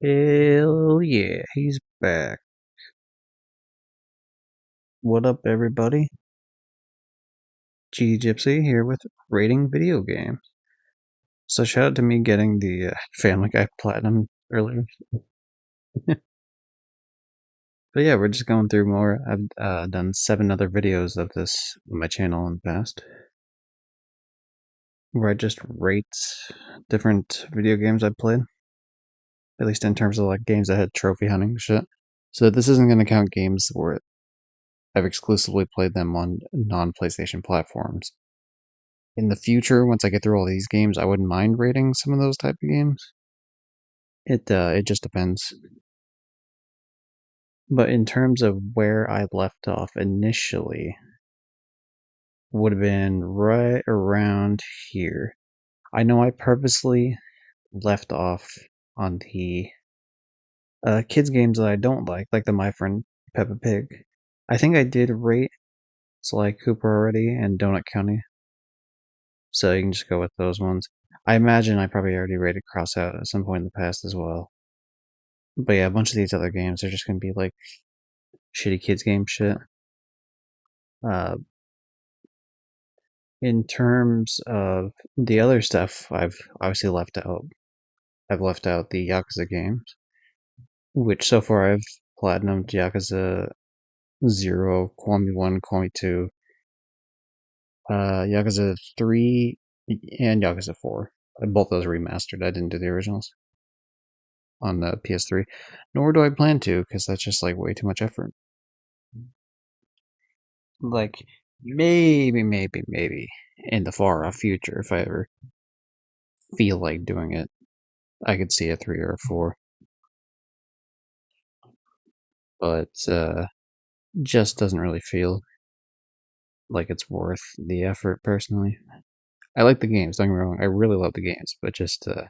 Hell yeah, he's back. What up, everybody? G Gypsy here with Rating Video Games. So, shout out to me getting the Family Guy Platinum earlier. But yeah, we're just going through more. I've done 7 other videos of this on my channel in the past, where I just rate different video games I played, at least in terms of like games that had trophy hunting shit. So, this isn't going to count games where I've exclusively played them on non-PlayStation platforms. In the future, once I get through all these games, I wouldn't mind rating some of those type of games. It just depends. But in terms of where I left off initially, would have been right around here. I know I purposely left off on the kids games that I don't like the My Friend Peppa Pig. I think I did rate Sly Cooper already and Donut County, so you can just go with those ones. I imagine I probably already rated Crossout at some point in the past as well. But yeah, a bunch of these other games are just gonna be like shitty kids game shit. Uh, in terms of the other stuff, I've obviously left out. I've left out the Yakuza games, which so far I've platinumed Yakuza 0, Kiwami 1, Kiwami 2, Yakuza 3, and Yakuza 4. Both those remastered. I didn't do the originals on the PS3, nor do I plan to, because that's just like way too much effort. Like, maybe in the far off future, if I ever feel like doing it, I could see a 3 or a 4. But just doesn't really feel like it's worth the effort personally. I like the games, don't get me wrong, I really love the games, but just a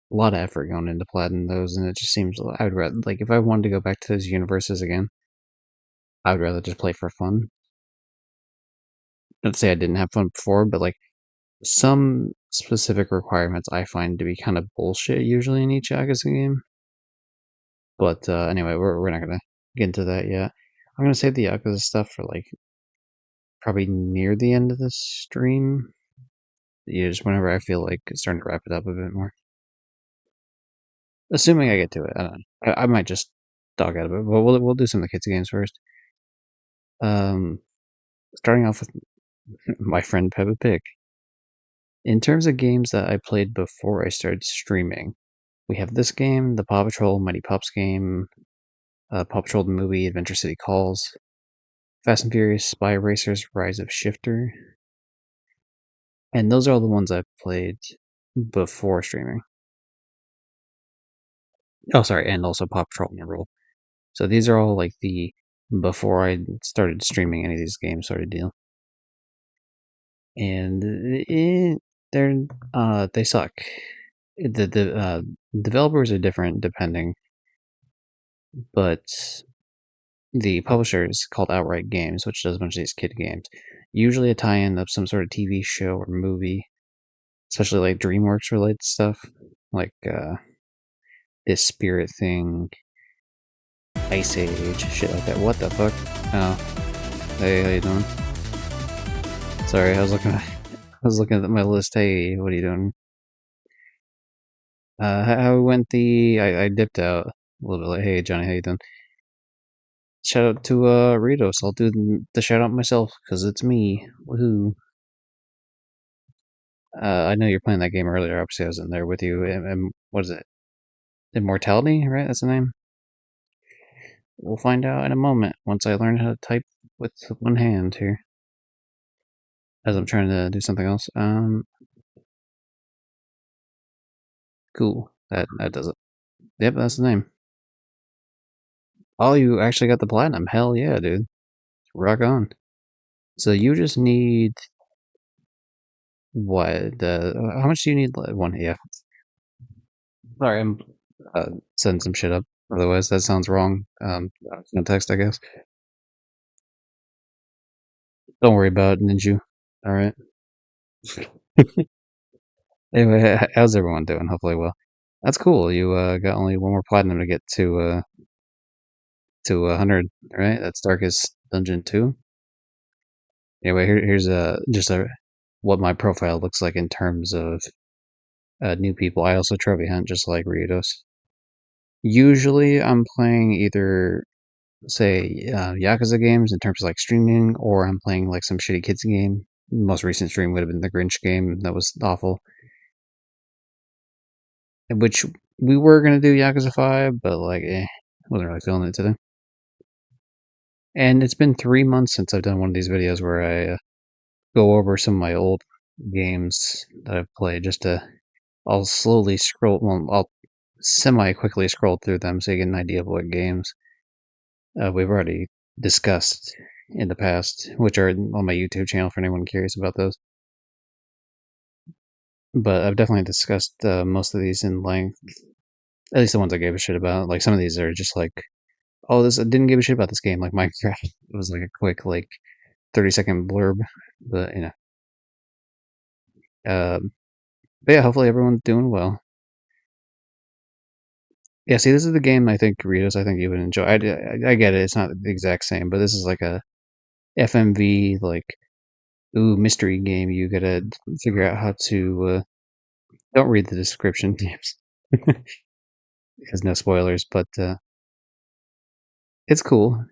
lot of effort going into platinum those, and it just seems I would rather, like, if I wanted to go back to those universes again, I would rather just play for fun. Not to say I didn't have fun before, but like some specific requirements I find to be kind of bullshit usually in each Yakuza game. But anyway, we're not gonna get into that yet. I'm gonna save the Yakuza stuff for like probably near the end of the stream. Yeah, just whenever I feel like starting to wrap it up a bit more. Assuming I get to it, I don't know. I might just dog out of it, but we'll do some of the kids games first. Starting off with My Friend Peppa Pig. In terms of games that I played before I started streaming, we have this game, the Paw Patrol Mighty Pups game, Paw Patrol the movie, Adventure City Calls, Fast and Furious, Spy Racers, Rise of Shifter, and those are all the ones I've played before streaming. Oh, sorry, and also Paw Patrol and Roll. So these are all like the before I started streaming any of these games sort of deal. And they suck. The developers are different depending, but the publisher is called Outright Games, which does a bunch of these kid games. Usually a tie-in of some sort of TV show or movie, especially like DreamWorks related stuff, like this Spirit thing, Ice Age, shit like that. What the fuck? Oh, hey, how you doing? Sorry, I was looking at my list. Hey, what are you doing? How went I dipped out a little bit. Like, hey, Johnny, how you doing? Shout out to Ritos. I'll do the shout out myself because it's me. Woohoo! I know you're playing that game earlier. Obviously, I was in there with you. And what is it? Immortality, right? That's the name. We'll find out in a moment once I learn how to type with one hand here. As I'm trying to do something else. Cool. That does it. Yep, that's the name. Oh, you actually got the platinum. Hell yeah, dude. Rock on. So you just need what? How much do you need? One. Yeah. Sorry, I'm setting some shit up. Otherwise, that sounds wrong. No text, I guess. Don't worry about it, Ninju. All right. Anyway, how's everyone doing? Hopefully well. That's cool. You got only one more platinum to get to 100, right? That's Darkest Dungeon 2. Anyway, here's just a what my profile looks like in terms of new people. I also trophy hunt just like Ritos. Usually, I'm playing either say Yakuza games in terms of like streaming, or I'm playing like some shitty kids game. Most recent stream would have been the Grinch game that was awful, which we were gonna do Yakuza 5, but like, wasn't really feeling it today. And it's been 3 months since I've done one of these videos where I go over some of my old games that I've played. I'll slowly scroll. Well, I'll semi quickly scroll through them so you get an idea of what games we've already discussed in the past, which are on my YouTube channel for anyone curious about those. But I've definitely discussed most of these in length, at least the ones I gave a shit about. Like some of these are just like, oh, this I didn't give a shit about this game, like Minecraft. It was like a quick 30-second blurb, but Um, but yeah, hopefully everyone's doing well. Yeah, see, this is the game I think Ritos, I think you would enjoy. I get it; it's not the exact same, but this is like a FMV mystery game. You gotta figure out how to. Don't read the description, because no spoilers. But it's cool.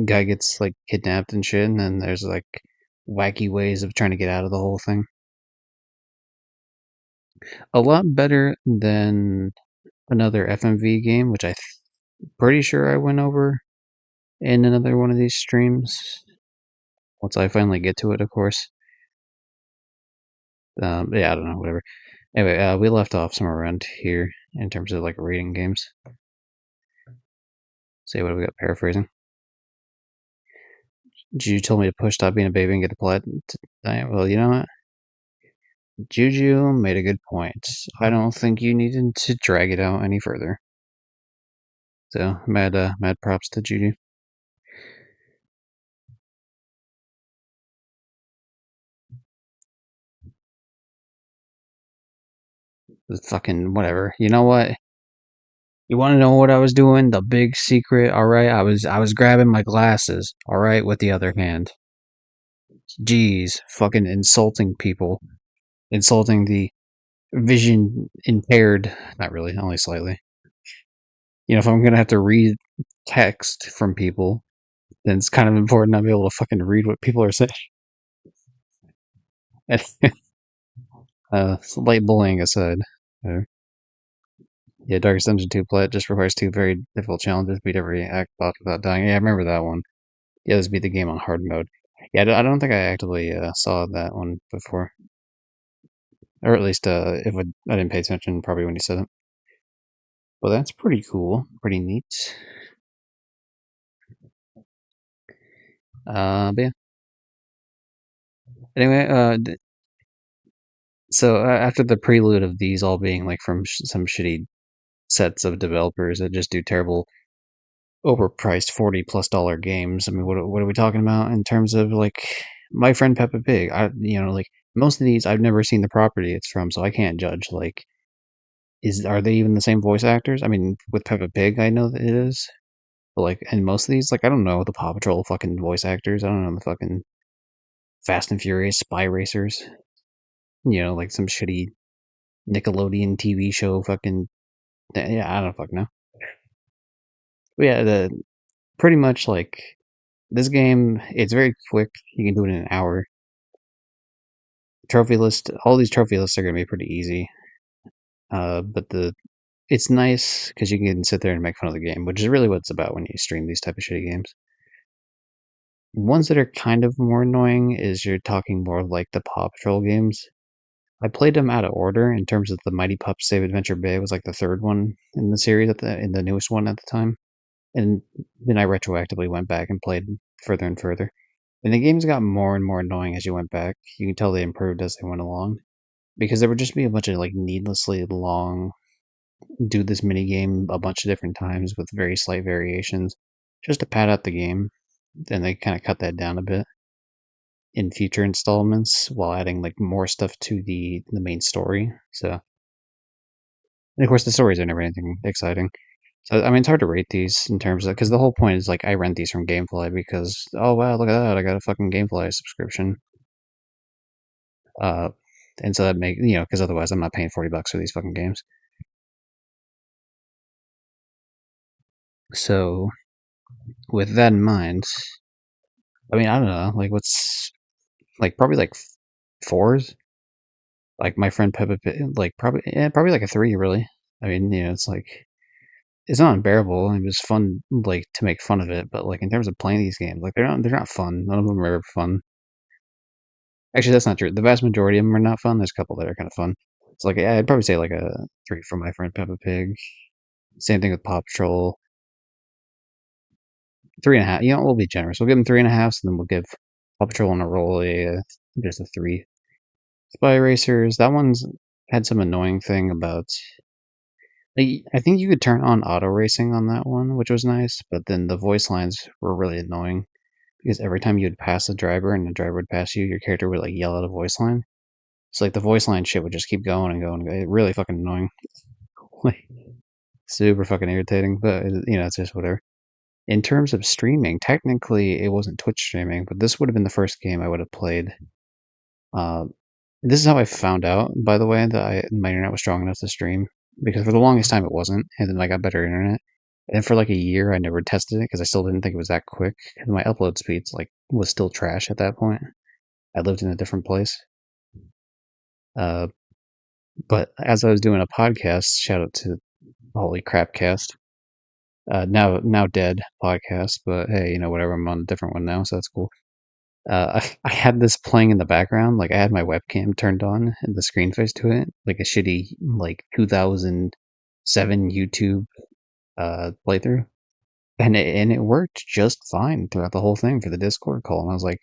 Guy gets like kidnapped and shit, and then there's like wacky ways of trying to get out of the whole thing. A lot better than another FMV game, which pretty sure I went over in another one of these streams. Once I finally get to it, of course. Yeah, I don't know, whatever. Anyway, we left off somewhere around here in terms of like rating games. Say what have we got? Paraphrasing. Juju told me to push stop being a baby and get the plot tonight. Well, you know what? Juju made a good point. I don't think you needed to drag it out any further. So mad props to Juju. Fucking whatever. You know what? You want to know what I was doing? The big secret. All right, I was grabbing my glasses. All right, with the other hand. Jeez, fucking insulting people, insulting the vision impaired. Not really, only slightly. If I'm gonna have to read text from people, then it's kind of important to be able to fucking read what people are saying. Light bullying aside. Uh, yeah, Darkest Dungeon 2 play just requires two very difficult challenges. Beat every act boss without dying. Yeah, I remember that one. Yeah, let's beat the game on hard mode. Yeah, I don't think I actively saw that one before. Or at least, if I didn't pay attention, probably when you said it. Well, that's pretty cool. Pretty neat. But yeah. Anyway, so after the prelude of these all being like from some shitty sets of developers that just do terrible, overpriced $40+ games. I mean, what are we talking about in terms of like My Friend Peppa Pig? Like most of these I've never seen the property it's from, so I can't judge. Like, are they even the same voice actors? I mean, with Peppa Pig, I know that it is. But like, and most of these, like, I don't know the Paw Patrol fucking voice actors. I don't know the fucking Fast and Furious Spy Racers. Like some shitty Nickelodeon TV show fucking. Yeah, I don't fucking know. But yeah, pretty much like this game, it's very quick. You can do it in an hour. Trophy list, all these trophy lists are gonna be pretty easy. But it's nice because you can sit there and make fun of the game, which is really what it's about when you stream these type of shitty games. Ones that are kind of more annoying is you're talking more like the Paw Patrol games. I played them out of order in terms of the Mighty Pups Save Adventure Bay was like the third one in the series in the newest one at the time. And then I retroactively went back and played further and further. And the games got more and more annoying as you went back. You can tell they improved as they went along. Because there would just be a bunch of like needlessly long do this mini game a bunch of different times with very slight variations just to pad out the game. Then they kind of cut that down a bit in future installments while adding like more stuff to the main story. So And of course, the stories are never anything exciting. So I mean, it's hard to rate these in terms of because the whole point is like I rent these from GameFly because oh wow, look at that, I got a fucking GameFly subscription. Uh, and so that make because otherwise I'm not paying $40 for these fucking games. So with that in mind, I mean I don't know, like what's like probably like fours. Like my friend Peppa Pig, like probably like a three really. I mean it's like it's not unbearable. It was fun like to make fun of it, but like in terms of playing these games, like they're not fun. None of them are ever fun. Actually, that's not true. The vast majority of them are not fun. There's a couple that are kind of fun. It's like yeah, I'd probably say like a three for my friend Peppa Pig. Same thing with Paw Patrol. 3.5. We'll be generous. We'll give them 3.5, and then we'll give Paw Patrol on a roll just a three. Spy Racers. That one's had some annoying thing about. Like, I think you could turn on auto racing on that one, which was nice, but then the voice lines were really annoying because every time you'd pass a driver and the driver would pass you, your character would like yell out a voice line. So like the voice line shit would just keep going and going. It really fucking annoying. Like super fucking irritating, but it's just whatever. In terms of streaming, technically it wasn't Twitch streaming, but this would have been the first game I would have played. Uh, this is how I found out, by the way, that my internet was strong enough to stream because for the longest time it wasn't, and then I got better internet. And for like a year, I never tested it because I still didn't think it was that quick. And my upload speeds like was still trash at that point. I lived in a different place. Uh, but as I was doing a podcast, shout out to Holy Crapcast, now dead podcast, but hey, whatever. I'm on a different one now, so that's cool. I had this playing in the background, like I had my webcam turned on and the screen face to it, like a shitty like 2007 YouTube playthrough, and it worked just fine throughout the whole thing for the Discord call. And I was like,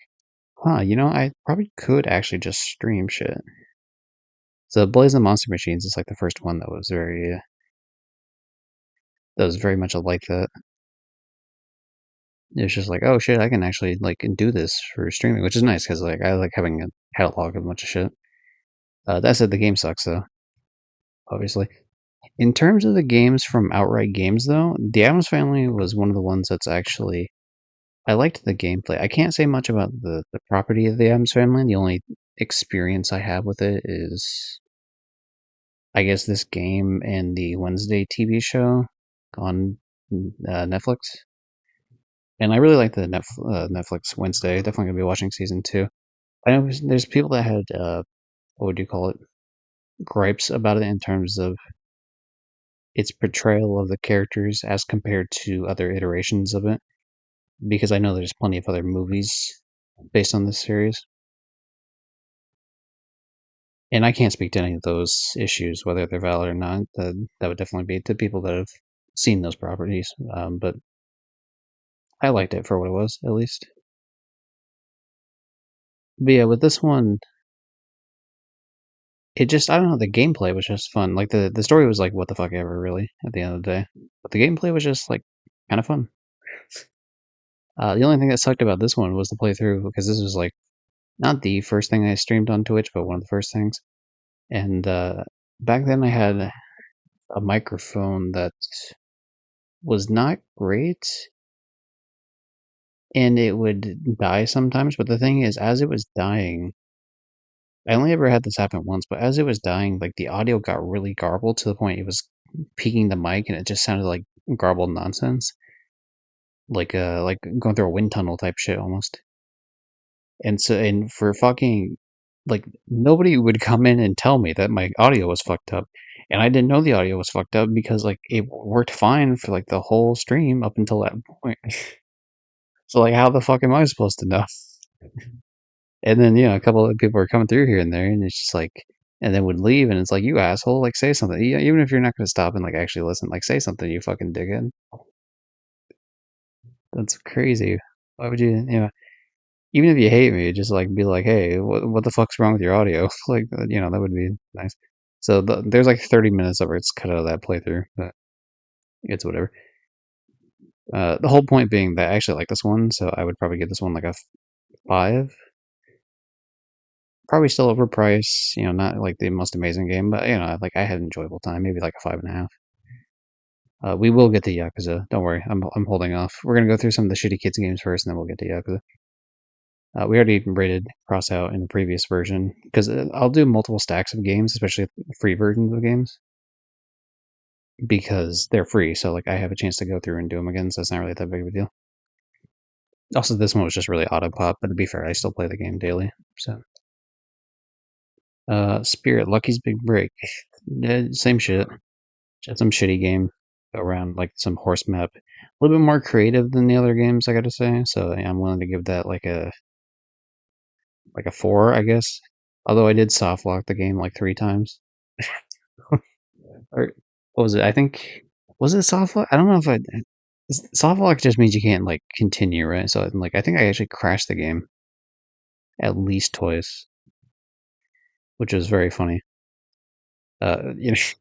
huh, I probably could actually just stream shit. So Blaze and Monster Machines is like the first one that was very much like that. It's just like, oh shit, I can actually like do this for streaming, which is nice because like I like having a catalog of a bunch of shit. That said, the game sucks though, obviously. In terms of the games from Outright Games, though, the Addams Family was one of the ones that's actually I liked the gameplay. I can't say much about the property of the Addams Family. The only experience I have with it is, I guess, this game and the Wednesday TV show on Netflix. And I really like the Netflix Wednesday. Definitely gonna be watching season two. I know there's people that had what would you call it, gripes about it in terms of its portrayal of the characters as compared to other iterations of it. Because I know there's plenty of other movies based on this series, and I can't speak to any of those issues, whether they're valid or not. That would definitely be to people that have seen those properties. But I liked it for what it was, at least. But yeah, with this one, it just I don't know. The gameplay was just fun. Like the story was like what the fuck ever, really. At the end of the day, but the gameplay was just like kind of fun. The only thing that sucked about this one was the playthrough because this was like not the first thing I streamed on Twitch, but one of the first things. And back then I had a microphone that was not great and it would die sometimes. But the thing is, as it was dying, I only ever had this happen once, but as it was dying, like the audio got really garbled to the point it was peaking the mic and it just sounded like garbled nonsense. Like going through a wind tunnel type shit almost. And for fucking like nobody would come in and tell me that my audio was fucked up. And I didn't know the audio was fucked up because like it worked fine for like the whole stream up until that point. So like how the fuck am I supposed to know? And then a couple of people are coming through here and there and it's just like and then would leave and it's like you asshole, like say something. Even if you're not gonna stop and like actually listen, like say something, you fucking dickhead. That's crazy. Why would you even if you hate me, just like be like, hey, what the fuck's wrong with your audio? Like, that would be nice. So there's like 30 minutes of it's cut out of that playthrough, but it's whatever. The whole point being that I actually like this one, so I would probably give this one like a 5. Probably still overpriced, not like the most amazing game, but like I had an enjoyable time, maybe like a 5.5. We will get to Yakuza. Don't worry, I'm holding off. We're gonna go through some of the shitty kids games first, and then we'll get to Yakuza. We already rated Crossout in the previous version because I'll do multiple stacks of games, especially free versions of games, because they're free. So like I have a chance to go through and do them again, so it's not really that big of a deal. Also, this one was just really auto pop, but to be fair, I still play the game daily. So, Spirit, Lucky's Big Break, yeah, same shit. Just some shitty game around like some horse map, a little bit more creative than the other games, I gotta say. So yeah, I'm willing to give that like a 4, I guess. Although I did soft lock the game like 3 times. Or what was it? I think was it soft lock? I don't know if I soft lock just means you can't like continue, right? So like I think I actually crashed the game at least twice, which was very funny.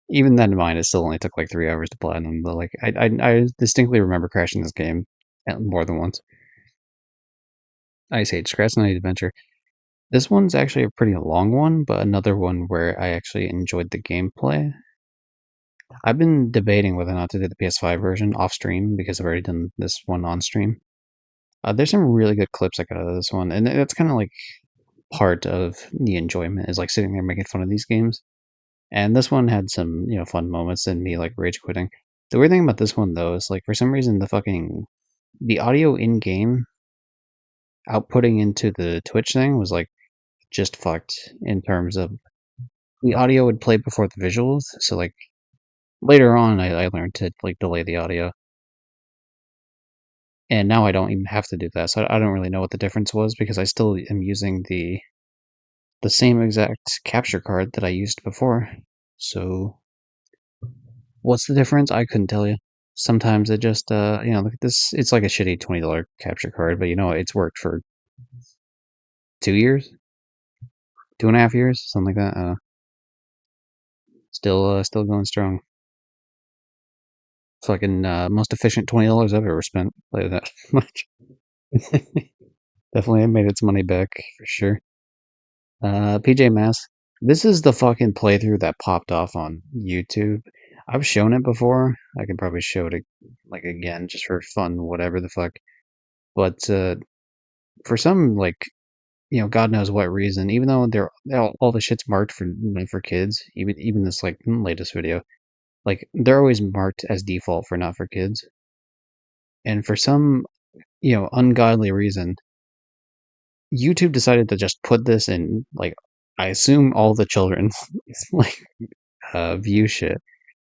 Even then, mine it still only took like 3 hours to platinum. But like I distinctly remember crashing this game more than once. Ice Age, Scratch Night Adventure. This one's actually a pretty long one, but another one where I actually enjoyed the gameplay. I've been debating whether or not to do the PS5 version off stream because I've already done this one on stream. There's some really good clips I got out of this one, and that's kind of like part of the enjoyment is like sitting there making fun of these games. And this one had some, fun moments and me like rage quitting. The weird thing about this one though is like for some reason the audio in game outputting into the Twitch thing was like just fucked in terms of the audio would play before the visuals. So like later on I learned to like delay the audio. And now I don't even have to do that. So I don't really know what the difference was because I still am using the same exact capture card that I used before. So what's the difference? I couldn't tell you. Sometimes it just look at this, it's like a shitty $20 capture card, but it's worked for 2 years, 2.5 years, something like that. Still going strong. Fucking most efficient $20 I've ever spent. Play that much. Definitely made its money back for sure. PJ Masks. This is the fucking playthrough that popped off on YouTube. I've shown it before. I could probably show it like again just for fun, whatever the fuck. But for some like God knows what reason, even though all the shit's marked for kids, even this like latest video, like they're always marked as default for not for kids. And for some ungodly reason, YouTube decided to just put this in like I assume all the children's like view shit.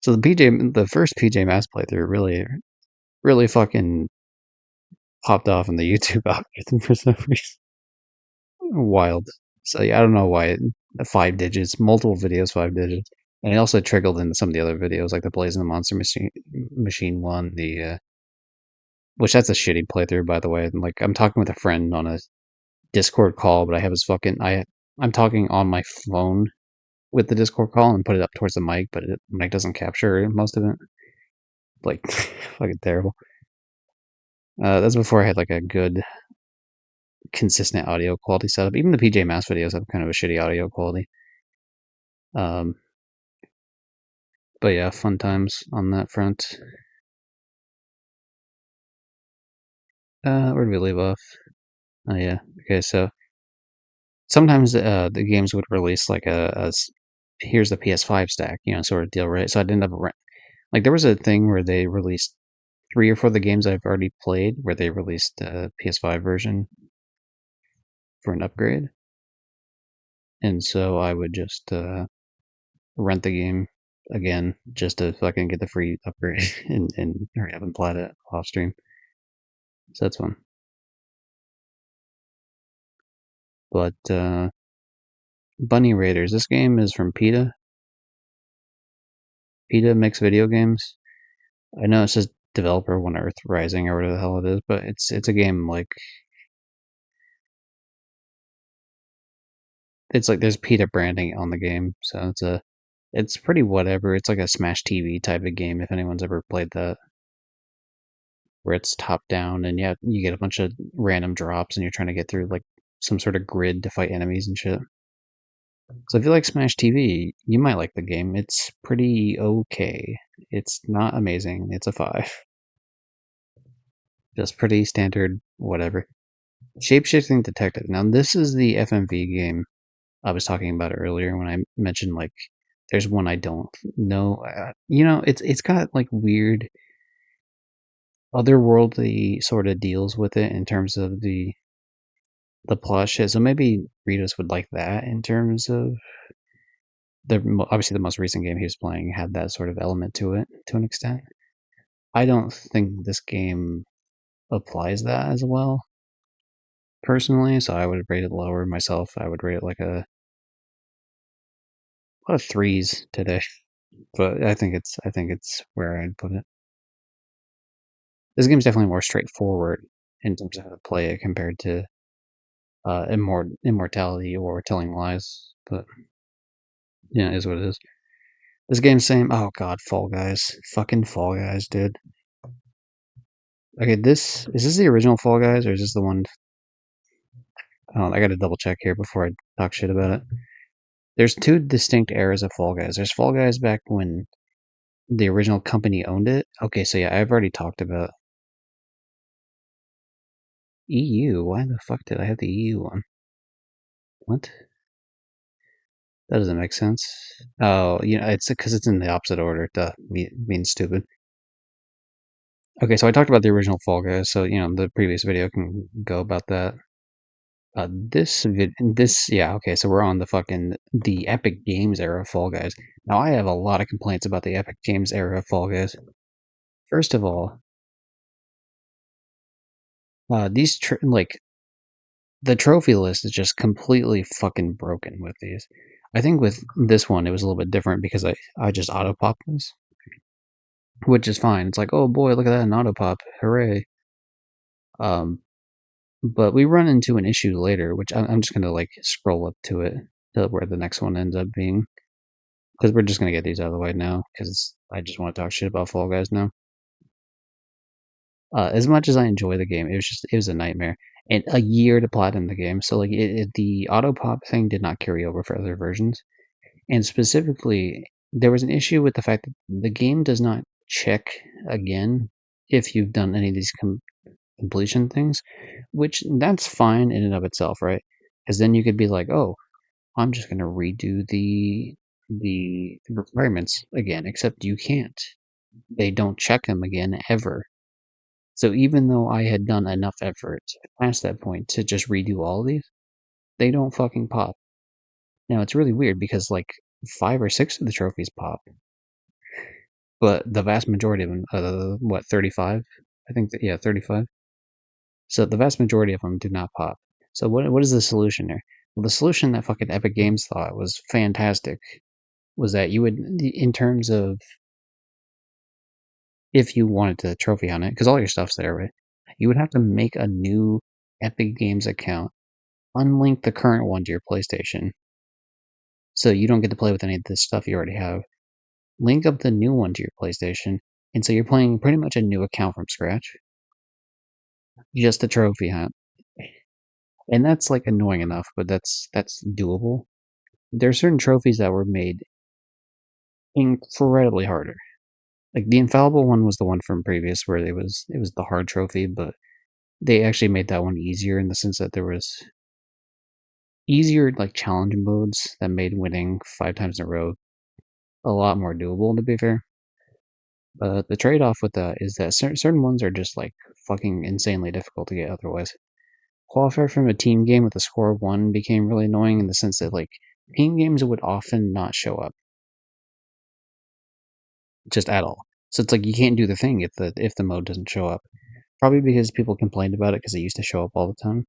So the first PJ Masks playthrough really fucking popped off in the YouTube algorithm for some reason. Wild. So yeah, I don't know why 5 digits, multiple videos, 5 digits, and it also trickled into some of the other videos like the Blazing the Monster Machine one, the which that's a shitty playthrough by the way. And like I'm talking with a friend on a Discord call, but I have his I'm talking on my phone with the Discord call and put it up towards the mic, but the mic doesn't capture most of it. Like fucking terrible. That's before I had like a good consistent audio quality setup. Even the PJ Masks videos have kind of a shitty audio quality. Um, but yeah, fun times on that front. Where did we leave off? Oh yeah. Okay, so sometimes the games would release like here's the PS5 stack, sort of deal, right? So I'd end up like there was a thing where they released 3 or 4 of the games I've already played, where they released a PS5 version for an upgrade, and so I would just rent the game again just to fucking get the free upgrade and hurry up and plat it off stream. So that's fun. But Bunny Raiders. This game is from PETA. PETA makes video games. I know it says developer One Earth Rising or whatever the hell it is, but it's a game like it's like there's PETA branding on the game, so it's pretty whatever. It's like a Smash TV type of game if anyone's ever played that, where it's top down and yeah, you get a bunch of random drops and you're trying to get through like some sort of grid to fight enemies and shit. So if you like Smash TV, you might like the game. It's pretty okay. It's not amazing. It's a 5. Just pretty standard, whatever. Shapeshifting Detective. Now this is the FMV game I was talking about earlier when I mentioned like there's one I don't know. It's got like weird otherworldly sort of deals with it in terms of the plot shit. So maybe Ritos would like that in terms of obviously the most recent game he was playing had that sort of element to it to an extent. I don't think this game applies that as well personally, so I would rate it lower myself. I would rate it like a lot of threes today, but I think it's where I'd put it. This game's definitely more straightforward in terms of how to play it compared to Immortality or Telling Lies, but yeah, it is what it is. This game's same. Oh god, Fall Guys, fucking Fall Guys, dude. Okay, this is this the original Fall Guys or is this the one? I got to double check here before I talk shit about it. There's two distinct eras of Fall Guys. There's Fall Guys back when the original company owned it. Okay, so yeah, I've already talked about EU. Why the fuck did I have the EU one? What? That doesn't make sense. Oh, it's because it's in the opposite order. Duh, being stupid. Okay, so I talked about the original Fall Guys, so the previous video can go about that. Yeah, okay, so we're on the Epic Games era of Fall Guys. Now I have a lot of complaints about the Epic Games era of Fall Guys. First of all, like the trophy list is just completely fucking broken with these. I think with this one it was a little bit different because I just auto pop this, which is fine. It's like, oh boy, look at that, an auto pop, hooray! Um, but we run into an issue later, which I'm just gonna like scroll up to it to where the next one ends up being, because we're just gonna get these out of the way now because I just want to talk shit about Fall Guys now. As much as I enjoy the game, it was a nightmare, and a year to platinum the game. So like the auto pop thing did not carry over for other versions, and specifically there was an issue with the fact that the game does not check again if you've done any of these completion things, which that's fine in and of itself, right? Because then you could be like, oh, I'm just gonna redo the requirements again, except you can't. They don't check them again ever. So even though I had done enough effort past that point to just redo all of these, they don't fucking pop. Now it's really weird because like 5 or 6 of the trophies pop, but the vast majority of them, 35? I think that, yeah, 35. So the vast majority of them do not pop. So what is the solution there? Well, the solution that fucking Epic Games thought was fantastic was that you would, in terms of if you wanted to trophy hunt it, because all your stuff's there, right? You would have to make a new Epic Games account, unlink the current one to your PlayStation, so you don't get to play with any of this stuff you already have. Link up the new one to your PlayStation, and so you're playing pretty much a new account from scratch, just a trophy hunt. And that's like annoying enough, but that's doable. There are certain trophies that were made incredibly harder. Like the infallible one was the one from previous where it was the hard trophy, but they actually made that one easier in the sense that there was easier like challenge modes that made winning 5 times in a row a lot more doable, to be fair. But the trade-off with that is that certain ones are just like fucking insanely difficult to get otherwise. Qualifier from a team game with a score of 1 became really annoying in the sense that like team games would often not show up just at all. So it's like you can't do the thing if the mode doesn't show up. Probably because people complained about it because it used to show up all the time.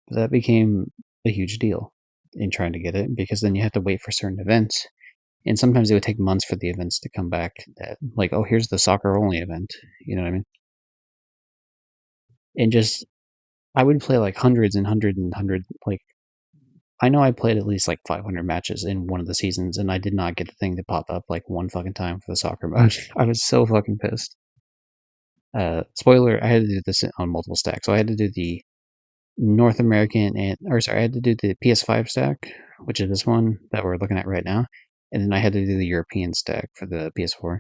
But that became a huge deal in trying to get it because then you have to wait for certain events, and sometimes it would take months for the events to come back. That like, oh, here's the soccer only event. You know what I mean? And just I would play like hundreds and hundreds and hundreds. Like I know I played at least like 500 matches in one of the seasons, and I did not get the thing to pop up like one fucking time for the soccer mode. I was so fucking pissed. Spoiler: I had to do this on multiple stacks, so I had to do the North American I had to do the PS5 stack which is this one that we're looking at right now, and then I had to do the European stack for the PS4.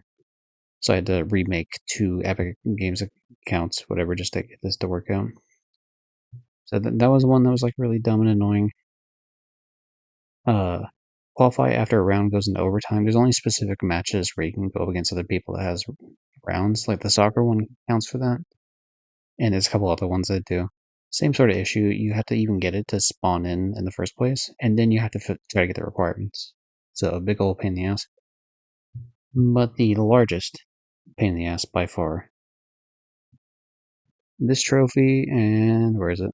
So I had to remake 2 Epic Games accounts, whatever, just to get this to work out. So that was one that was like really dumb and annoying. Qualify after a round goes into overtime. There's only specific matches where you can go up against other people that has rounds. Like the soccer one counts for that, and there's a couple other ones that do. Same sort of issue. You have to even get it to spawn in the first place, and then you have to try to get the requirements. So a big old pain in the ass. But the largest pain in the ass by far. This trophy, and where is it?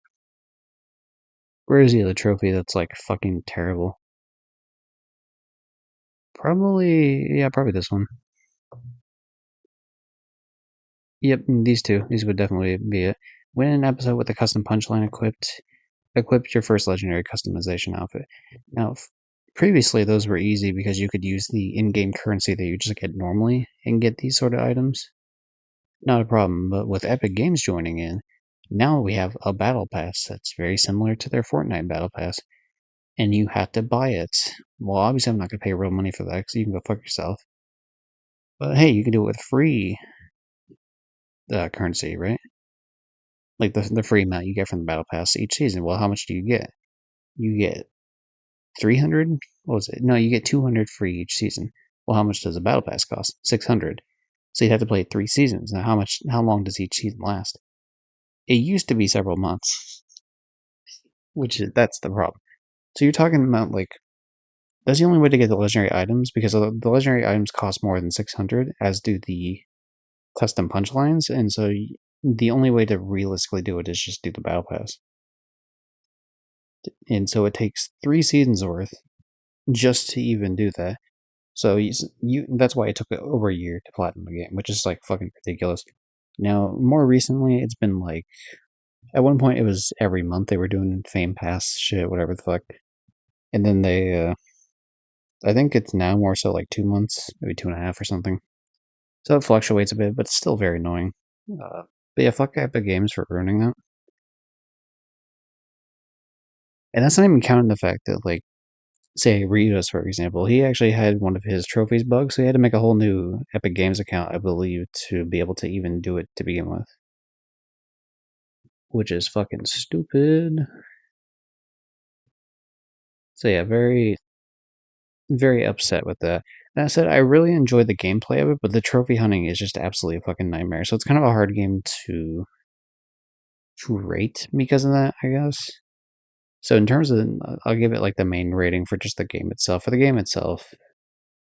Where is the other trophy that's like fucking terrible? Probably this one. Yep, these two. These would definitely be it. Win an episode with a custom punchline equipped. Equip your first legendary customization outfit. Now, previously those were easy because you could use the in-game currency that you just get normally and get these sort of items. Not a problem, but with Epic Games joining in, now we have a battle pass that's very similar to their Fortnite battle pass, and you have to buy it. Well, obviously I'm not going to pay real money for that because you can go fuck yourself. But hey, you can do it with free currency, right? Like the free amount you get from the battle pass each season. Well, how much do you get? You get 300. What was it? No, you get 200 free each season. Well, how much does a battle pass cost? 600. So you'd have to play 3 seasons. Now, how long does each season last? It used to be several months, that's the problem. So you're talking about like that's the only way to get the legendary items because the legendary items cost more than 600, as do the custom punchlines, and so the only way to realistically do it is just do the battle pass. And so it takes 3 seasons worth just to even do that. So that's why it took over a year to platinum the game, which is like fucking ridiculous. Now, more recently, it's been like at one point it was every month they were doing Fame Pass shit, whatever the fuck, and then I think it's now more so like 2 months, maybe 2.5 or something. So it fluctuates a bit, but it's still very annoying. But yeah, fuck Epic Games for ruining that. And that's not even counting the fact that like say Ritos, for example, he actually had one of his trophies bugged, so he had to make a whole new Epic Games account, I believe, to be able to even do it to begin with. Which is fucking stupid. So yeah, very, very upset with that. That said, I really enjoyed the gameplay of it, but the trophy hunting is just absolutely a fucking nightmare. So it's kind of a hard game to rate because of that, I guess. So in terms of, I'll give it like the main rating for just the game itself. For the game itself,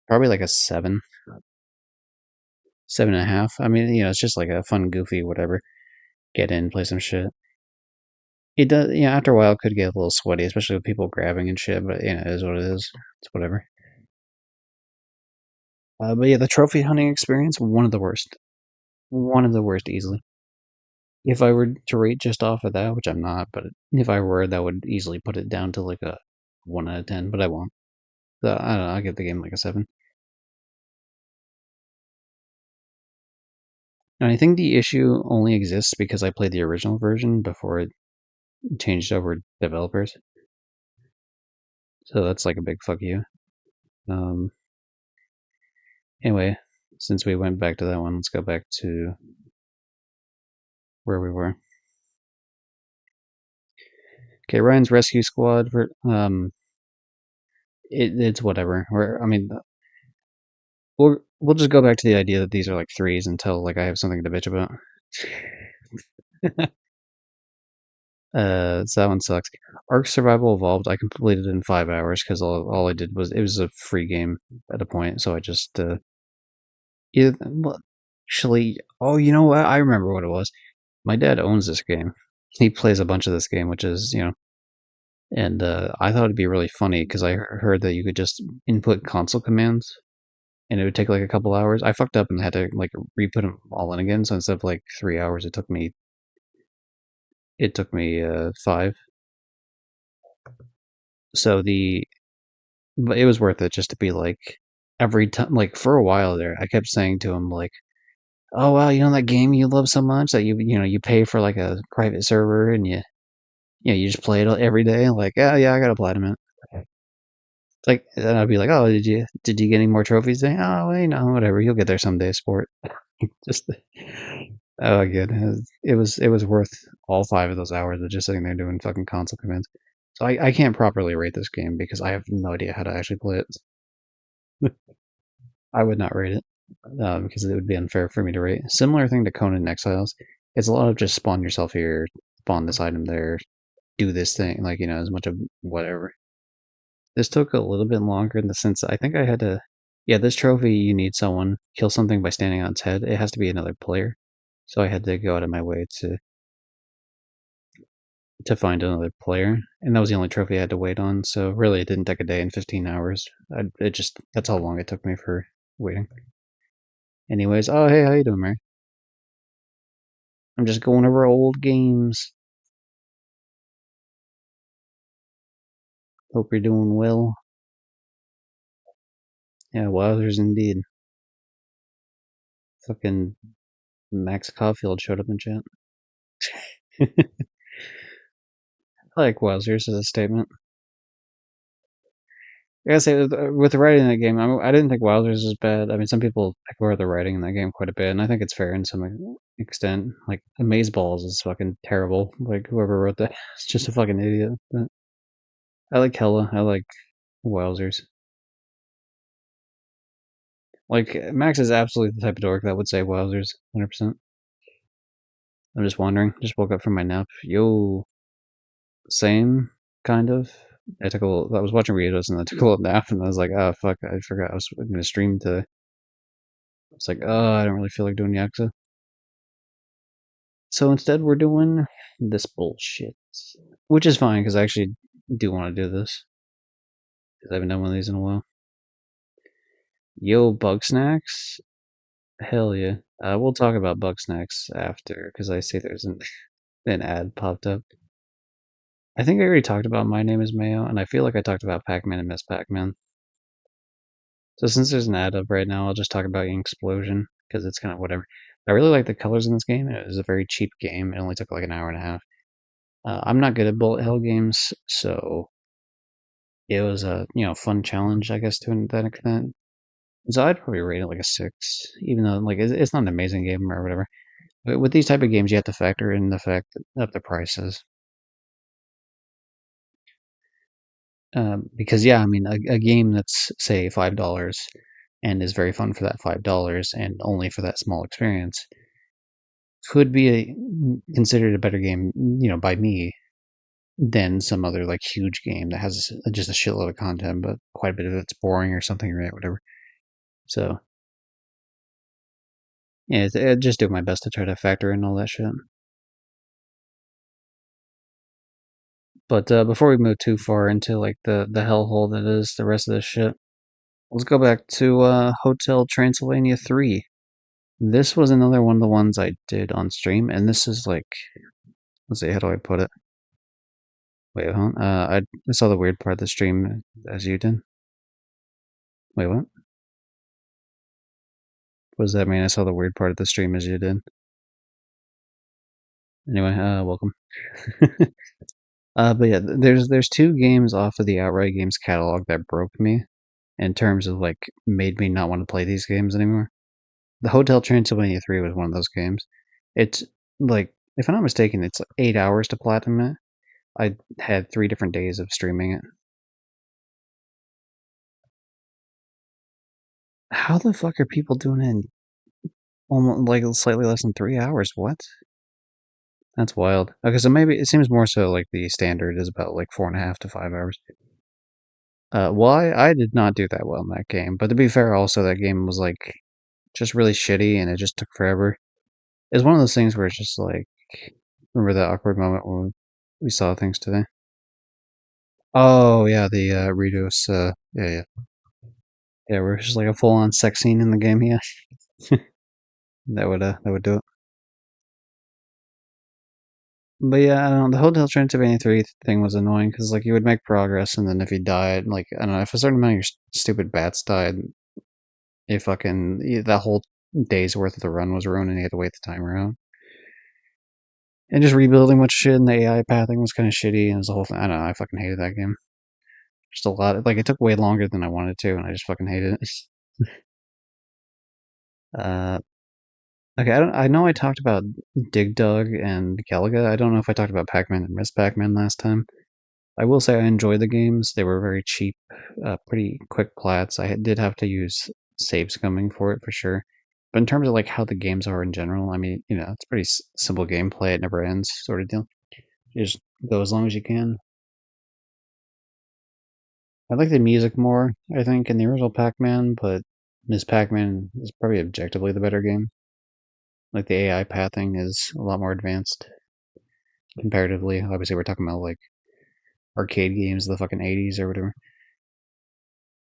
probably like a 7, 7.5. I mean, it's just like a fun, goofy, whatever. Get in, play some shit. It does, after a while, it could get a little sweaty, especially with people grabbing and shit. But it is what it is. It's whatever. But yeah, the trophy hunting experience, one of the worst. One of the worst, easily. If I were to rate just off of that, which I'm not, but if I were, that would easily put it down to like a 1 out of 10. But I won't. So I don't know. I'll give the game like a 7. And I think the issue only exists because I played the original version before it changed over developers. So that's like a big fuck you. Um, anyway, since we went back to that one, let's go back to where we were. Okay, Ryan's Rescue Squad. It's whatever. We'll just go back to the idea that these are like threes until like I have something to bitch about. So that one sucks. Ark Survival Evolved, I completed in 5 hours because all I did was it was a free game at a point, so I just well, actually, oh, you know what? I remember what it was. My dad owns this game. He plays a bunch of this game, which is and I thought it'd be really funny because I heard that you could just input console commands and it would take like a couple hours. I fucked up and had to like re-put them all in again. So instead of like 3 hours, it took me 5. So but it was worth it just to be like every time, like for a while there, I kept saying to him like, "Oh wow, that game you love so much that you pay for like a private server and you just play it every day." Like, yeah, I got to platinum it. Like, and I'd be like, "Oh, did you get any more trophies today? Oh, well, whatever. You'll get there someday, sport." Just oh, good. It was worth all 5 of those hours of just sitting there doing fucking console commands. So I can't properly rate this game because I have no idea how to actually play it. I would not rate it because it would be unfair for me to rate. Similar thing to Conan Exiles. It's a lot of just spawn yourself here, spawn this item there, do this thing, like as much of whatever. This took a little bit longer in the sense I think I had to. Yeah, this trophy you need someone kill something by standing on its head. It has to be another player, so I had to go out of my way to find another player, and that was the only trophy I had to wait on. So really, it didn't take a day and 15 hours. It just that's how long it took me for waiting. Anyways, oh hey, how you doing, Mary? I'm just going over old games. Hope you're doing well. Yeah, wowzers indeed. Fucking Max Caulfield showed up in chat. I like wowzers as a statement. I gotta say, with the writing in that game, I didn't think Wowzers was bad. I mean, some people ignore the writing in that game quite a bit, and I think it's fair in some extent. Like, Amazeballs is fucking terrible. Like, whoever wrote that is just a fucking idiot. But I like Hella. I like Wowzers. Like, Max is absolutely the type of dork that would say Wowzers, 100%. I'm just wondering. Just woke up from my nap. Yo, same, kind of. I was watching Rios and I took a little nap, and I was like, oh, fuck, I forgot I was going to stream today. It's like, oh, I don't really feel like doing Yakuza. So instead, we're doing this bullshit. Which is fine, because I actually do want to do this. Because I haven't done one of these in a while. Yo, Bug Snacks? Hell yeah. We'll talk about Bug Snacks after, because I see there's an ad popped up. I think I already talked about My Name is Mayo, and I feel like I talked about Pac-Man and Miss Pac-Man. So since there's an ad up right now, I'll just talk about Explosion, because it's kind of whatever. I really like the colors in this game. It was a very cheap game. It only took like an hour and a half. I'm not good at bullet hell games, so it was a fun challenge, I guess, to that extent. So I'd probably rate it like a 6, even though like it's not an amazing game or whatever. But with these type of games, you have to factor in the fact of the prices. Because yeah, I mean, a game that's say $5 and is very fun for that $5 and only for that small experience could be considered a better game, by me than some other like huge game that has just a shitload of content, but quite a bit of it's boring or something, right? Whatever. So yeah, I just do my best to try to factor in all that shit. But before we move too far into like the hellhole that is the rest of this shit, let's go back to Hotel Transylvania 3. This was another one of the ones I did on stream, and this is like, let's see, how do I put it? Wait, huh? I saw the weird part of the stream as you did. Wait, what? What does that mean? I saw the weird part of the stream as you did. Anyway, welcome. But yeah, there's two games off of the Outright Games catalog that broke me in terms of like made me not want to play these games anymore. The Hotel Transylvania 3 was one of those games. It's like, if I'm not mistaken, it's like 8 hours to platinum it. I had 3 different days of streaming it. How the fuck are people doing it in almost like slightly less than 3 hours? What? That's wild. Okay, so maybe it seems more so like the standard is about like 4.5 to 5 hours. Well, I did not do that well in that game, but to be fair, also that game was like just really shitty and it just took forever. It's one of those things where it's just like, remember that awkward moment when we saw things today? Oh yeah, the Redos. Yeah. Yeah, where it's just like a full-on sex scene in the game. Yeah, that would do it. But yeah, I don't know, the Hotel Transylvania 3 thing was annoying because like you would make progress and then if you died, like I don't know, if a certain amount of your stupid bats died, that whole day's worth of the run was ruined and you had to wait the timer out. And just rebuilding much shit and the AI pathing was kind of shitty and it was the whole thing. I don't know, I fucking hated that game. Just a lot. Like it took way longer than I wanted to, and I just fucking hated it. Uh, okay, I know I talked about Dig Dug and Galaga. I don't know if I talked about Pac-Man and Miss Pac-Man last time. I will say I enjoyed the games. They were very cheap, pretty quick plats. Did have to use save scumming for it for sure. But in terms of like how the games are in general, I mean, it's pretty simple gameplay. It never ends, sort of deal. You just go as long as you can. I like the music more, I think, in the original Pac-Man, but Ms. Pac-Man is probably objectively the better game. Like the AI pathing is a lot more advanced comparatively. Obviously, we're talking about like arcade games of the fucking 80s or whatever.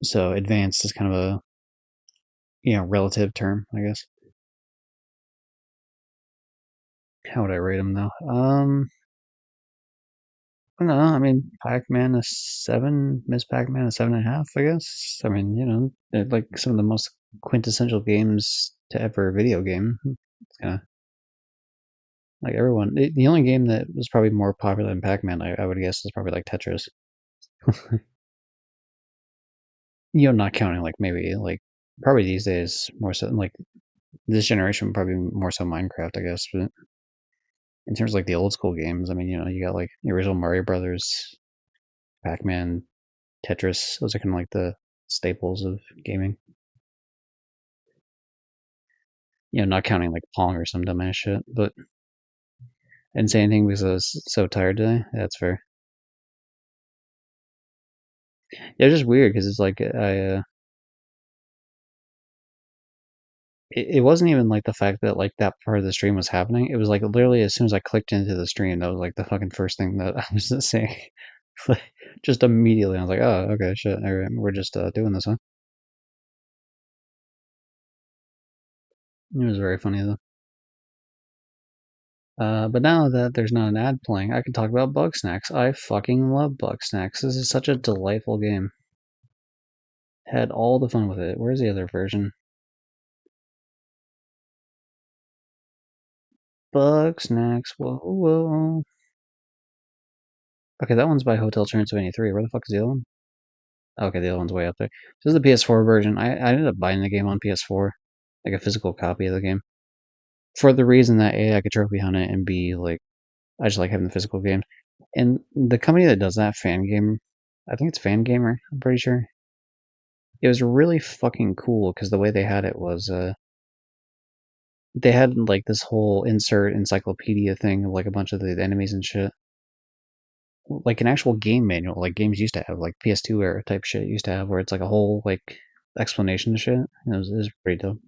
So advanced is kind of a relative term, I guess. How would I rate them though? I don't know. I mean, Pac-Man a 7, Ms. Pac-Man a 7.5, I guess. I mean, they're like some of the most quintessential games to ever video game. It's kind of like everyone. The only game that was probably more popular than Pac-Man, I would guess, is probably like Tetris. Not counting like maybe like probably these days more so like this generation probably more so Minecraft, I guess. But in terms of like the old school games, I mean, you got like the original Mario Brothers, Pac-Man, Tetris. Those are kind of like the staples of gaming. Not counting like Pong or some dumbass shit. But I didn't say anything because I was so tired today. That's fair. Yeah, it's just weird because it's like it wasn't even like the fact that like that part of the stream was happening. It was like literally as soon as I clicked into the stream, that was like the fucking first thing that I was saying. Just immediately, I was like, oh, okay, shit. All right, we're just doing this, huh? It was very funny though. But now that there's not an ad playing, I can talk about Bug Snacks. I fucking love Bug Snacks. This is such a delightful game. Had all the fun with it. Where's the other version? Bug Snacks. Whoa, whoa. Okay, that one's by Hotel Transylvania 3. Where the fuck is the other one? Okay, the other one's way up there. This is the PS4 version. I ended up buying the game on PS4, like a physical copy of the game, for the reason that A, I could trophy hunt it, and B, like I just like having the physical game. And the company that does that, Fan Game, I think it's Fan Gamer. I'm pretty sure. It was really fucking cool because the way they had it was, they had like this whole insert encyclopedia thing of like a bunch of the enemies and shit, like an actual game manual, like games used to have, like PS2 era type shit used to have, where it's like a whole like explanation of shit. It was pretty dope.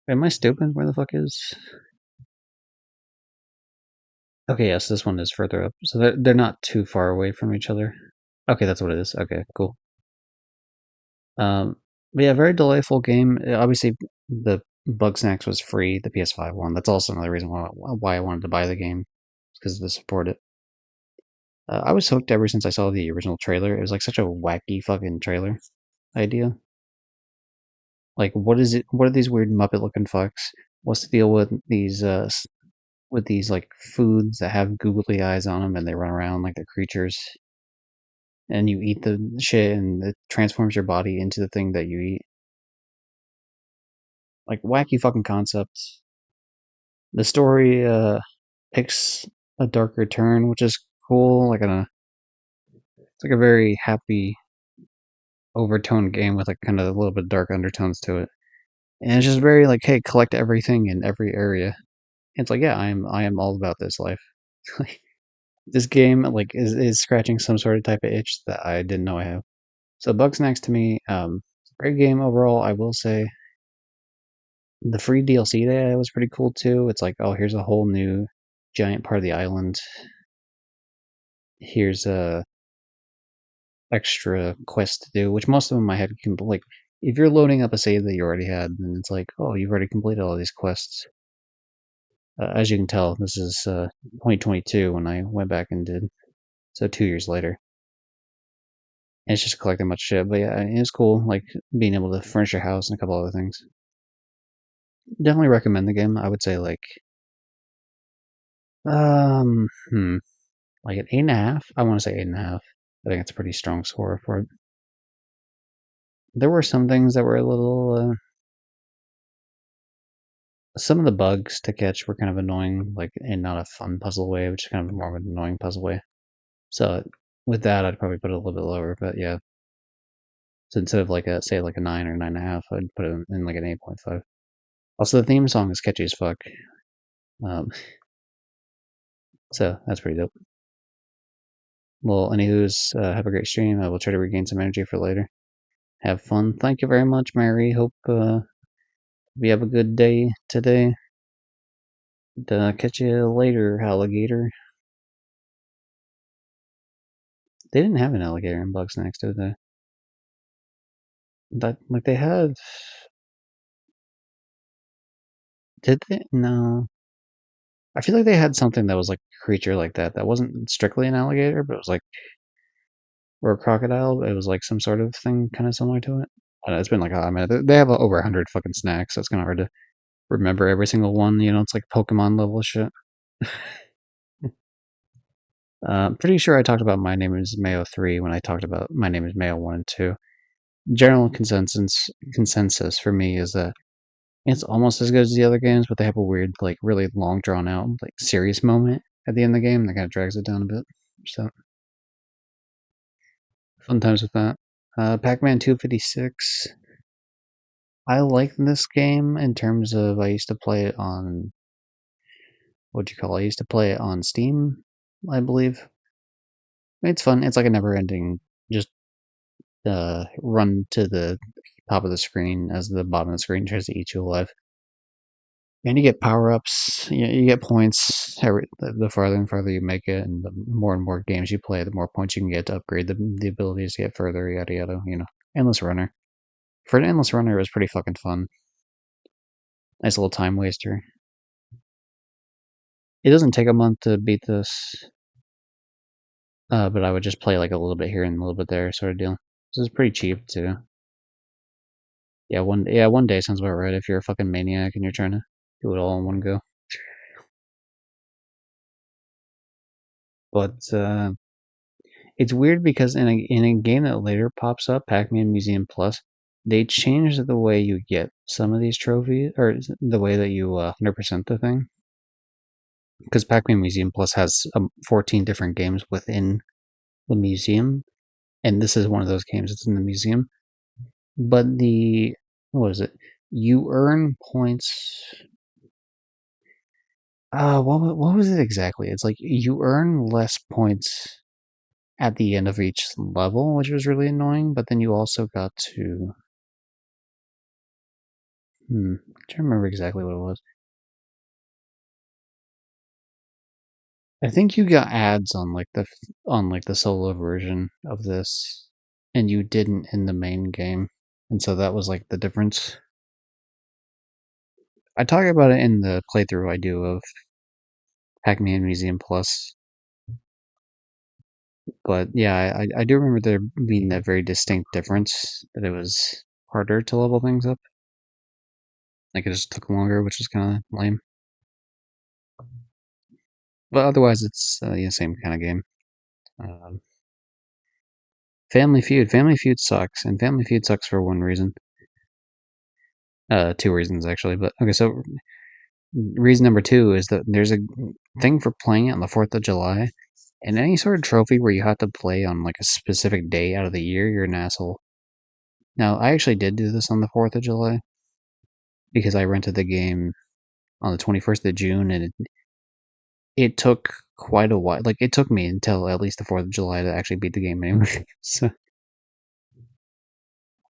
Am I stupid? Where the fuck is? Okay, yes, this one is further up, so they're not too far away from each other. Okay, that's what it is. Okay, cool. Um, but yeah, very delightful game. Obviously, the Bug Snacks was free, the PS5 one. That's also another reason why I wanted to buy the game, because of the support it. I was hooked ever since I saw the original trailer. It was like such a wacky fucking trailer idea. Like, what is it? What are these weird Muppet looking fucks? What's the deal with these like foods that have googly eyes on them and they run around like they're creatures? And you eat the shit and it transforms your body into the thing that you eat. Like wacky fucking concepts. The story picks a darker turn, which is cool. It's like a very happy overtoned game with like kind of a little bit dark undertones to it. And it's just very like, hey, collect everything in every area. It's like, yeah, I am all about this life. This game like is scratching some sort of type of itch that I didn't know I have. So Bugsnax to me, great game overall. I will say the free DLC there was pretty cool too. It's like, oh, here's a whole new giant part of the island. Here's a extra quest to do, which most of them I had like. If you're loading up a save that you already had, then it's like, oh, you've already completed all these quests. As you can tell, this is 2022 when I went back and did, so 2 years later. And it's just collecting much shit, but yeah, it was cool, like being able to furnish your house and a couple other things. Definitely recommend the game. I would say like, um, hmm. like an 8.5. I want to say 8.5. I think it's a pretty strong score for it. There were some things that were a little. Some of the bugs to catch were kind of annoying, like in not a fun puzzle way, which is kind of more of an annoying puzzle way. So with that, I'd probably put it a little bit lower. But yeah, so instead of like a say like a 9 or 9.5, I'd put it in like an 8.5. Also, the theme song is catchy as fuck. Um, so that's pretty dope. Well, anywho's, have a great stream. I will try to regain some energy for later. Have fun. Thank you very much, Mary. Hope we have a good day today. Catch you later, alligator. They didn't have an alligator in Bugsnax, did they? That like they had. Did they? No. I feel like they had something that was like a creature like that. That wasn't strictly an alligator, but it was like or a crocodile. It was like some sort of thing, kind of similar to it. I don't know, it's been like I mean, they have over 100 fucking snacks, so it's kind of hard to remember every single one. You know, it's like Pokemon level shit. Pretty sure I talked about My Name is Mayo 3 when I talked about My Name is Mayo 1 and 2. General consensus for me is that it's almost as good as the other games, but they have a weird, like, really long, drawn out, like, serious moment at the end of the game that kind of drags it down a bit. So, fun times with that. Pac Man 256. I like this game in terms of I used to play it on. What do you call it? I used to play it on Steam, I believe. It's fun. It's like a never ending, just run to the top of the screen as the bottom of the screen tries to eat you alive. And you get power ups. You get points the farther and farther you make it, and the more and more games you play, the more points you can get to upgrade the abilities to get further. Yada yada. You know, endless runner. For an endless runner, it was pretty fucking fun. Nice little time waster. It doesn't take a month to beat this, but I would just play like a little bit here and a little bit there, sort of deal. This is pretty cheap too. One day sounds about right if you're a fucking maniac and you're trying to do it all in one go. But it's weird because in a game that later pops up, Pac-Man Museum Plus, they changed the way you get some of these trophies, or the way that you 100% the thing. Because Pac-Man Museum Plus has 14 different games within the museum, and this is one of those games that's in the museum. But what is it? You earn points. What was it exactly? It's like you earn less points at the end of each level, which was really annoying. But then you also got to I'm trying to remember exactly what it was. I think you got ads on the solo version of this, and you didn't in the main game, and so that was like the difference. I talk about it in the playthrough I do of Pac-Man Museum Plus, but yeah, I do remember there being that very distinct difference that it was harder to level things up. Like it just took longer, which is kind of lame. But otherwise, it's the same kind of game. Um, Family Feud. Family Feud sucks, and Family Feud sucks for one reason. Two reasons actually. But okay, so reason number two is that there's a thing for playing it on the 4th of July, and any sort of trophy where you have to play on like a specific day out of the year, you're an asshole. Now, I actually did do this on the 4th of July because I rented the game on the 21st of June, and it took quite a while. Like it took me until at least the 4th of July to actually beat the game anyway. So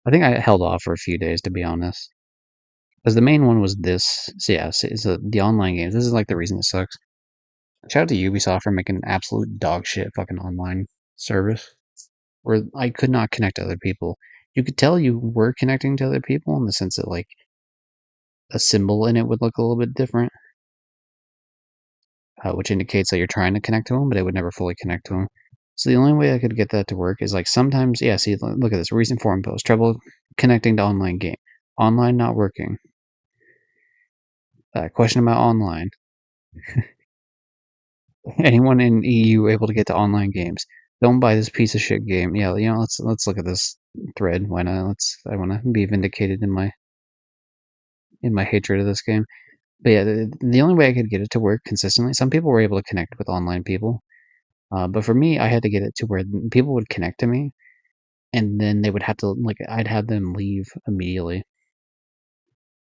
I think I held off for a few days to be honest. Because the main one was this. So yeah, so the online games. This is like the reason it sucks. Shout out to Ubisoft for making absolute dog shit fucking online service where I could not connect to other people. You could tell you were connecting to other people in the sense that like a symbol in it would look a little bit different, which indicates that you're trying to connect to them, but it would never fully connect to them. So the only way I could get that to work is like sometimes, yeah. See, look at this recent forum post: trouble connecting to online game, online not working. Question about online. Anyone in EU able to get to online games? Don't buy this piece of shit game. Yeah, let's look at this thread. Why not? I want to be vindicated in my hatred of this game. But yeah, the only way I could get it to work consistently. Some people were able to connect with online people, but for me, I had to get it to where people would connect to me, and then they would have to I'd have them leave immediately,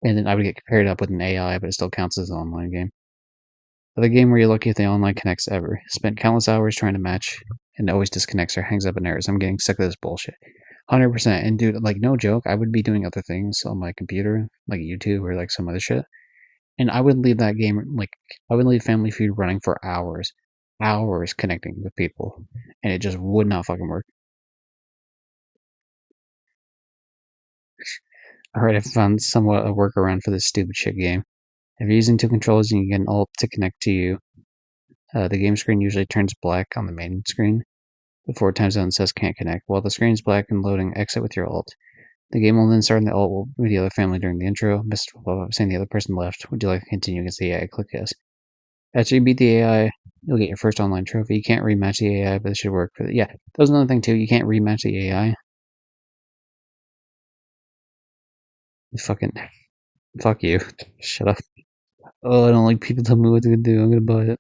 and then I would get paired up with an AI, but it still counts as an online game. The game where you're lucky if the online connects ever. Spent countless hours trying to match and it always disconnects or hangs up in errors. I'm getting sick of this bullshit. 100%. And dude, like, no joke, I would be doing other things on my computer, like YouTube or like some other shit. And I would leave that game, I would leave Family Feud running for hours. Hours connecting with people. And it just would not fucking work. Alright, I found somewhat a workaround for this stupid shit game. If you're using two controllers and you get an alt to connect to you, the game screen usually turns black on the main screen before times out and says can't connect. While the screen is black and loading, exit with your alt. The game will then start and the alt will be the other family during the intro. Missed saying the other person left. Would you like to continue against the AI? Click yes. After you beat the AI, you'll get your first online trophy. You can't rematch the AI, but it should work for yeah. That was another thing too. You can't rematch the AI. Fucking fuck you. Shut up. Oh, I don't like people telling me what to do. I'm gonna buy it.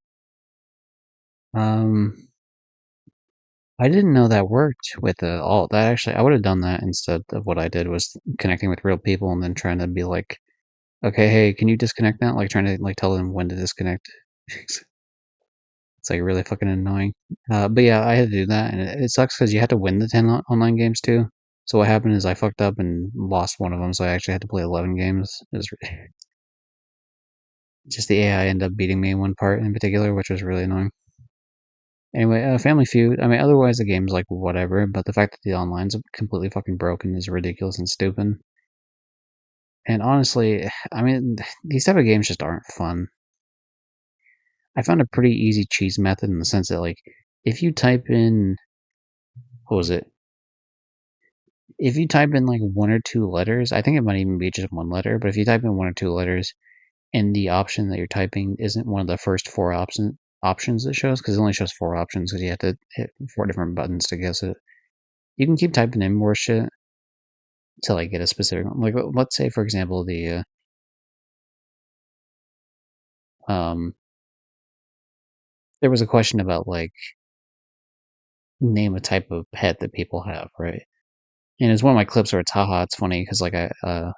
Um, I didn't know that worked with the alt. That actually, I would have done that instead of what I did was connecting with real people and then trying to be like, okay, hey, can you disconnect now? Like trying to tell them when to disconnect. It's like really fucking annoying. But yeah, I had to do that, and it sucks because you had to win the 10 online games too. So what happened is I fucked up and lost one of them, so I actually had to play 11 games. It was just the AI ended up beating me in one part in particular, which was really annoying. Anyway, Family Feud. I mean, otherwise the game's like whatever, but the fact that the online's completely fucking broken is ridiculous and stupid. And honestly, I mean, these type of games just aren't fun. I found a pretty easy cheese method in the sense that, like, if you type in, what was it? If you type in like one or two letters, I think it might even be just one letter, but if you type in one or two letters and the option that you're typing isn't one of the first four options it shows, because it only shows four options because you have to hit four different buttons to guess it. You can keep typing in more shit to like get a specific one. Like, let's say for example um there was a question about like name a type of pet that people have, right? And it's one of my clips where it's haha, it's funny because like I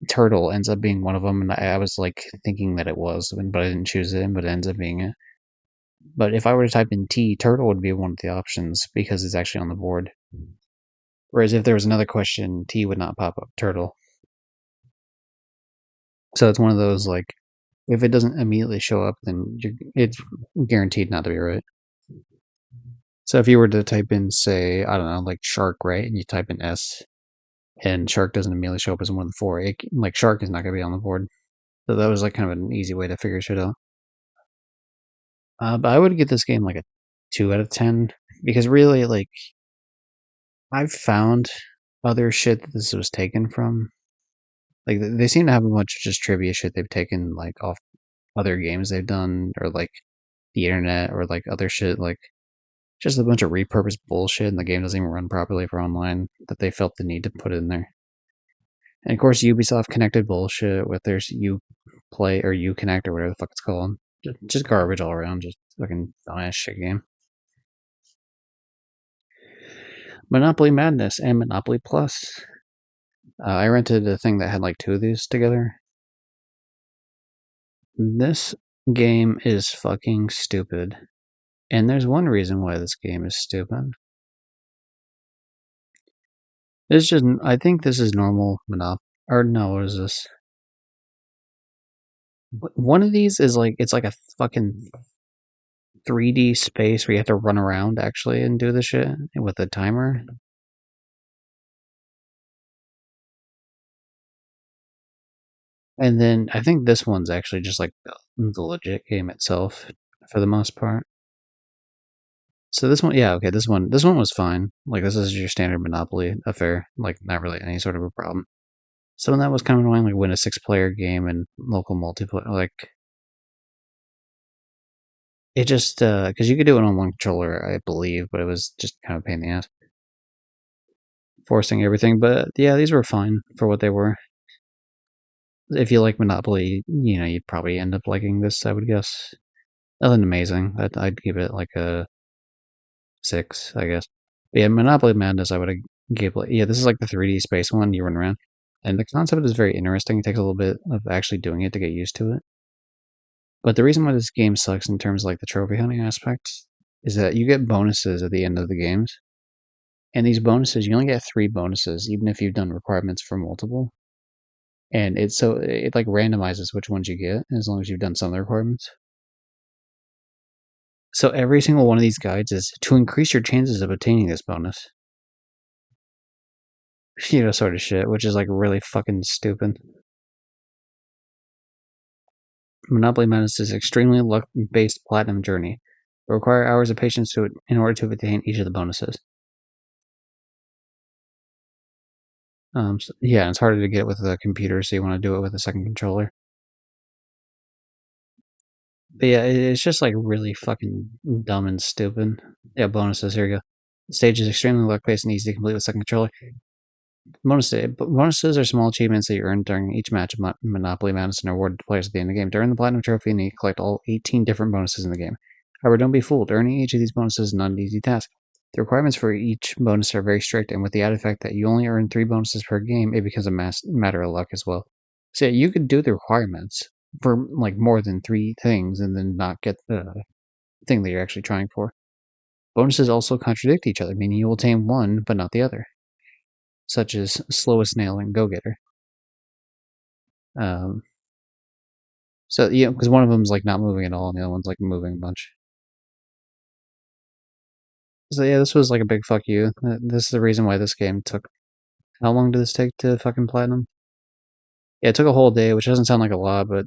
turtle ends up being one of them, and I was like thinking that it was, but I didn't choose it, but it ends up being it. But if I were to type in T, turtle would be one of the options because it's actually on the board. Whereas if there was another question, T would not pop up, turtle. So it's one of those like, if it doesn't immediately show up, then it's guaranteed not to be right. So if you were to type in, say, I don't know, like shark, right, and you type in S, and shark doesn't immediately show up as one of the four, like shark is not going to be on the board. So that was like kind of an easy way to figure shit out. But I would give this game like a 2 out of 10 because really, like, I've found other shit that this was taken from. Like, they seem to have a bunch of just trivia shit they've taken like off other games they've done or like the internet or like other shit, like just a bunch of repurposed bullshit, and the game doesn't even run properly for online that they felt the need to put in there. And of course, Ubisoft connected bullshit with their Uplay or Uconnect or whatever the fuck it's called. Just garbage all around. Just fucking dumbass shit game. Monopoly Madness and Monopoly Plus. I rented a thing that had like two of these together. This game is fucking stupid. And there's one reason why this game is stupid. It's just, I think this is normal Monopoly. Or no, what is this? One of these is like, it's like a fucking 3D space where you have to run around actually and do the shit with a timer. And then I think this one's actually just like the legit game itself for the most part. So this one, yeah, okay, this one was fine. Like this is your standard Monopoly affair, like not really any sort of a problem. So that was kind of annoying, like win a 6-player game and local multiplayer. Like It just, because you could do it on one controller, I believe, but it was just kind of a pain in the ass. Forcing everything, but yeah, these were fine for what they were. If you like Monopoly, you'd probably end up liking this, I would guess. Nothing amazing. I'd give it like a 6, I guess. But yeah, Monopoly Madness, I would give like, yeah, this is like the 3D space one you run around. And the concept is very interesting. It takes a little bit of actually doing it to get used to it. But the reason why this game sucks in terms of like the trophy hunting aspect is that you get bonuses at the end of the games. And these bonuses, you only get 3 bonuses, even if you've done requirements for multiple. And it like randomizes which ones you get as long as you've done some of the requirements. So every single one of these guides is to increase your chances of obtaining this bonus. Sort of shit, which is like really fucking stupid. Monopoly Madness is extremely luck-based platinum journey. It requires hours of patience in order to obtain each of the bonuses. Yeah, it's harder to get with the computer, so you want to do it with a second controller. But yeah, it's just like really fucking dumb and stupid. Yeah, bonuses, here you go. The stage is extremely luck-based and easy to complete with second controller. Bonuses are small achievements that you earn during each match of Monopoly Madness and are awarded to players at the end of the game. During the Platinum Trophy, and you collect all 18 different bonuses in the game. However, don't be fooled. Earning each of these bonuses is not an easy task. The requirements for each bonus are very strict, and with the added fact that you only earn 3 bonuses per game, it becomes a matter of luck as well. So yeah, you could do the requirements for like more than 3 things and then not get the thing that you're actually trying for. Bonuses also contradict each other, meaning you will attain one but not the other, such as Slowest Nail and Go Getter. Um, so yeah, because one of them's like not moving at all, and the other one's like moving a bunch. So yeah, this was like a big fuck you. This is the reason why this game took. How long did this take to fucking platinum? Yeah, it took a whole day, which doesn't sound like a lot, but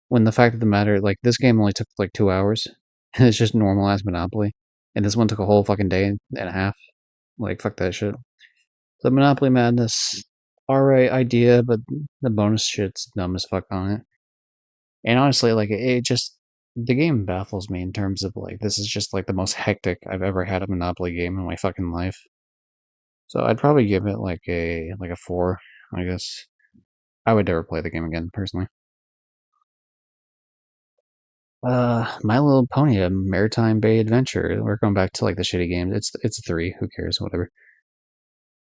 when the fact of the matter, like this game only took like 2 hours, and it's just normal as Monopoly, and this one took a whole fucking day and a half. Like fuck that shit. The Monopoly Madness, alright idea, but the bonus shit's dumb as fuck on it. And honestly, like it just the game baffles me in terms of like this is just like the most hectic I've ever had a Monopoly game in my fucking life. So I'd probably give it like a 4, I guess. I would never play the game again, personally. My Little Pony, a Maritime Bay Adventure. We're going back to like the shitty games. It's a 3. Who cares? Whatever.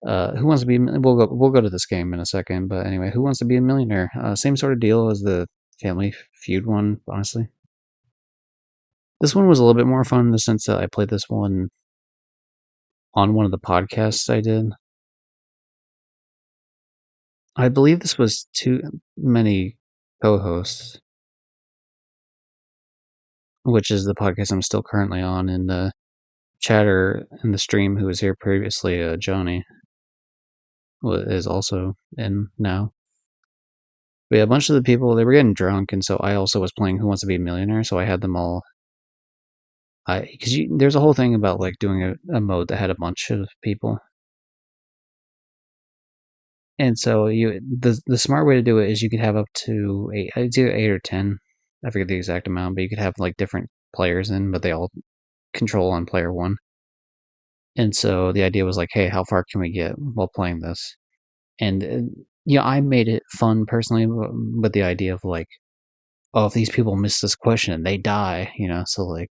Who wants to be? We'll go to this game in a second. But anyway, Who Wants to Be a Millionaire? Same sort of deal as the Family Feud one, honestly. This one was a little bit more fun in the sense that I played this one on one of the podcasts I did. I believe this was too many co-hosts, which is the podcast I'm still currently on, and the chatter in the stream who was here previously, Johnny, is also in now. But yeah, a bunch of the people, they were getting drunk, and so I also was playing Who Wants to Be a Millionaire, so I had them all. Because there's a whole thing about like doing a mode that had a bunch of people. And so the smart way to do it is you could have up to 8, it's either 8 or 10. I forget the exact amount, but you could have like different players in, but they all control on player one. And so the idea was like, hey, how far can we get while playing this? And I made it fun personally, with the idea of like, oh, if these people miss this question and they die, so like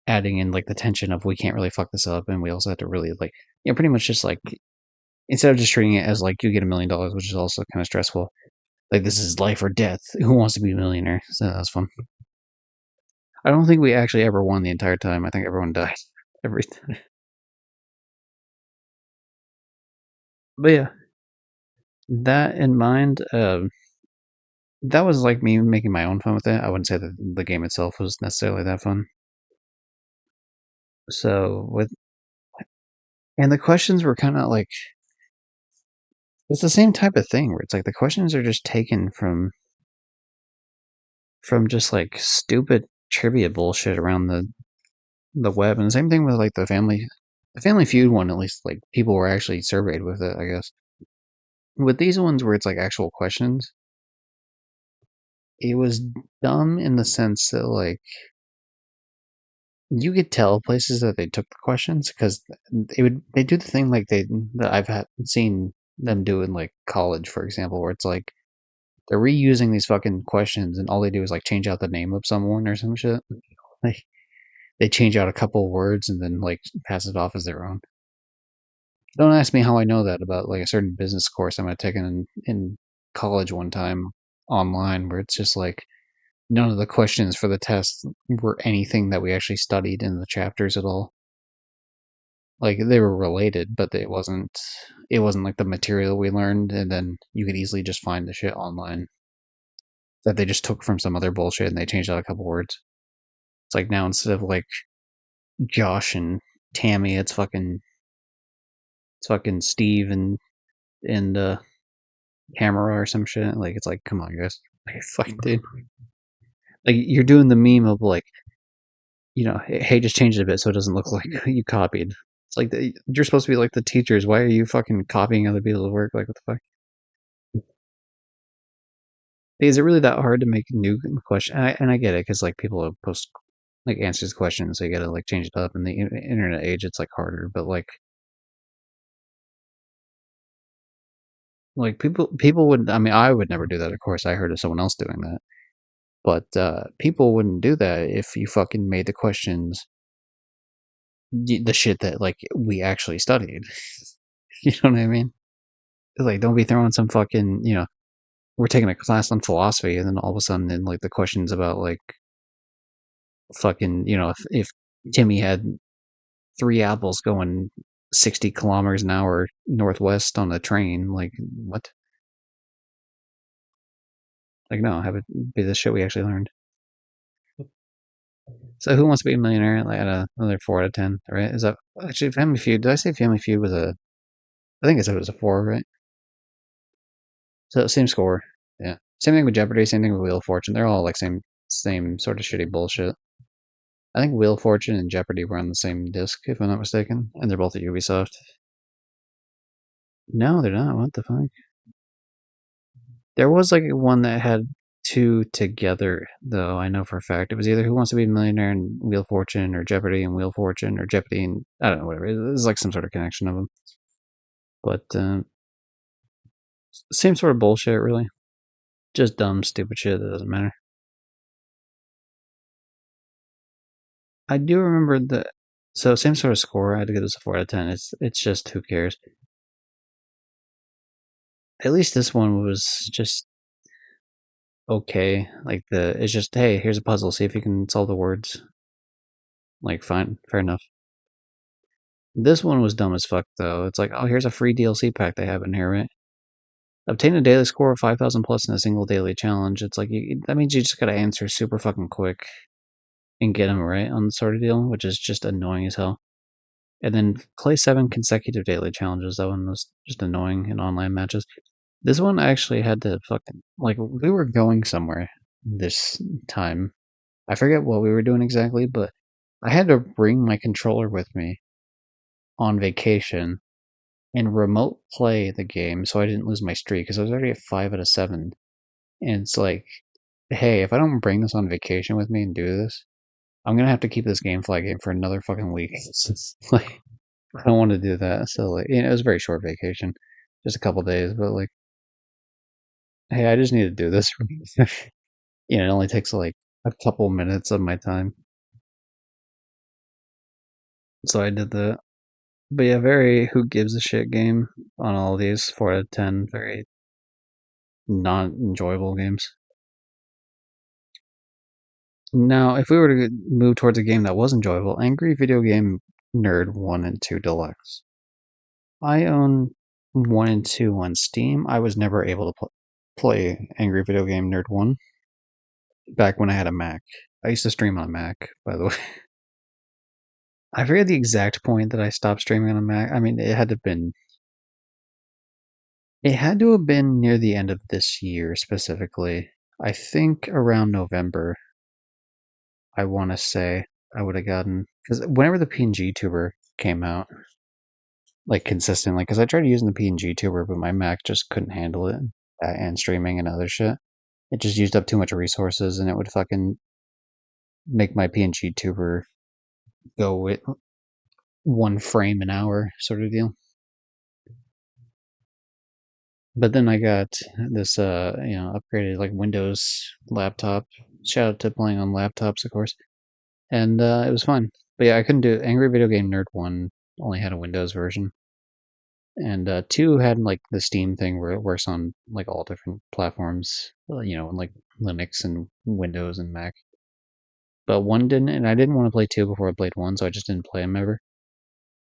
adding in like the tension of we can't really fuck this up, and we also have to really like, pretty much just like instead of just treating it as like you get $1,000,000, which is also kind of stressful. Like this is life or death. Who wants to be a millionaire? So that was fun. I don't think we actually ever won the entire time. I think everyone died every time. But yeah, that in mind, that was like me making my own fun with it. I wouldn't say that the game itself was necessarily that fun. So and the questions were kind of like it's the same type of thing where it's like the questions are just taken from just like stupid trivia bullshit around the web, and the same thing with like the Family Feud one. At least like people were actually surveyed with it, I guess. With these ones where it's like actual questions, it was dumb in the sense that like you could tell places that they took the questions because they do the thing like that I've seen them do in like college, for example, where it's like they're reusing these fucking questions and all they do is like change out the name of someone or some shit. Like they change out a couple words and then like pass it off as their own. Don't ask me how I know that about like a certain business course I might have taken in college one time online, where it's just like none of the questions for the test were anything that we actually studied in the chapters at all. Like they were related, but it wasn't like the material we learned, and then you could easily just find the shit online that they just took from some other bullshit and they changed out a couple words. It's like now instead of like Josh and Tammy, it's fucking Steve and Camera or some shit. Like it's like, come on, guys, like, fucking dude. Like you're doing the meme of like, hey, just change it a bit so it doesn't look like you copied. It's like you're supposed to be like the teachers. Why are you fucking copying other people's work? Like what the fuck? Is it really that hard to make new question? And I get it because like people post like answers to questions, so you gotta like change it up. In the internet age, it's like harder. But like people would. I mean, I would never do that. Of course, I heard of someone else doing that. But people wouldn't do that if you fucking made the questions the shit that like we actually studied. You know what I mean? Like, don't be throwing some fucking we're taking a class on philosophy, and then all of a sudden, then like the questions about like fucking if Timmy had three apples going 60 kilometers an hour northwest on a train, like what? Like no, have it be the shit we actually learned. So Who Wants to Be a Millionaire? Like at another 4 out of 10, right? Is that actually Family Feud? Did I say Family Feud was a? I think I said it was a 4, right? So same score. Yeah. Same thing with Jeopardy. Same thing with Wheel of Fortune. They're all like same sort of shitty bullshit. I think Wheel of Fortune and Jeopardy were on the same disc, if I'm not mistaken, and they're both at Ubisoft. No, they're not. What the fuck? There was like one that had two together, though. I know for a fact it was either Who Wants to Be a Millionaire and Wheel of Fortune, or Jeopardy and Wheel of Fortune, or Jeopardy and I don't know, whatever. It was like some sort of connection of them, but same sort of bullshit, really. Just dumb, stupid shit that doesn't matter. I do remember that. So same sort of score. I had to give this a 4 out of 10. It's just who cares. At least this one was just okay. Like it's just hey, here's a puzzle. See if you can solve the words. Like fine, fair enough. This one was dumb as fuck though. It's like, oh, here's a free DLC pack they have in here, right? Obtain a daily score of 5,000 plus in a single daily challenge. It's like that means you just gotta answer super fucking quick and get them right on the sort of deal, which is just annoying as hell. And then play 7 consecutive daily challenges. That one was just annoying in online matches. This one I actually had to fucking like we were going somewhere this time. I forget what we were doing exactly, but I had to bring my controller with me on vacation and remote play the game so I didn't lose my streak because I was already at 5 out of 7. And it's like, hey, if I don't bring this on vacation with me and do this, I'm gonna have to keep this GameFly game for another fucking week. Like I don't want to do that. So like, it was a very short vacation, just a couple days, but like, hey, I just need to do this. It only takes like a couple minutes of my time, so I did that. But yeah, very who gives a shit game on all these 4 out of 10. Very not enjoyable games. Now, if we were to move towards a game that was enjoyable, Angry Video Game Nerd 1 and 2 Deluxe. I own 1 and 2 on Steam. I was never able to play Angry Video Game Nerd 1 back when I had a Mac. I used to stream on a Mac, by the way. I forget the exact point that I stopped streaming on a Mac. I mean, it had to have been near the end of this year specifically. I think around November, I want to say I would have gotten because whenever the PNG tuber came out, like consistently, because I tried using the PNG tuber, but my Mac just couldn't handle it, and streaming and other shit. It just used up too much resources, and it would fucking make my PNG tuber go with 1 frame an hour sort of deal. But then I got this, upgraded like Windows laptop. Shout out to playing on laptops, of course, and it was fun. But yeah, I couldn't do Angry Video Game Nerd 1. Only had a Windows version, and 2 had like the Steam thing where it works on like all different platforms, like Linux and Windows and Mac. But 1 didn't, and I didn't want to play 2 before I played 1, so I just didn't play them ever.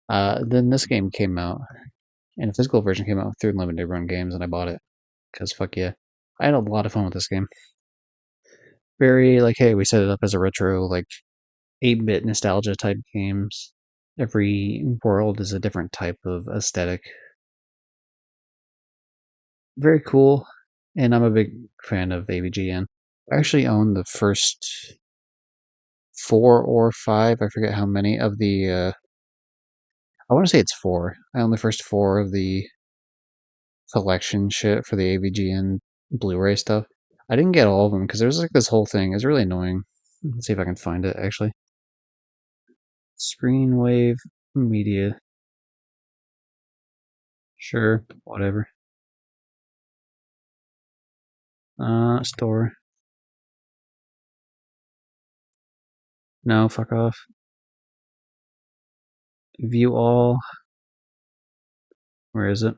Then this game came out, and a physical version came out through Limited Run Games, and I bought it because fuck yeah, I had a lot of fun with this game. Very like, hey, we set it up as a retro like 8-bit nostalgia type games. Every world is a different type of aesthetic. Very cool, and I'm a big fan of AVGN. I actually own the first 4 or 5, I forget how many of the. I want to say it's 4. I own the first 4 of the collection shit for the AVGN Blu-ray stuff. I didn't get all of them because there's like this whole thing. It's really annoying. Let's see if I can find it actually. Screenwave Media. Sure, whatever. Store. No, fuck off. View all. Where is it?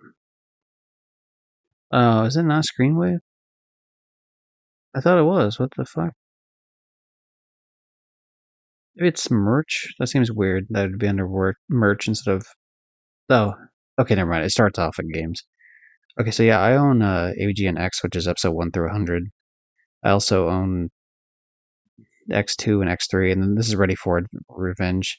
Oh, is it not Screenwave? I thought it was. What the fuck? Maybe it's merch? That seems weird. That would be under merch instead of. Oh, okay, never mind. It starts off in games. Okay, so yeah, I own AVGN X, which is episode 1 through 100. I also own X2 and X3, and then this is Ready for Revenge.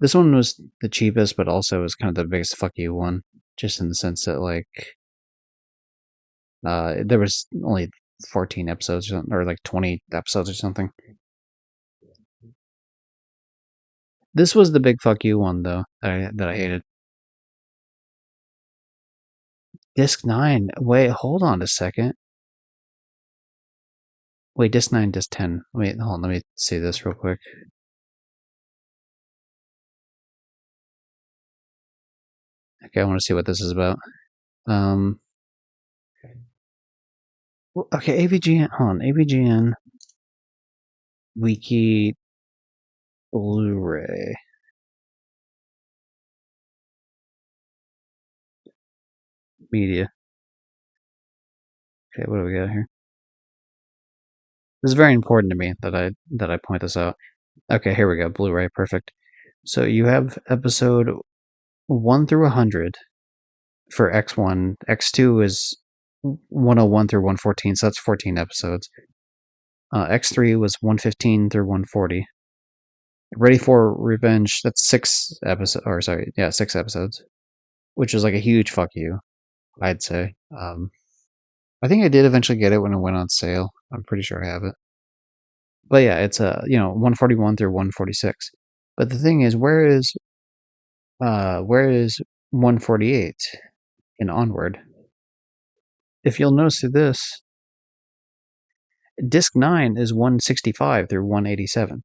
This one was the cheapest, but also was kind of the biggest fuck you one, just in the sense that like there was only 14 episodes or like 20 episodes or something. This was the big fuck you one though that I hated. Disc 9. Wait, hold on a second. Wait, Disc 9, Disc 10. Wait, hold on. Let me see this real quick. Okay, I want to see what this is about. Okay, AVGN. Hold on, AVGN Wiki Blu-ray. Media. Okay, what do we got here? This is very important to me that I point this out. Okay, here we go. Blu-ray, perfect. So you have episode 1 through 100 for X1. X2 is 101 through 114, so that's 14 episodes. X3 was 115 through 140. Ready for Revenge, that's 6 episodes, or sorry, yeah, 6 episodes, which is like a huge fuck you, I'd say. I think I did eventually get it when it went on sale. I'm pretty sure I have it. But yeah, it's 141 through 146. But the thing is, where is 148 and onward? If you'll notice through this, disc 9 is 165 through 187.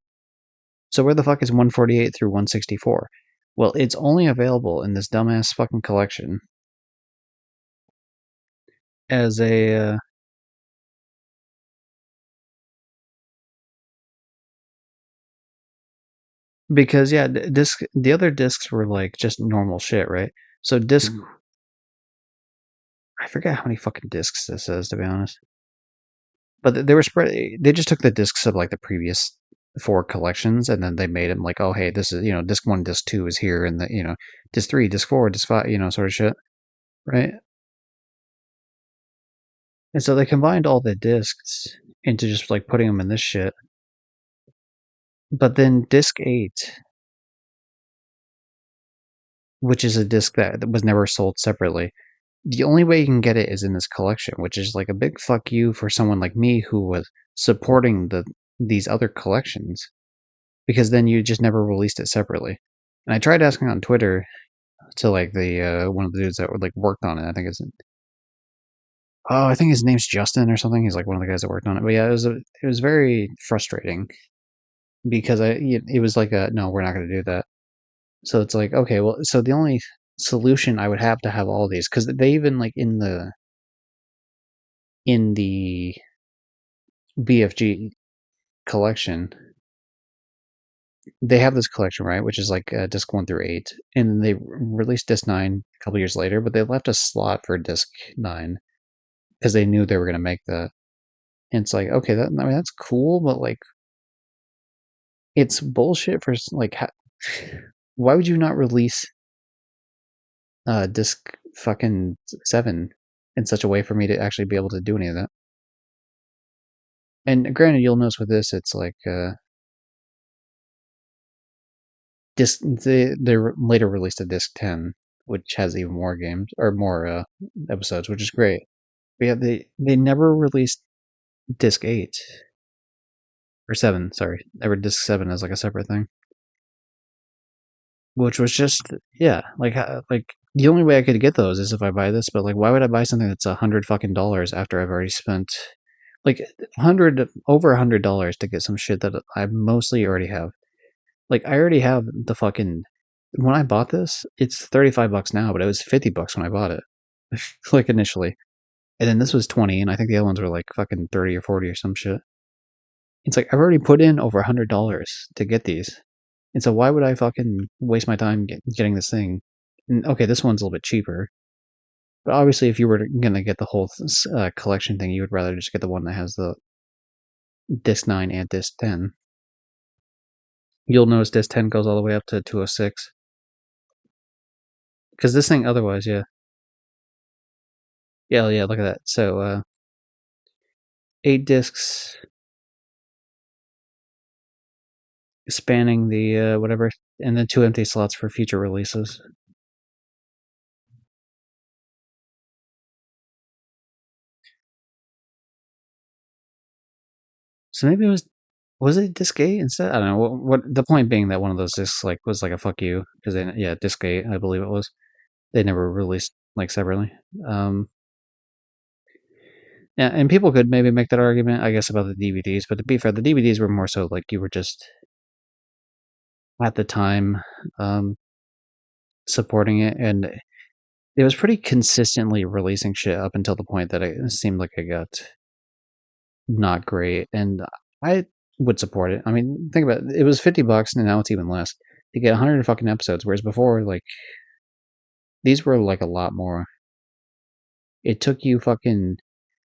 So where the fuck is 148 through 164? Well, it's only available in this dumbass fucking collection as a because yeah, the other discs were like just normal shit, right? So disc I forget how many fucking discs this is, to be honest. But they were spread. They just took the discs of like the previous 4 collections, and then they made them like, oh hey, this is disc 1, disc 2 is here, and the disc 3, disc 4, disc 5, sort of shit, right? And so they combined all the discs into just like putting them in this shit. But then disc 8, which is a disc that was never sold separately, the only way you can get it is in this collection, which is like a big fuck you for someone like me who was supporting these other collections, because then you just never released it separately. And I tried asking on Twitter to like the one of the dudes that like worked on it. I think it's Oh, I think his name's Justin or something. He's like one of the guys that worked on it. But yeah, it was very frustrating because it was like a no, we're not going to do that. So it's like okay, well, so the only solution I would have to have all these because they even like in the BFG collection, they have this collection, right, which is like disc 1 through 8, and they released disc 9 a couple years later, but they left a slot for disc 9 because they knew they were going to make that. And it's like, okay, I mean, that's cool, but like, it's bullshit for like, why would you not release disc fucking 7 in such a way for me to actually be able to do any of that? And granted, you'll notice with this, it's like disc they later released a disc 10, which has even more games or more episodes, which is great. But yeah, they never released disc 8 or 7. Sorry, never disc 7 as like a separate thing, which was just yeah, like the only way I could get those is if I buy this. But like, why would I buy something that's $100 after I've already spent like over $100 to get some shit that I mostly already have? Like, I already have the fucking. When I bought this, it's $35 now, but it was $50 when I bought it, like initially. And then this was 20, and I think the other ones were like fucking 30 or 40 or some shit. It's like I've already put in over $100 to get these, and so why would I fucking waste my time getting this thing? And okay, this one's a little bit cheaper, but obviously, if you were gonna get the whole collection thing, you would rather just get the one that has the disc 9 and disc 10. You'll notice disc 10 goes all the way up to 206. Because this thing, otherwise, yeah, yeah, look at that. So 8 discs spanning the whatever, and then 2 empty slots for future releases. So maybe it was it disc 8 instead? I don't know. What the point being that one of those discs like was like a fuck you because they yeah disc 8 I believe it was. They never released like separately. Um, yeah, and people could maybe make that argument, I guess, about the DVDs. But to be fair, the DVDs were more so like you were just at the time um, supporting it, and it was pretty consistently releasing shit up until the point that it seemed like it got not great. And I would support it. I mean, think about it. It was $50, and now it's even less to get 100 fucking episodes. Whereas before, like these were like a lot more. It took you fucking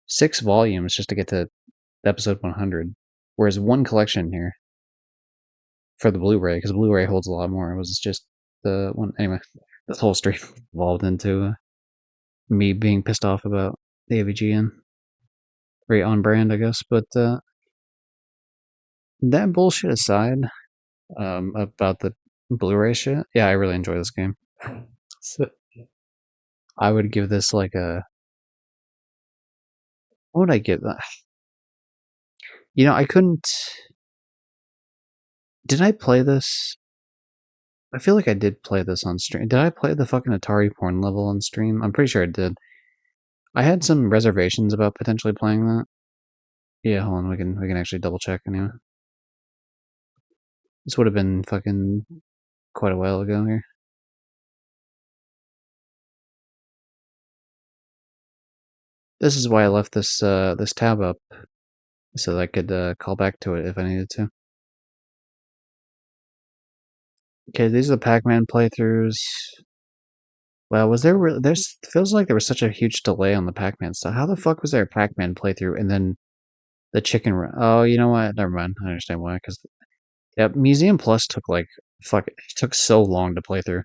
6 volumes just to get to episode 100. Whereas one collection here for the Blu-ray, because Blu-ray holds a lot more. It was just the one anyway. This whole stream evolved into me being pissed off about the AVGN. Very on brand, I guess. But that bullshit aside, about the Blu-ray shit, yeah, I really enjoy this game. So I would give this like a. What would I give that? You know, I couldn't. Did I play this? I feel like I did play this on stream. Did I play the fucking Atari porn level on stream? I'm pretty sure I did. I had some reservations about potentially playing that. Yeah, hold on, we can actually double check anyway. This would have been fucking quite a while ago here. This is why I left this tab up so that I could call back to it if I needed to. Okay, these are the Pac-Man playthroughs. Wow, was there there's feels like there was such a huge delay on the Pac-Man stuff. How the fuck was there a Pac-Man playthrough and then the chicken run? Oh, you know what? Never mind. I understand why. Because yeah, Museum Plus took like it took so long to play through,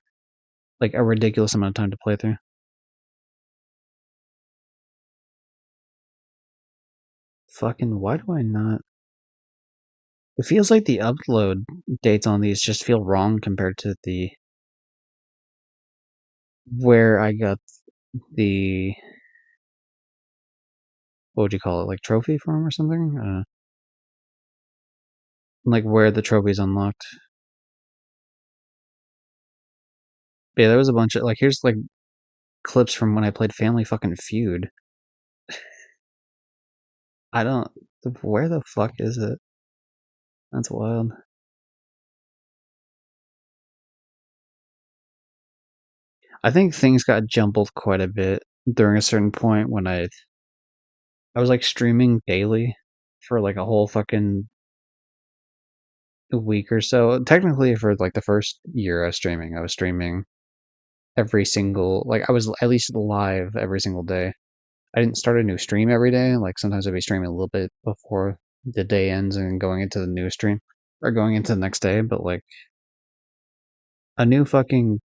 like a ridiculous amount of time to play through. Fucking why do I not? It feels like the upload dates on these just feel wrong compared to the where I got the what would you call it, like trophy from or something? Like where the trophy's unlocked. But yeah, there was a bunch of like here's like clips from when I played Family fucking Feud. I don't. Where the fuck is it? That's wild. I think things got jumbled quite a bit during a certain point when I was like streaming daily for like a whole fucking week or so. Technically, for like the first year I was streaming every single like I was at least live every single day. I didn't start a new stream every day. Like sometimes I'd be streaming a little bit before the day ends and going into the new stream or going into the next day. But like a new fucking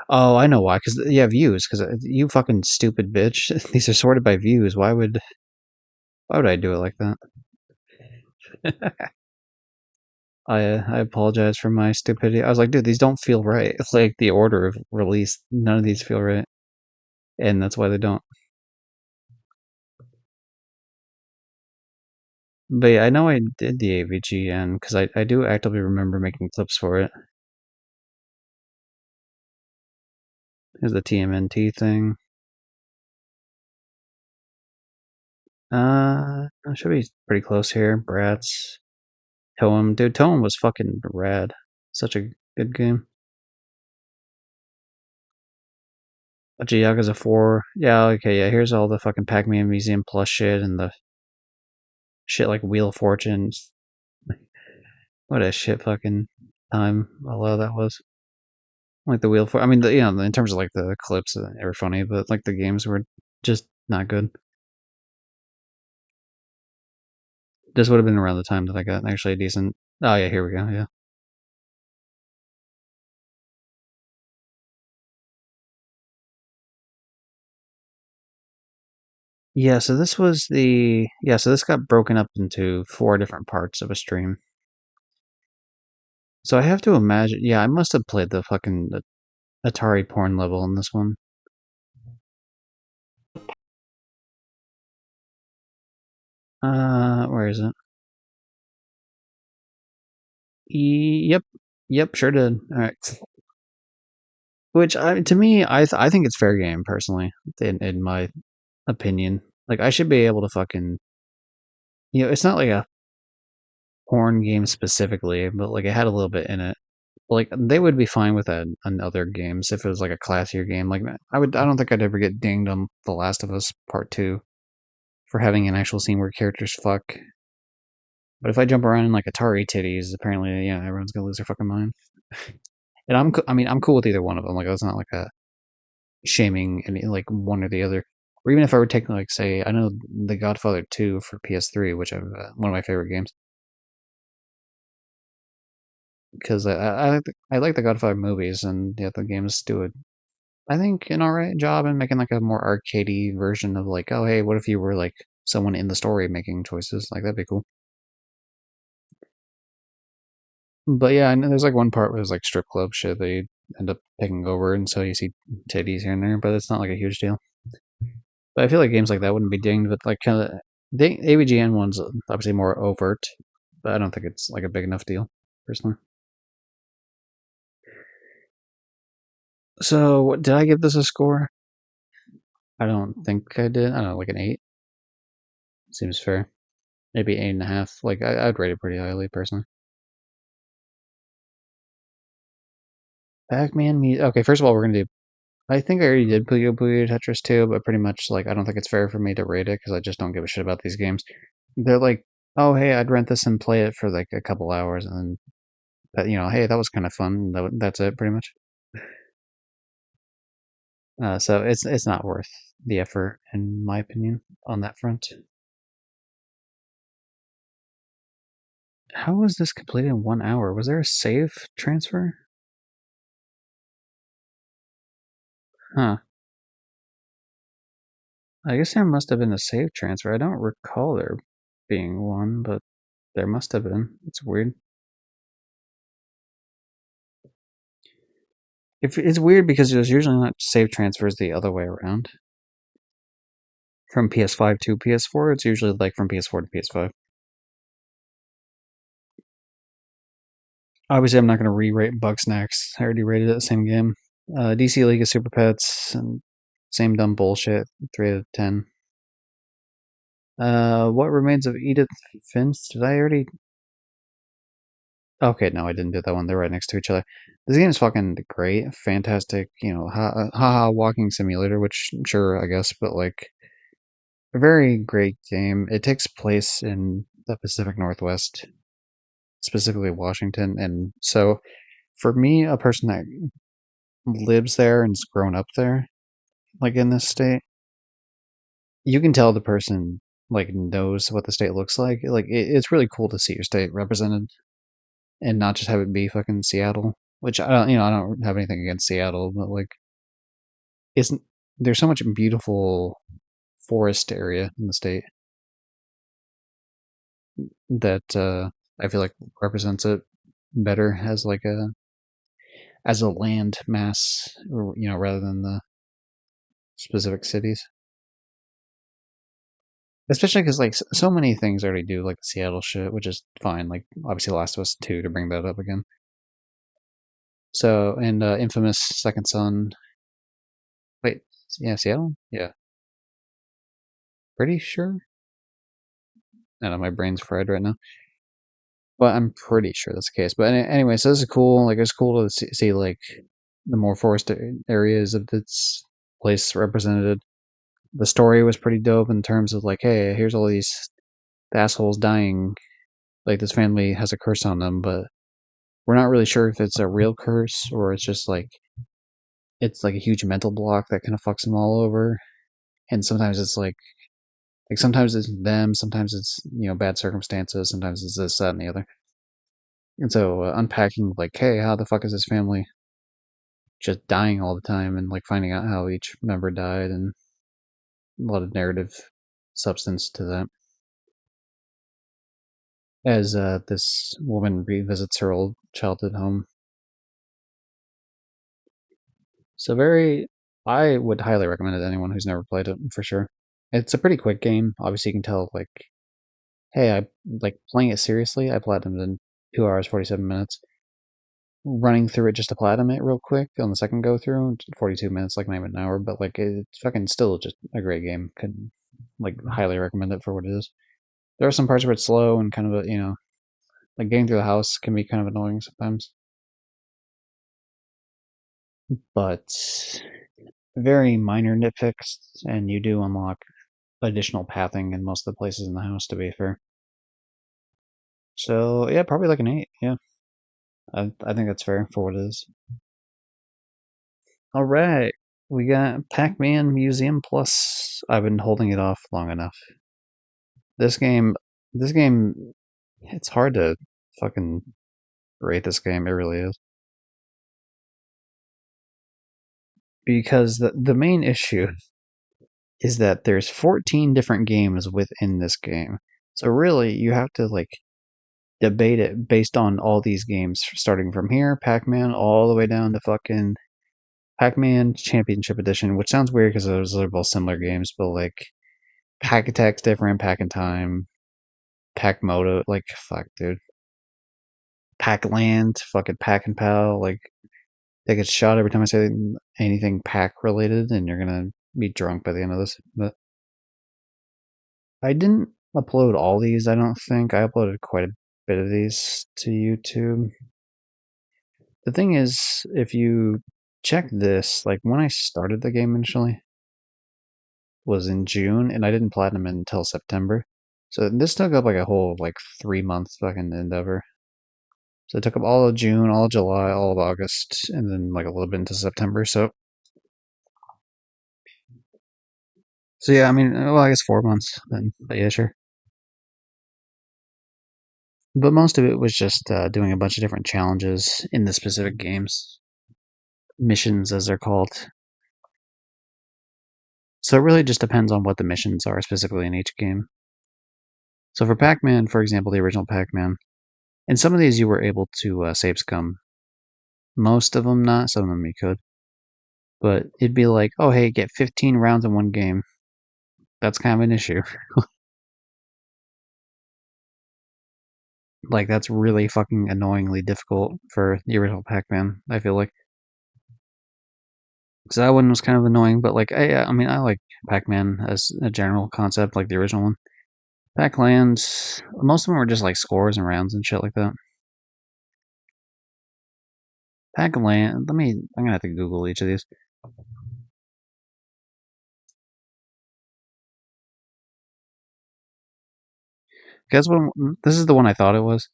oh, I know why. Because yeah, views. Because you fucking stupid bitch. These are sorted by views. Why would I do it like that? I apologize for my stupidity. I was like, dude, these don't feel right. It's like the order of release. None of these feel right, and that's why they don't. But yeah, I know I did the AVGN because I do actively remember making clips for it. Here's the TMNT thing. I should be pretty close here. Bratz, Toem, dude, Toem was fucking rad. Such a good game. Yakuza 4. Yeah, okay, yeah. Here's all the fucking Pac-Man Museum Plus shit and the shit like Wheel of Fortune. What a shit fucking time a lot of that was. Like the Wheel for, I mean, in terms of like the clips, they were funny, but like the games were just not good. This would have been around the time that I got actually a decent. Oh yeah, here we go. Yeah, yeah. So this was the yeah. So this got broken up into 4 different parts of a stream. So I have to imagine. Yeah, I must have played the fucking Atari porn level in this one. Where is it? Yep, yep, sure did. All right. Which to me, I think it's fair game personally, in my opinion. Like I should be able to fucking it's not like a porn game specifically, but like it had a little bit in it. Like they would be fine with that on other games if it was like a classier game. Like I don't think I'd ever get dinged on The Last of Us Part 2 for having an actual scene where characters fuck. But if I jump around in like Atari titties, apparently yeah, everyone's gonna lose their fucking mind. And I mean I'm cool with either one of them. Like that's not like a shaming any like one or the other. Or even if I were taking like say I know The Godfather 2 for PS3, which I've one of my favorite games because I like the Godfather movies and yeah the games do it. I think an alright job in making like a more arcadey version of like oh hey what if you were like someone in the story making choices like that'd be cool. But yeah, I know there's like one part where there's like strip club shit they end up taking over, and so you see titties here and there, but it's not like a huge deal. But I feel like games like that wouldn't be dinged, but like kind of the AVGN one's obviously more overt, but I don't think it's like a big enough deal personally. So did I give this a score? I don't think I did. I don't know, like an 8. Seems fair. Maybe 8.5. Like I'd rate it pretty highly personally. Pac-Man me. Okay, first of all, we're gonna do. I think I already did Puyo Puyo Tetris 2, but pretty much like I don't think it's fair for me to rate it because I just don't give a shit about these games. They're like, oh hey, I'd rent this and play it for like a couple hours, and then hey, that was kind of fun. That's it, pretty much. So it's not worth the effort, in my opinion, on that front. How was this completed in 1 hour? Was there a save transfer? Huh. I guess there must have been a save transfer. I don't recall there being one, but there must have been. It's weird. If it's weird because there's usually not save transfers the other way around. From PS5 to PS4, it's usually like from PS4 to PS5. Obviously, I'm not going to re-rate Bugsnax. I already rated it the same game. DC League of Super Pets and same dumb bullshit. 3 out of 10. What remains of Edith Finch? Did I already? Okay, no, I didn't do that one. They're right next to each other. This game is fucking great, fantastic. Haha, walking simulator, which sure, I guess, but like a very great game. It takes place in the Pacific Northwest, specifically Washington, and so for me, a person that lives there and's grown up there, like in this state, you can tell the person like knows what the state looks like. Like it's really cool to see your state represented and not just have it be fucking Seattle. Which I don't, I don't have anything against Seattle, but like, isn't there's so much beautiful forest area in the state that I feel like represents it better as like a land mass, or, rather than the specific cities. Especially because like so many things already do like the Seattle shit, which is fine. Like obviously Last of Us 2 to bring that up again. So and Infamous Second Son. Wait, yeah, Seattle. Yeah, pretty sure. I don't know, my brain's fried right now, but I'm pretty sure that's the case. But anyway, so this is cool. Like it's cool to see like the more forested areas of this place represented. The story was pretty dope in terms of like, hey, here's all these assholes dying. Like this family has a curse on them, but we're not really sure if it's a real curse or it's like a huge mental block that kind of fucks them all over. And sometimes it's like sometimes it's them, sometimes it's bad circumstances, sometimes it's this, that, and the other. And so unpacking like, hey, how the fuck is this family just dying all the time, and like finding out how each member died, and a lot of narrative substance to that. As this woman revisits her old childhood home. So I would highly recommend it to anyone who's never played it for sure. It's a pretty quick game. Obviously, you can tell like, hey, I like playing it seriously. I platinumed in 2 hours 47 minutes. Running through it just to platinum it real quick on the second go through, 42 minutes, like not even an hour. But like it's fucking still just a great game. Could like highly recommend it for what it is. There are some parts where it's slow and kind of like getting through the house can be kind of annoying sometimes. But very minor nitpicks, and you do unlock additional pathing in most of the places in the house, to be fair. So yeah, probably like an 8. Yeah, I think that's fair for what it is. All right, we got Pac-Man Museum Plus. I've been holding it off long enough. This game, this game, it's hard to fucking rate this game. It really is, because the main issue is that there's 14 different games within this game. So really, you have to like debate it based on all these games, starting from here, Pac-Man, all the way down to fucking Pac-Man Championship Edition, which sounds weird because those are both similar games, but like Pack Attack's different, Pack in Time, Pac Moto, like fuck, dude, Pac Land, fucking Pack and Pal, like they get shot every time I say anything Pac related, and you're gonna be drunk by the end of this. But I didn't upload all these. I don't think I uploaded quite a bit of these to YouTube. The thing is, if you check this, like when I started the game initially was in June, and I didn't platinum it until September. So this took up like a whole like 3 months fucking endeavor. So it took up all of June, all of July, all of August, and then like a little bit into September. So yeah, I mean, well, I guess 4 months then. But yeah, sure. But most of it was just doing a bunch of different challenges in the specific games, missions as they're called. So it really just depends on what the missions are specifically in each game. So for Pac-Man, for example, the original Pac-Man, in some of these you were able to save scum. Most of them not, some of them you could. But it'd be like, oh hey, get 15 rounds in one game. That's kind of an issue. Like that's really fucking annoyingly difficult for the original Pac-Man, I feel like. So that one was kind of annoying, but like I mean I like Pac-Man as a general concept, like the original one. Pac-Lands, most of them were just like scores and rounds and shit like that. Pac-Land, I'm gonna have to Google each of these. Guess what? This is the one I thought it was.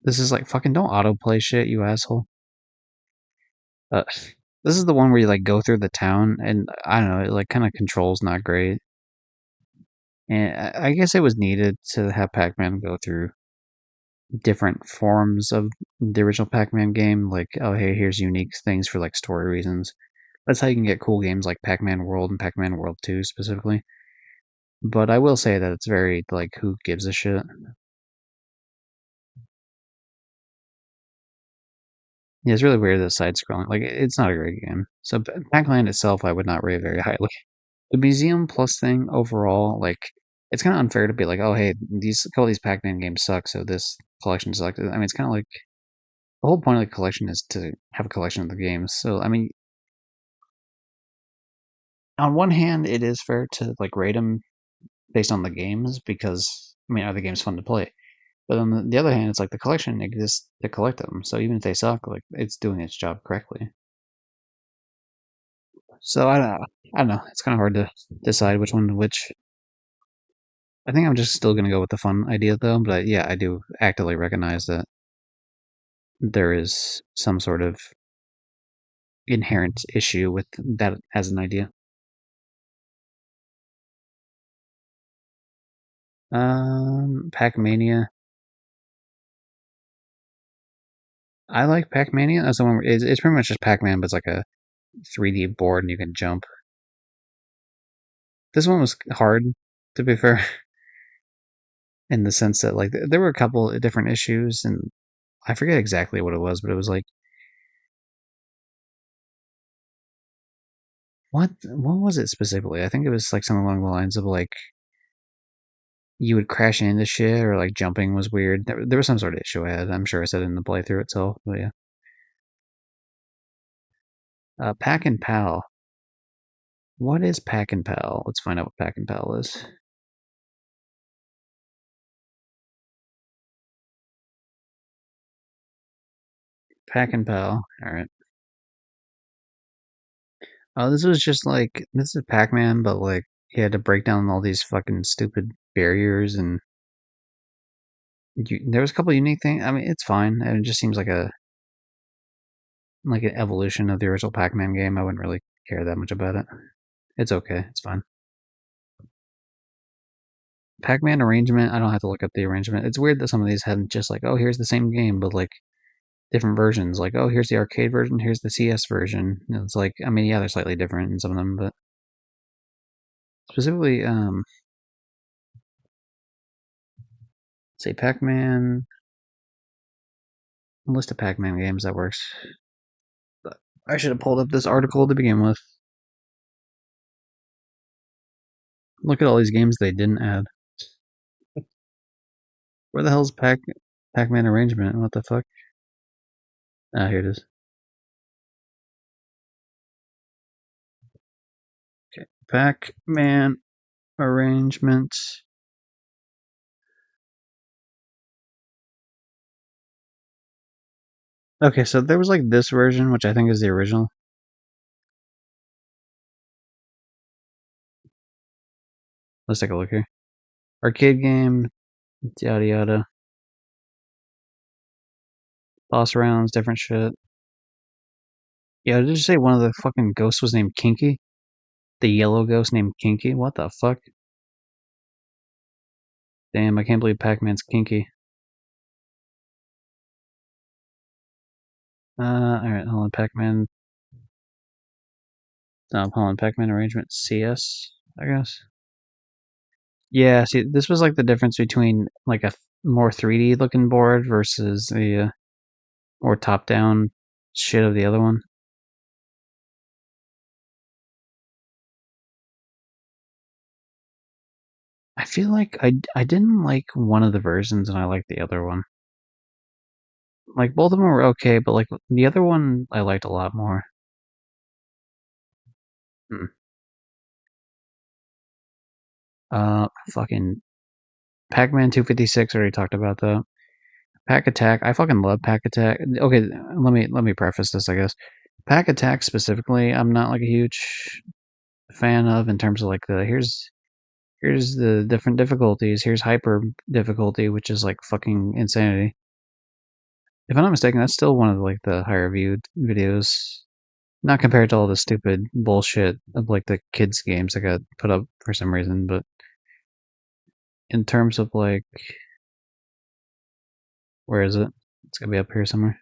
This is like fucking don't autoplay shit, you asshole. Uh, this is the one where you like go through the town and I don't know, it like kind of controls not great. And I guess it was needed to have Pac-Man go through different forms of the original Pac-Man game. Like, oh hey, here's unique things for like story reasons. That's how you can get cool games like Pac-Man World and Pac-Man World 2 specifically. But I will say that it's very like who gives a shit. Yeah, it's really weird that side scrolling. Like it's not a great game. So Pac-Man itself I would not rate very highly. The Museum Plus thing overall, like it's kind of unfair to be like, oh hey, all these Pac-Man games suck, so this collection sucks. I mean, it's kind of like the whole point of the collection is to have a collection of the games. So I mean, on one hand, it is fair to like rate them based on the games because I mean, are the games fun to play? But on the other hand, it's like the collection exists to collect them. So even if they suck, like it's doing its job correctly. So I don't know. It's kind of hard to decide which one which. I think I'm just still gonna go with the fun idea though. But yeah, I do actively recognize that there is some sort of inherent issue with that as an idea. Pac-Mania. I like Pac-Mania. That's the one. It's pretty much just Pac-Man, but it's like a 3D board and you can jump. This one was hard, to be fair, in the sense that like there were a couple of different issues, and I forget exactly what it was, but it was like what was it specifically? I think it was like something along the lines of like you would crash into shit or like jumping was weird. There was some sort of issue I had. I'm sure I said it in the playthrough itself, but yeah. Pack and Pal. What is Pack and Pal? Let's find out what Pack and Pal is. Pack and Pal. All right. Oh, this was just like this is Pac-Man, but like he had to break down all these fucking stupid barriers, and there was a couple unique things. I mean, it's fine, and it just seems like an evolution of the original Pac-Man game. I wouldn't really care that much about it. It's okay. It's fine. Pac-Man arrangement. I don't have to look up the arrangement. It's weird that some of these had just like, oh, here's the same game, but like different versions. Like, oh, here's the arcade version. Here's the CS version. And it's like, I mean, yeah, they're slightly different in some of them, but specifically, say Pac-Man. List of Pac-Man games that works. But I should have pulled up this article to begin with. Look at all these games they didn't add. Where the hell's Pac-Man arrangement? What the fuck? Ah, here it is. Okay, Pac-Man arrangement. Okay, so there was like this version, which I think is the original. Let's take a look here. Arcade game, yada yada. Boss rounds, different shit. Yeah, did you say one of the fucking ghosts was named Kinky? The yellow ghost named Kinky? What the fuck? Damn, I can't believe Pac-Man's kinky. Alright, hold on, Pac-Man. No, hold on, Pac-Man arrangement CS, I guess. Yeah, see, this was like the difference between like a more 3D looking board versus the more top-down shit of the other one. I feel like I didn't like one of the versions and I liked the other one. Like both of them were okay, but like the other one I liked a lot more. Hmm. Fucking Pac-Man 256, already talked about that. Pack Attack, I fucking love Pack Attack. Okay, let me preface this, I guess. Pack Attack specifically, I'm not like a huge fan of in terms of like the here's the different difficulties. Here's hyper difficulty, which is like fucking insanity. If I'm not mistaken, that's still one of like the higher viewed videos. Not compared to all the stupid bullshit of like the kids games that got put up for some reason, but in terms of like where is it? It's gonna be up here somewhere.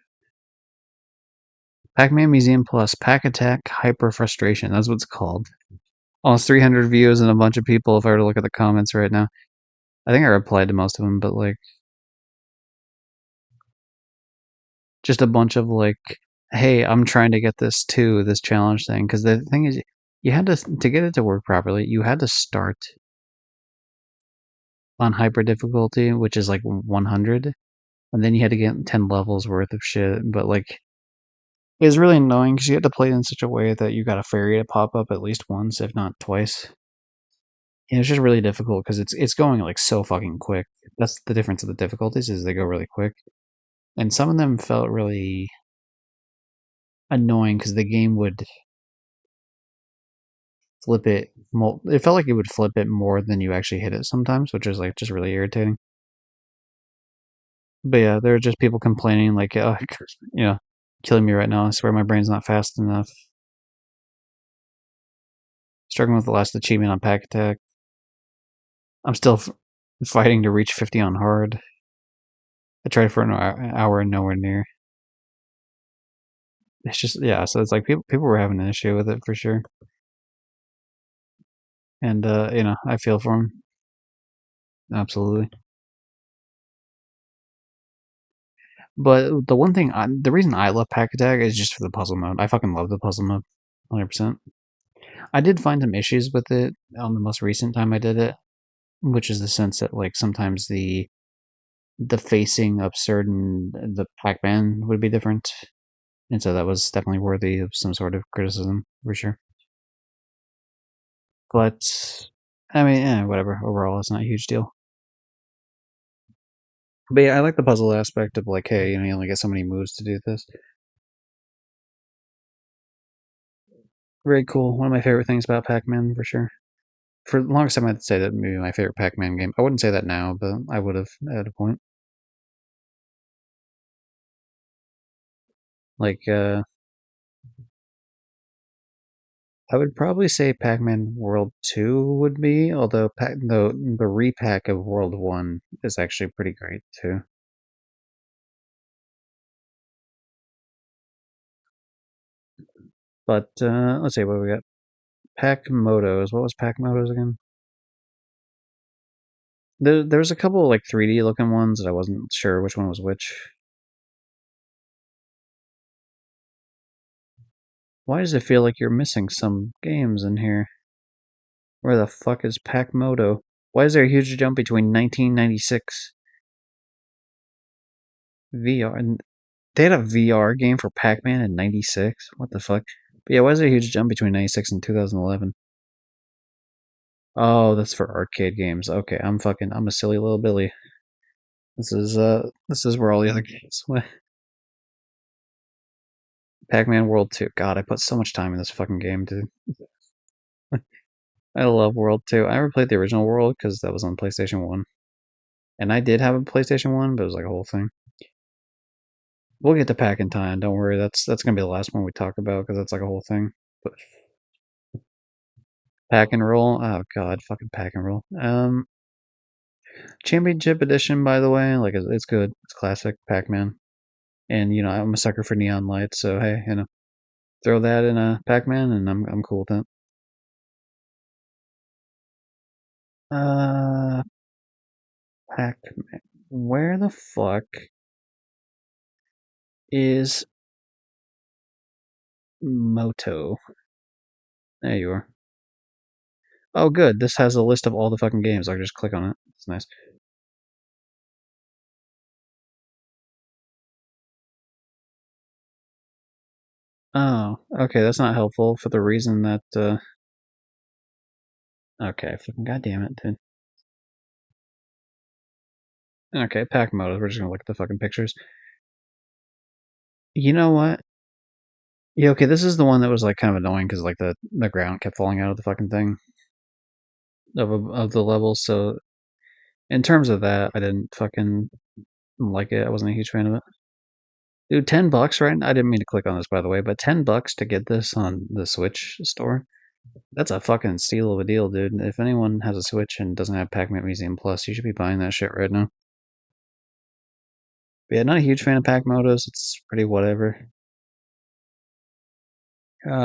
Pac-Man Museum Plus Pack Attack Hyper Frustration. That's what it's called. Almost 300 views and a bunch of people. If I were to look at the comments right now, I think I replied to most of them, but like just a bunch of like, hey, I'm trying to get this too, this challenge thing. Because the thing is, you had to get it to work properly. You had to start on hyper difficulty, which is like 100, and then you had to get 10 levels worth of shit. But like, it was really annoying because you had to play it in such a way that you got a fairy to pop up at least once, if not twice. And it's just really difficult because it's going like so fucking quick. That's the difference of the difficulties is they go really quick, and some of them felt really annoying because the game would flip it. It felt like it would flip it more than you actually hit it sometimes, which is like just really irritating. But yeah, there are just people complaining like, oh, killing me right now. I swear my brain's not fast enough. Struggling with the last achievement on Pack Attack. I'm still fighting to reach 50 on hard. I tried for an hour and nowhere near. It's just yeah, so it's like people were having an issue with it for sure, and I feel for them absolutely. But the one thing, the reason I love Pack Attack is just for the puzzle mode. I fucking love the puzzle mode, 100%. I did find some issues with it on the most recent time I did it, which is the sense that like sometimes the facing of certain the Pac-Man would be different, and so that was definitely worthy of some sort of criticism for sure. But I mean, whatever. Overall, it's not a huge deal. But yeah, I like the puzzle aspect of like, hey, you only get so many moves to do this. Very cool. One of my favorite things about Pac-Man for sure. For the longest time, I'd say that maybe my favorite Pac-Man game. I wouldn't say that now, but I would have at a point. Like, I would probably say Pac-Man World 2 would be, although the repack of World 1 is actually pretty great too. But let's see what we got. Pac Motos. What was Pac Motos again? There was a couple of like 3D looking ones that I wasn't sure which one was which. Why does it feel like you're missing some games in here? Where the fuck is Pac Moto? Why is there a huge jump between 1996 VR and they had a VR game for Pac-Man in '96? What the fuck? But yeah, why is there a huge jump between '96 and 2011? Oh, that's for arcade games. Okay, I'm a silly little Billy. This is where all the other games went. Pac-Man World 2. God, I put so much time in this fucking game, dude. I love World 2. I never played the original World because that was on PlayStation 1. And I did have a PlayStation 1, but it was like a whole thing. We'll get to Pack in time. Don't worry. That's gonna be the last one we talk about because that's like a whole thing. But Pack and Roll. Oh god, fucking Pack and Roll. Championship Edition, by the way, like it's good. It's classic Pac-Man. And I'm a sucker for neon lights, so hey, throw that in a Pac-Man, and I'm cool with that. Uh, Pac-Man. Where the fuck is Moto? There you are. Oh, good. This has a list of all the fucking games. I can just click on it. It's nice. Oh, okay. That's not helpful for the reason that. Okay, fucking goddamn it, dude. Okay, pack mode. We're just gonna look at the fucking pictures. You know what? Yeah, okay, this is the one that was like kind of annoying because like the ground kept falling out of the fucking thing of the level. So in terms of that, I didn't fucking like it. I wasn't a huge fan of it. Dude, $10, right? I didn't mean to click on this by the way, but $10 to get this on the Switch store. That's a fucking steal of a deal, dude. If anyone has a Switch and doesn't have Pac-Man Museum Plus, you should be buying that shit right now. But yeah, not a huge fan of pack motos. It's pretty whatever.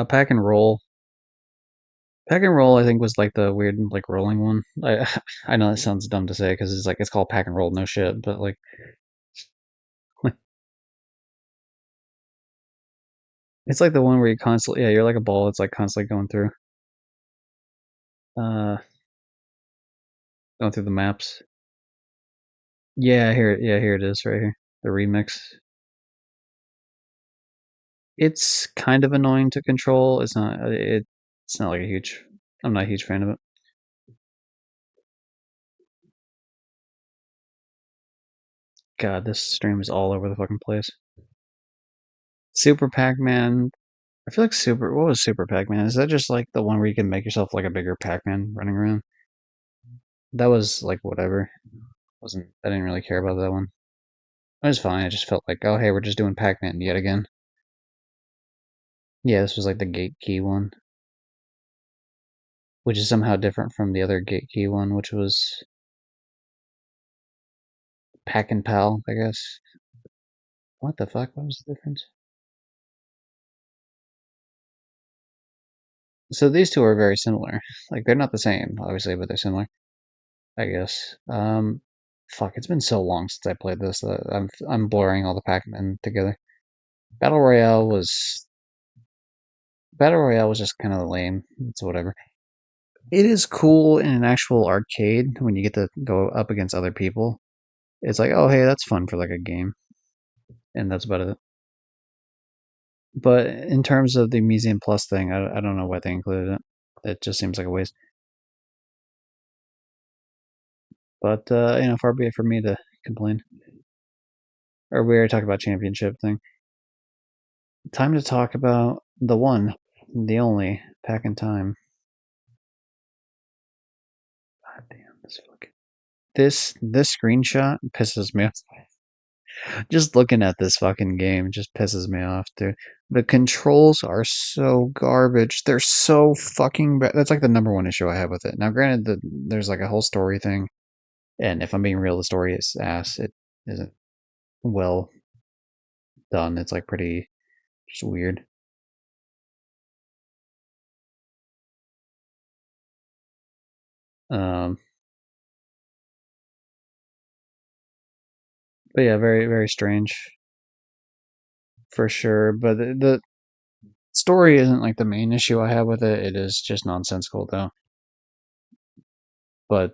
Pack and roll. Pack and roll, I think, was like the weird like rolling one. I I know that sounds dumb to say because it's like it's called pack and roll, no shit. But like, it's like the one where you constantly, yeah, you're like a ball. It's like constantly uh, going through the maps. Yeah, here it is, right here, the remix. It's kind of annoying to control. It's not like a huge. I'm not a huge fan of it. God, this stream is all over the fucking place. Super Pac-Man. I feel like Super. What was Super Pac-Man? Is that just like the one where you can make yourself like a bigger Pac-Man running around? That was like whatever. Wasn't I didn't really care about that one. It was fine. I just felt like, oh hey, we're just doing Pac-Man yet again. Yeah, this was like the Gate Key one, which is somehow different from the other Gate Key one, which was Pack and Pal, I guess. What the fuck? What was the difference? So these two are very similar. Like they're not the same, obviously, but they're similar, I guess. Fuck, it's been so long since I played this. I'm blurring all the Pac-Man together. Battle Royale was Battle Royale was just kind of lame. It's whatever. It is cool in an actual arcade when you get to go up against other people. It's like, oh hey, that's fun for like a game, and that's about it. But in terms of the Museum Plus thing, I don't know why they included it. It just seems like a waste. But far be it for me to complain. Or we already talked about championship thing. Time to talk about the one, the only Pack in Time. God damn this fucking this screenshot pisses me off. Just looking at this fucking game just pisses me off, dude. The controls are so garbage. They're so fucking bad. That's like the number one issue I have with it. Now, granted, there's like a whole story thing, and if I'm being real, the story is ass. It isn't well done. It's like pretty just weird. Um, but yeah, very very strange for sure. But the story isn't like the main issue I have with it. It is just nonsensical though. But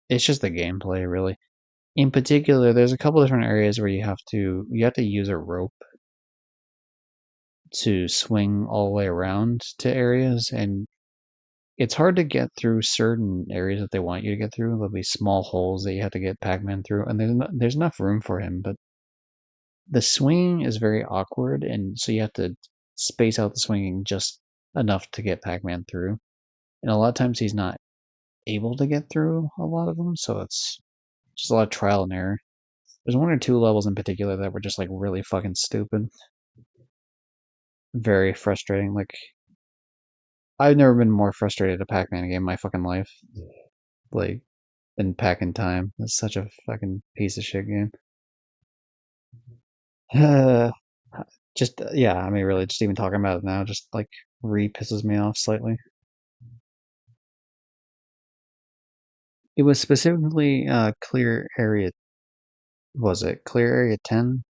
it's just the gameplay really. In particular, there's a couple different areas where you have to use a rope to swing all the way around to areas, and it's hard to get through certain areas that they want you to get through. There'll be small holes that you have to get Pac-Man through, and there's enough room for him, but the swinging is very awkward, and so you have to space out the swinging just enough to get Pac-Man through. And a lot of times he's not able to get through a lot of them, so it's just a lot of trial and error. There's one or two levels in particular that were just like really fucking stupid. Very frustrating. Like I've never been more frustrated at a Pac-Man game in my fucking life. Like than Pac in Time. It's such a fucking piece of shit game. Just yeah, I mean, really, just even talking about it now, just like pisses me off slightly. It was specifically clear area. Was it clear area 10?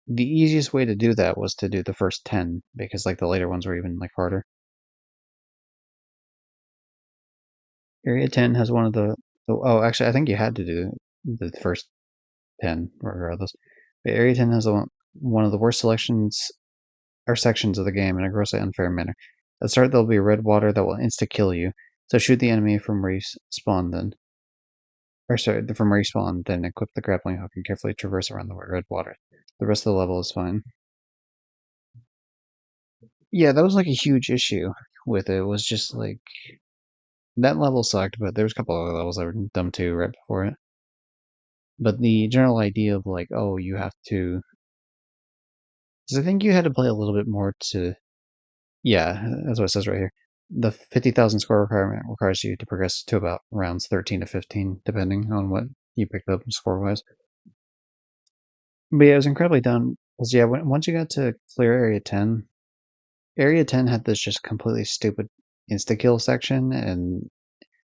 The easiest way to do that was to do the first 10 because like the later ones were even like harder. Area 10 has one of oh, actually, I think you had to do the first 10 regardless. But Area 10 has one of the worst selections or sections of the game in a grossly unfair manner. At the start, there'll be red water that will insta kill you, so shoot the enemy from where you spawn then. or sorry, from where you spawn, then equip the grappling hook and carefully traverse around the red water. The rest of the level is fine. Yeah, that was like a huge issue with it. Was just like that level sucked, but there was a couple other levels that were dumb too right before it. But the general idea of like, oh, you have to, because I think you had to play a little bit more to, yeah, that's what it says right here. The 50,000 score requirement requires you to progress to about rounds 13 to 15, depending on what you picked up score wise. But yeah, it was incredibly dumb. Because yeah, once you got to clear Area 10 had this just completely stupid insta kill section, and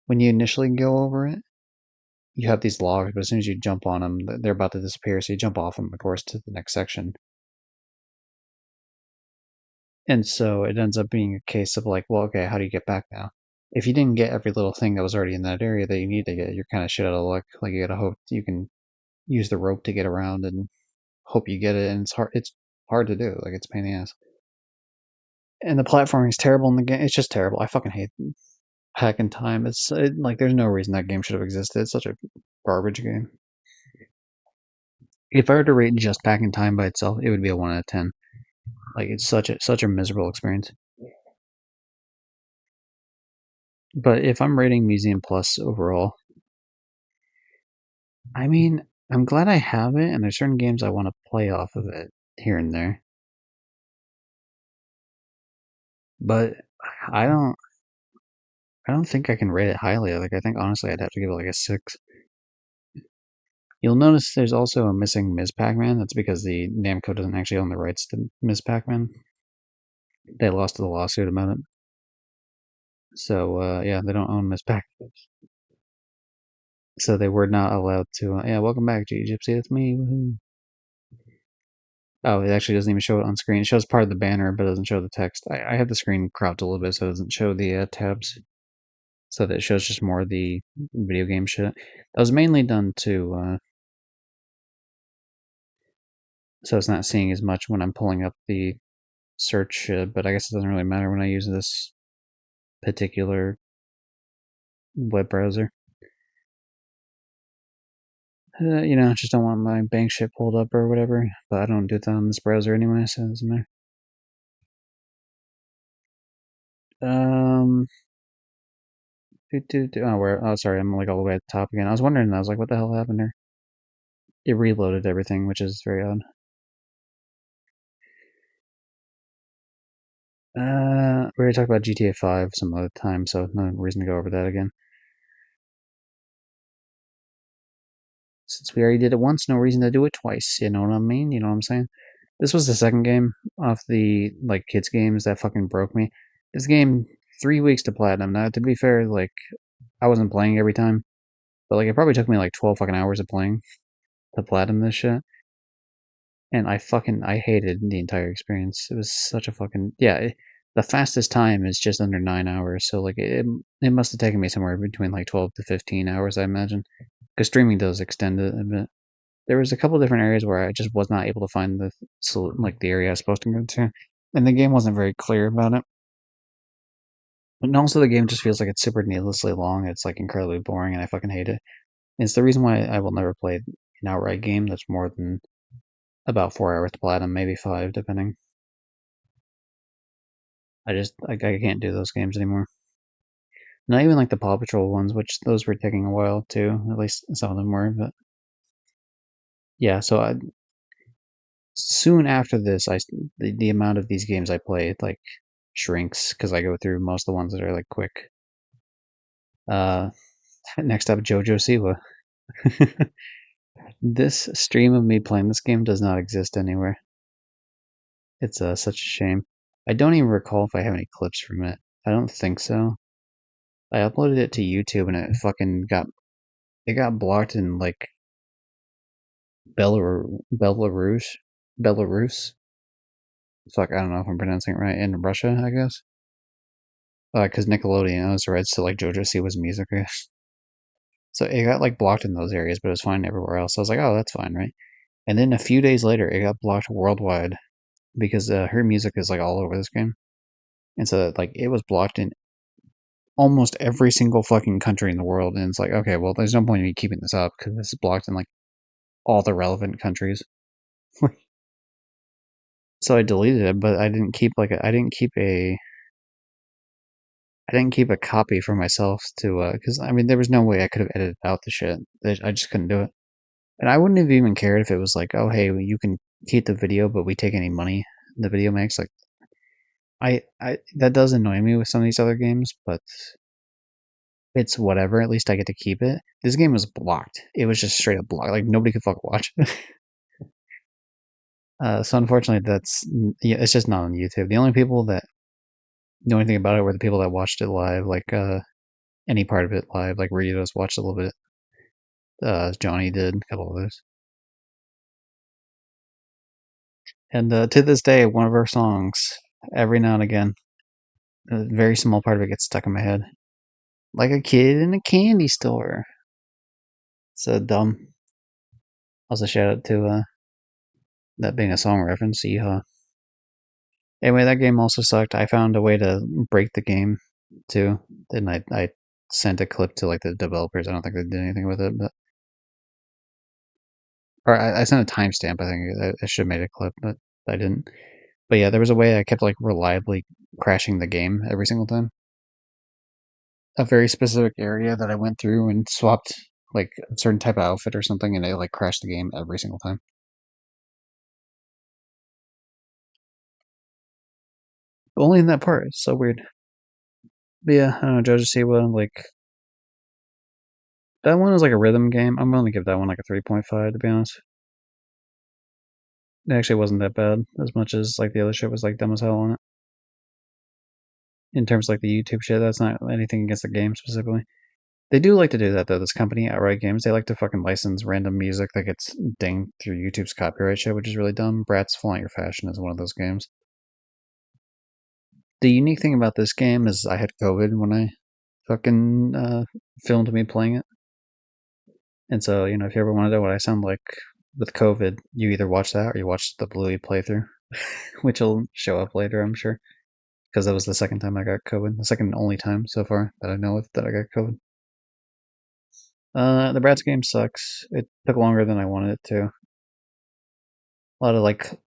when you initially go over it, you have these logs, but as soon as you jump on them, they're about to disappear, so you jump off them, of course, to the next section. And so it ends up being a case of like, well, okay, how do you get back now? If you didn't get every little thing that was already in that area that you need to get, you're kind of shit out of luck. Like you gotta hope you can use the rope to get around and hope you get it, and it's hard. It's hard to do. Like it's a pain in the ass. And the platforming is terrible in the game. It's just terrible. I fucking hate Hack in Time. Like there's no reason that game should have existed. It's such a garbage game. If I were to rate just Back in Time by itself, it would be a 1 out of 10. Like it's such a miserable experience. But if I'm rating Museum Plus overall, I mean, I'm glad I have it, and there's certain games I want to play off of it here and there. But I don't, I don't think I can rate it highly. Like I think honestly, I'd have to give it like a 6. You'll notice there's also a missing Ms. Pac-Man. That's because the Namco doesn't actually own the rights to Ms. Pac-Man. They lost the lawsuit about it. So yeah, they don't own Ms. Pac-Man. So they were not allowed to. Yeah, welcome back, G Gypsy. It's me. Woohoo. Oh, it actually doesn't even show it on screen. It shows part of the banner, but it doesn't show the text. I have the screen cropped a little bit so it doesn't show the tabs, so that it shows just more of the video game shit. That was mainly done to, so it's not seeing as much when I'm pulling up the search, but I guess it doesn't really matter when I use this particular web browser. Just don't want my bank shit pulled up or whatever, but I don't do that on this browser anyway, so it doesn't matter. Um, oh, sorry, I'm like all the way at the top again. I was wondering, I was like, what the hell happened there? It reloaded everything, which is very odd. We already talked about GTA 5 some other time, so no reason to go over that again. Since we already did it once, no reason to do it twice. You know what I mean? You know what I'm saying? This was the second game off the like kids games that fucking broke me. This game 3 weeks to platinum. Now, to be fair, like I wasn't playing every time, but like it probably took me like 12 fucking hours of playing to platinum this shit. And I hated the entire experience. It was such a fucking the fastest time is just under 9 hours. So like it must have taken me somewhere between like 12 to 15 hours, I imagine, because streaming does extend it a bit. There was a couple different areas where I just was not able to find the area I was supposed to go to, and the game wasn't very clear about it. But also the game just feels like it's super needlessly long. It's like incredibly boring, and I fucking hate it. And it's the reason why I will never play an outright game that's more than about 4 hours to platinum, maybe 5, depending. I can't do those games anymore. Not even like the Paw Patrol ones, which those were taking a while too. At least some of them were, but yeah. So soon after this, the amount of these games I played like shrinks because I go through most of the ones that are like quick. Uh, Next up, JoJo Siwa. This stream of me playing this game does not exist anywhere. It's such a shame. I don't even recall if I have any clips from it. I don't think so. I uploaded it to YouTube and it got blocked in like Belarus. Fuck, I don't know if I'm pronouncing it right. In Russia, I guess. Because Nickelodeon owns the rights to like JoJo Siwa's music. So it got like blocked in those areas, but it was fine everywhere else. So I was like, oh, that's fine, right? And then a few days later, it got blocked worldwide because her music is like all over this game, and so like it was blocked in almost every single fucking country in the world, and it's like, okay, well, there's no point in me keeping this up because this is blocked in like all the relevant countries. So I deleted it, but I didn't keep a copy for myself to because I mean there was no way I could have edited out the shit. I just couldn't do it, and I wouldn't have even cared if it was like, oh hey, you can keep the video, but we take any money the video makes. Like I that does annoy me with some of these other games, but it's whatever. At least I get to keep it. This game was blocked. It was just straight up blocked. Like nobody could fucking watch it. So unfortunately, yeah, it's just not on YouTube. The only people that know anything about it were the people that watched it live, like any part of it live. Like Rios watched a little bit. Johnny did, a couple others. And to this day, one of our songs, every now and again, a very small part of it gets stuck in my head. Like a kid in a candy store. So dumb. Also, shout out to that being a song reference. Yeehaw. Anyway, that game also sucked. I found a way to break the game too. And I sent a clip to like the developers. I don't think they did anything with it, but or I sent a timestamp. I think I should have made a clip, but I didn't. But yeah, there was a way I kept like reliably crashing the game every single time. A very specific area that I went through and swapped like a certain type of outfit or something, and it like crashed the game every single time. But only in that part. It's so weird. But yeah, I don't know, Judge Siwa, like that one was like a rhythm game. I'm gonna give that one like a 3.5 to be honest. It actually wasn't that bad as much as like the other shit was like dumb as hell on it. In terms of like the YouTube shit, that's not anything against the game specifically. They do like to do that though. This company, Outright Games, they like to fucking license random music that gets dinged through YouTube's copyright shit, which is really dumb. Bratz Flaunt Your Fashion is one of those games. The unique thing about this game is I had COVID when I fucking filmed me playing it, and so you know if you ever want to know what I sound like with COVID, you either watch that or you watch the Bluey playthrough, which will show up later, I'm sure, because that was the second time I got COVID, the second and only time so far that I know of that I got COVID. The Bratz game sucks. It took longer than I wanted it to. A lot of like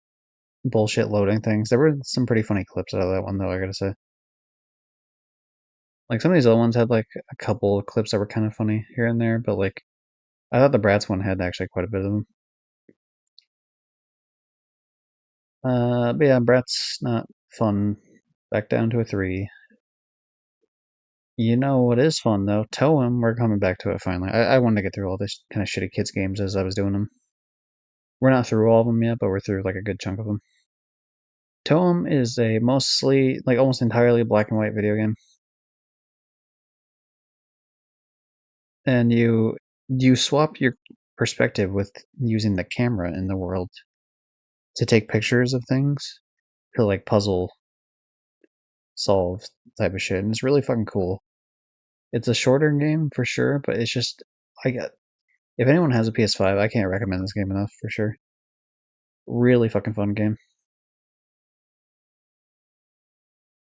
bullshit loading things. There were some pretty funny clips out of that one though, I gotta say. Like some of these other ones had like a couple of clips that were kind of funny here and there, but like I thought the Bratz one had actually quite a bit of them. But yeah, Bratz not fun. Back down to a 3. You know what is fun though? Toem, we're coming back to it finally. I wanted to get through all this kind of shitty kids games as I was doing them. We're not through all of them yet, but we're through like a good chunk of them. Toem is a mostly, like almost entirely black and white video game, and you swap your perspective with using the camera in the world to take pictures of things to like puzzle solve type of shit, and it's really fucking cool. It's a shorter game for sure, but it's just I got if anyone has a PS5, I can't recommend this game enough for sure. Really fucking fun game.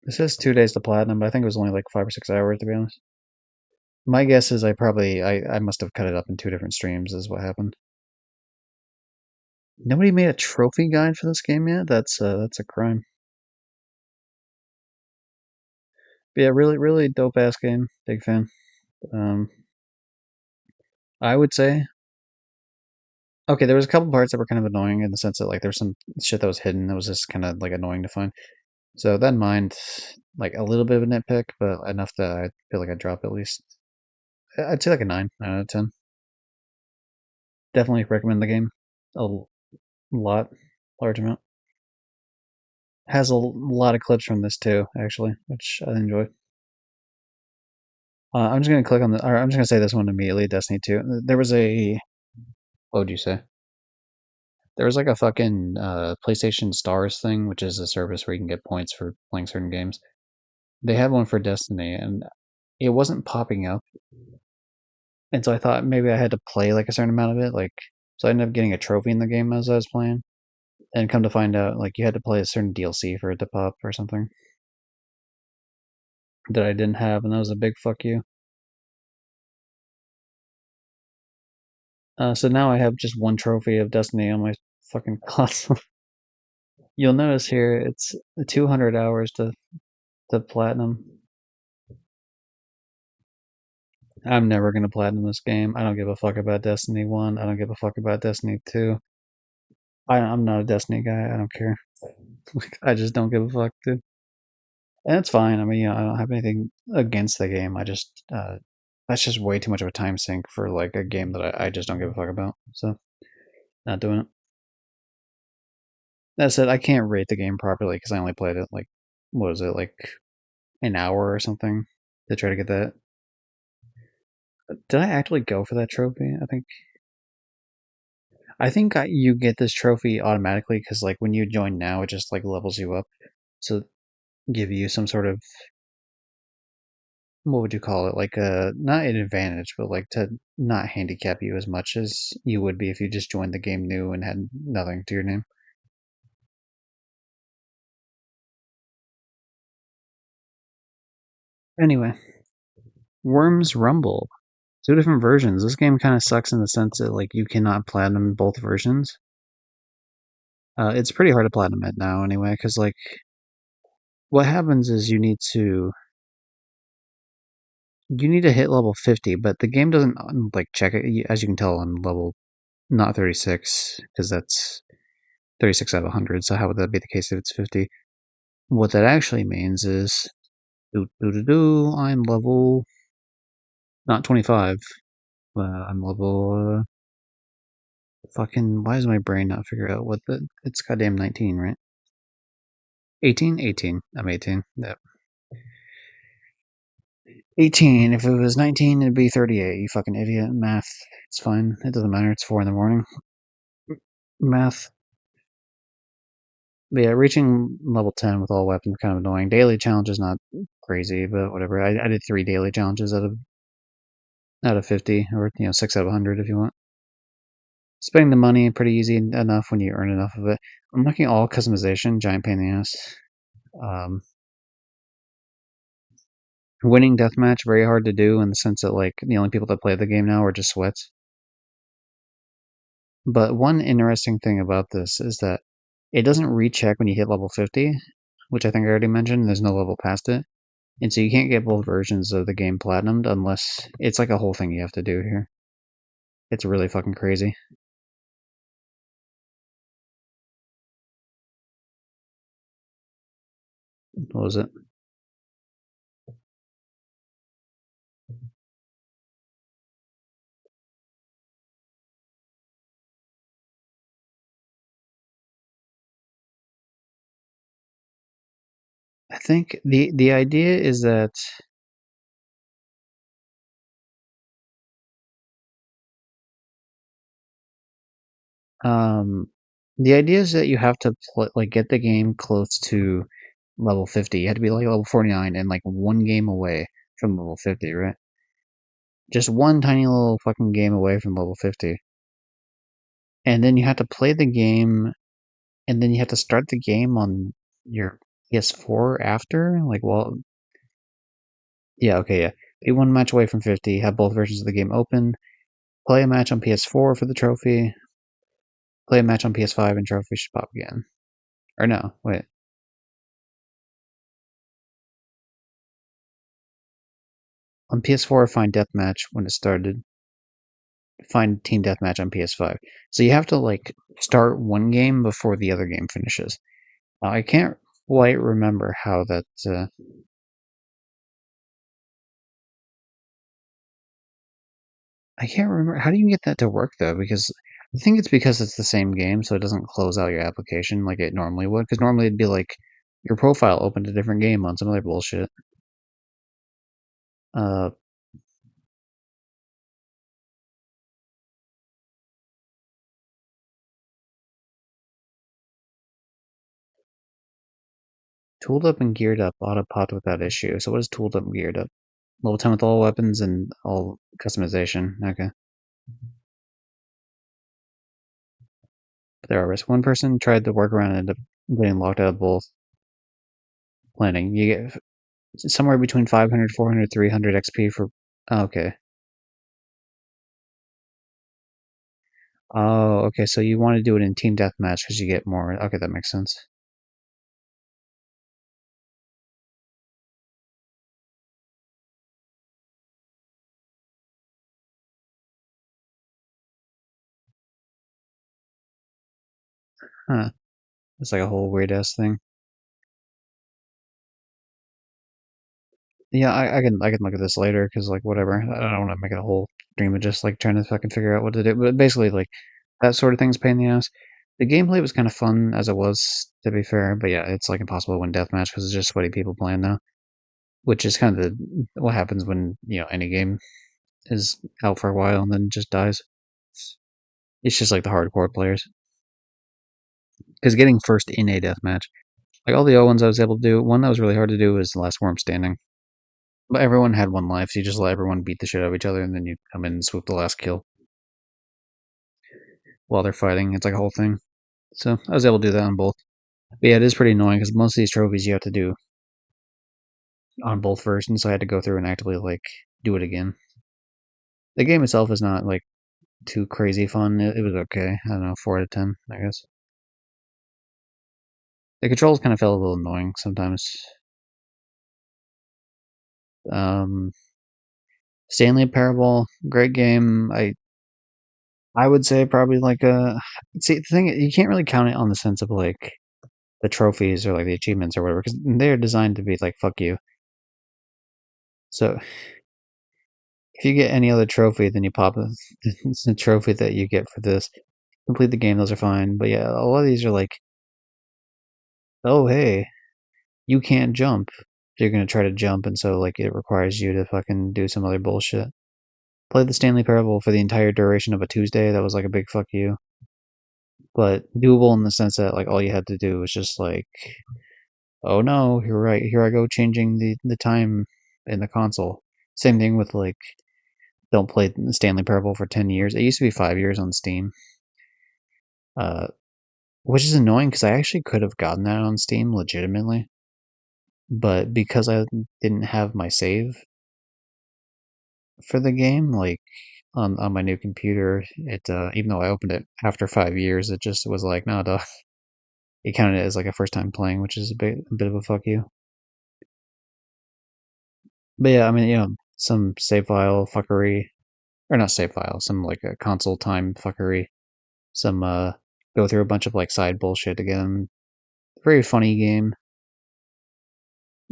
It says 2 days to platinum, but I think it was only like 5 or 6 hours to be honest. My guess is I must have cut it up in 2 different streams is what happened. Nobody made a trophy guide for this game yet? That's a crime. But yeah, really dope ass game. Big fan. Um I would say okay, there was a couple parts that were kind of annoying in the sense that like there was some shit that was hidden that was just kind of like annoying to find. So that in mind, like a little bit of a nitpick, but enough that I feel like I'd drop at least. I'd say like a 9 out of 10. Definitely recommend the game a lot, large amount. Has a lot of clips from this too, actually, which I enjoy. I'm just gonna click on the. Or I'm just gonna say this one immediately. Destiny 2. There was a. What would you say? There was like a fucking PlayStation Stars thing, which is a service where you can get points for playing certain games. They had one for Destiny, and it wasn't popping up. And so I thought maybe I had to play like a certain amount of it, like so I ended up getting a trophy in the game as I was playing. And come to find out, like you had to play a certain DLC for it to pop or something. that I didn't have, and that was a big fuck you. So now I have just one trophy of Destiny on my fucking console. You'll notice here it's 200 hours to platinum. I'm never gonna platinum this game. I don't give a fuck about Destiny 1. I don't give a fuck about Destiny 2. I'm not a Destiny guy. I don't care. I just don't give a fuck, dude. And it's fine. I mean, I don't have anything against the game. I just, that's just way too much of a time sink for like a game that I just don't give a fuck about. So, not doing it. That said, I can't rate the game properly because I only played it like, what was it, like an hour or something to try to get that. Did I actually go for that trophy? I think you get this trophy automatically because like when you join now, it just like levels you up to give you some sort of, what would you call it? Like a not an advantage, but like to not handicap you as much as you would be if you just joined the game new and had nothing to your name. Anyway, Worms Rumble. Two different versions. This game kind of sucks in the sense that like you cannot platinum both versions. It's pretty hard to platinum it now anyway, because like what happens is you need to hit level 50, but the game doesn't like check it. As you can tell, I'm level not 36 because that's 36 out of 100. So how would that be the case if it's 50? What that actually means is, I'm level not 25. I'm level fucking. Why does my brain not figure out what the? It's goddamn 19, right? 18, 18. I'm 18. Yep. 18. If it was 19, it'd be 38. You fucking idiot. Math. It's fine. It doesn't matter. It's 4 in the morning. Math. But yeah, reaching level 10 with all weapons kind of annoying. Daily challenge is not crazy, but whatever. I did 3 daily challenges out of 50, or 6 out of 100 if you want. Spending the money pretty easy enough when you earn enough of it. Unlocking all customization, giant pain in the ass. Um, Winning deathmatch, very hard to do in the sense that like the only people that play the game now are just sweats. But one interesting thing about this is that it doesn't recheck when you hit level 50, which I think I already mentioned. There's no level past it. And so you can't get both versions of the game platinumed unless it's like a whole thing you have to do here. It's really fucking crazy. What was it? I think the idea is that um the idea is that you have to like get the game close to level 50. You have to be like level 49 and like one game away from level 50, right? Just one tiny little fucking game away from level 50. And then you have to play the game and then you have to start the game on your PS4 after? Like, well, yeah, okay, yeah. Be one match away from 50, have both versions of the game open, play a match on PS4 for the trophy, play a match on PS5 and trophy should pop again. Or no, wait. On PS4, find Deathmatch when it started. Find Team Deathmatch on PS5. So you have to, like, start one game before the other game finishes. I can't quite remember how that, I can't remember. How do you get that to work, though? Because I think it's because it's the same game, so it doesn't close out your application like it normally would. Because normally it'd be like your profile opened a different game on some other bullshit. Uh, Tooled up and geared up auto popped without issue. So what is tooled up and geared up? Level 10 with all weapons and all customization. Okay. But there are risks. One person tried to work around and ended up getting locked out of both planning. You get somewhere between 500, 400, 300 XP for. Oh, okay. Oh, okay. So you want to do it in team deathmatch because you get more. Okay, that makes sense. Huh. It's like a whole weird ass thing. Yeah, I can look at this later because like whatever. I don't want to make it a whole stream of just like trying to fucking figure out what to do. But basically, like that sort of thing's a pain in the ass. The gameplay was kind of fun as it was, to be fair. But yeah, it's like impossible to win deathmatch because it's just sweaty people playing now, which is kind of what happens when any game is out for a while and then just dies. It's just like the hardcore players. Because getting first in a deathmatch, like all the other ones I was able to do, one that was really hard to do was the last worm standing. But everyone had one life, so you just let everyone beat the shit out of each other, and then you come in and swoop the last kill while they're fighting. It's like a whole thing. So I was able to do that on both. But yeah, it is pretty annoying because most of these trophies you have to do on both versions, so I had to go through and actively like do it again. The game itself is not like too crazy fun. It was okay. I don't know, 4 out of 10, I guess. The controls kind of felt a little annoying sometimes. Um, Stanley Parable, great game. I would say probably like a see the thing you can't really count it on the sense of like the trophies or like the achievements or whatever because they're designed to be like fuck you. So if you get any other trophy, then you pop it's the trophy that you get for this. Complete the game, those are fine. But yeah, a lot of these are like, oh hey, you can't jump. So you're gonna try to jump, and so like it requires you to fucking do some other bullshit. Played the Stanley Parable for the entire duration of a Tuesday. That was like a big fuck you. But doable in the sense that like all you had to do was just like, oh no, you're right. Here I go changing the time in the console. Same thing with like don't play the Stanley Parable for 10 years. It used to be 5 years on Steam, uh, which is annoying because I actually could have gotten that on Steam legitimately, but because I didn't have my save for the game, like on my new computer, it even though I opened it after 5 years, it just was like, no, duh. It counted it as like a first time playing, which is a bit of a fuck you. But yeah, I mean, some save file fuckery, or not save file, some like a console time fuckery, some go through a bunch of like side bullshit again. Very funny game.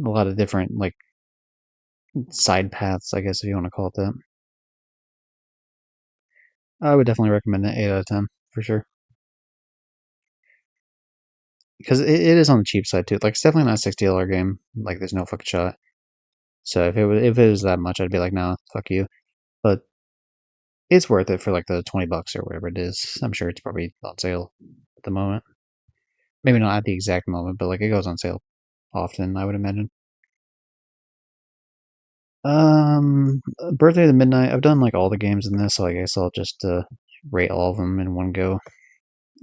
A lot of different like side paths, I guess if you want to call it that. I would definitely recommend it 8 out of 10 for sure because it is on the cheap side too. Like it's definitely not a $60 game. Like there's no fucking shot. So if it was that much, I'd be like, nah, fuck you. But it's worth it for like the $20 or whatever it is. I'm sure it's probably on sale at the moment. Maybe not at the exact moment, but like it goes on sale often, I would imagine. Birthday of the Midnight. I've done like all the games in this, so I guess I'll just rate all of them in one go.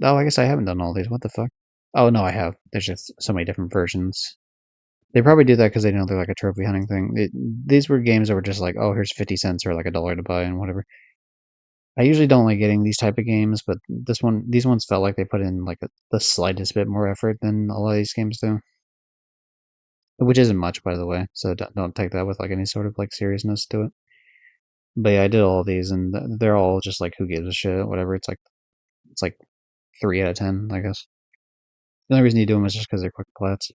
Oh, I guess I haven't done all these. What the fuck? Oh no, I have. There's just so many different versions. They probably do that because they know they're like a trophy hunting thing. These were games that were just like, oh, here's 50 cents or like $1 to buy and whatever. I usually don't like getting these type of games, but these ones felt like they put in like the slightest bit more effort than a lot of these games do, which isn't much, by the way. So don't take that with like any sort of like seriousness to it. But yeah, I did all these, and they're all just like who gives a shit, whatever. It's like 3 out of 10, I guess. The only reason you do them is just because they're quick plats.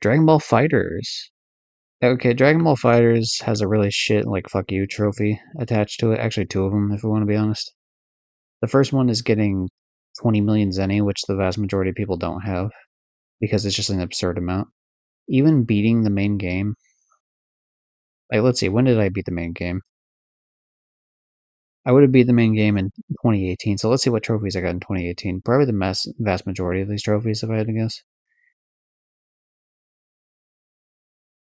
Dragon Ball Fighters. Okay, Dragon Ball Fighters has a really shit like fuck you trophy attached to it. Actually, two of them, if we want to be honest. The first one is getting 20 million Zenny, which the vast majority of people don't have because it's just an absurd amount. Even beating the main game. Like, let's see, when did I beat the main game? I would have beat the main game in 2018. So let's see what trophies I got in 2018. Probably the vast majority of these trophies, if I had to guess.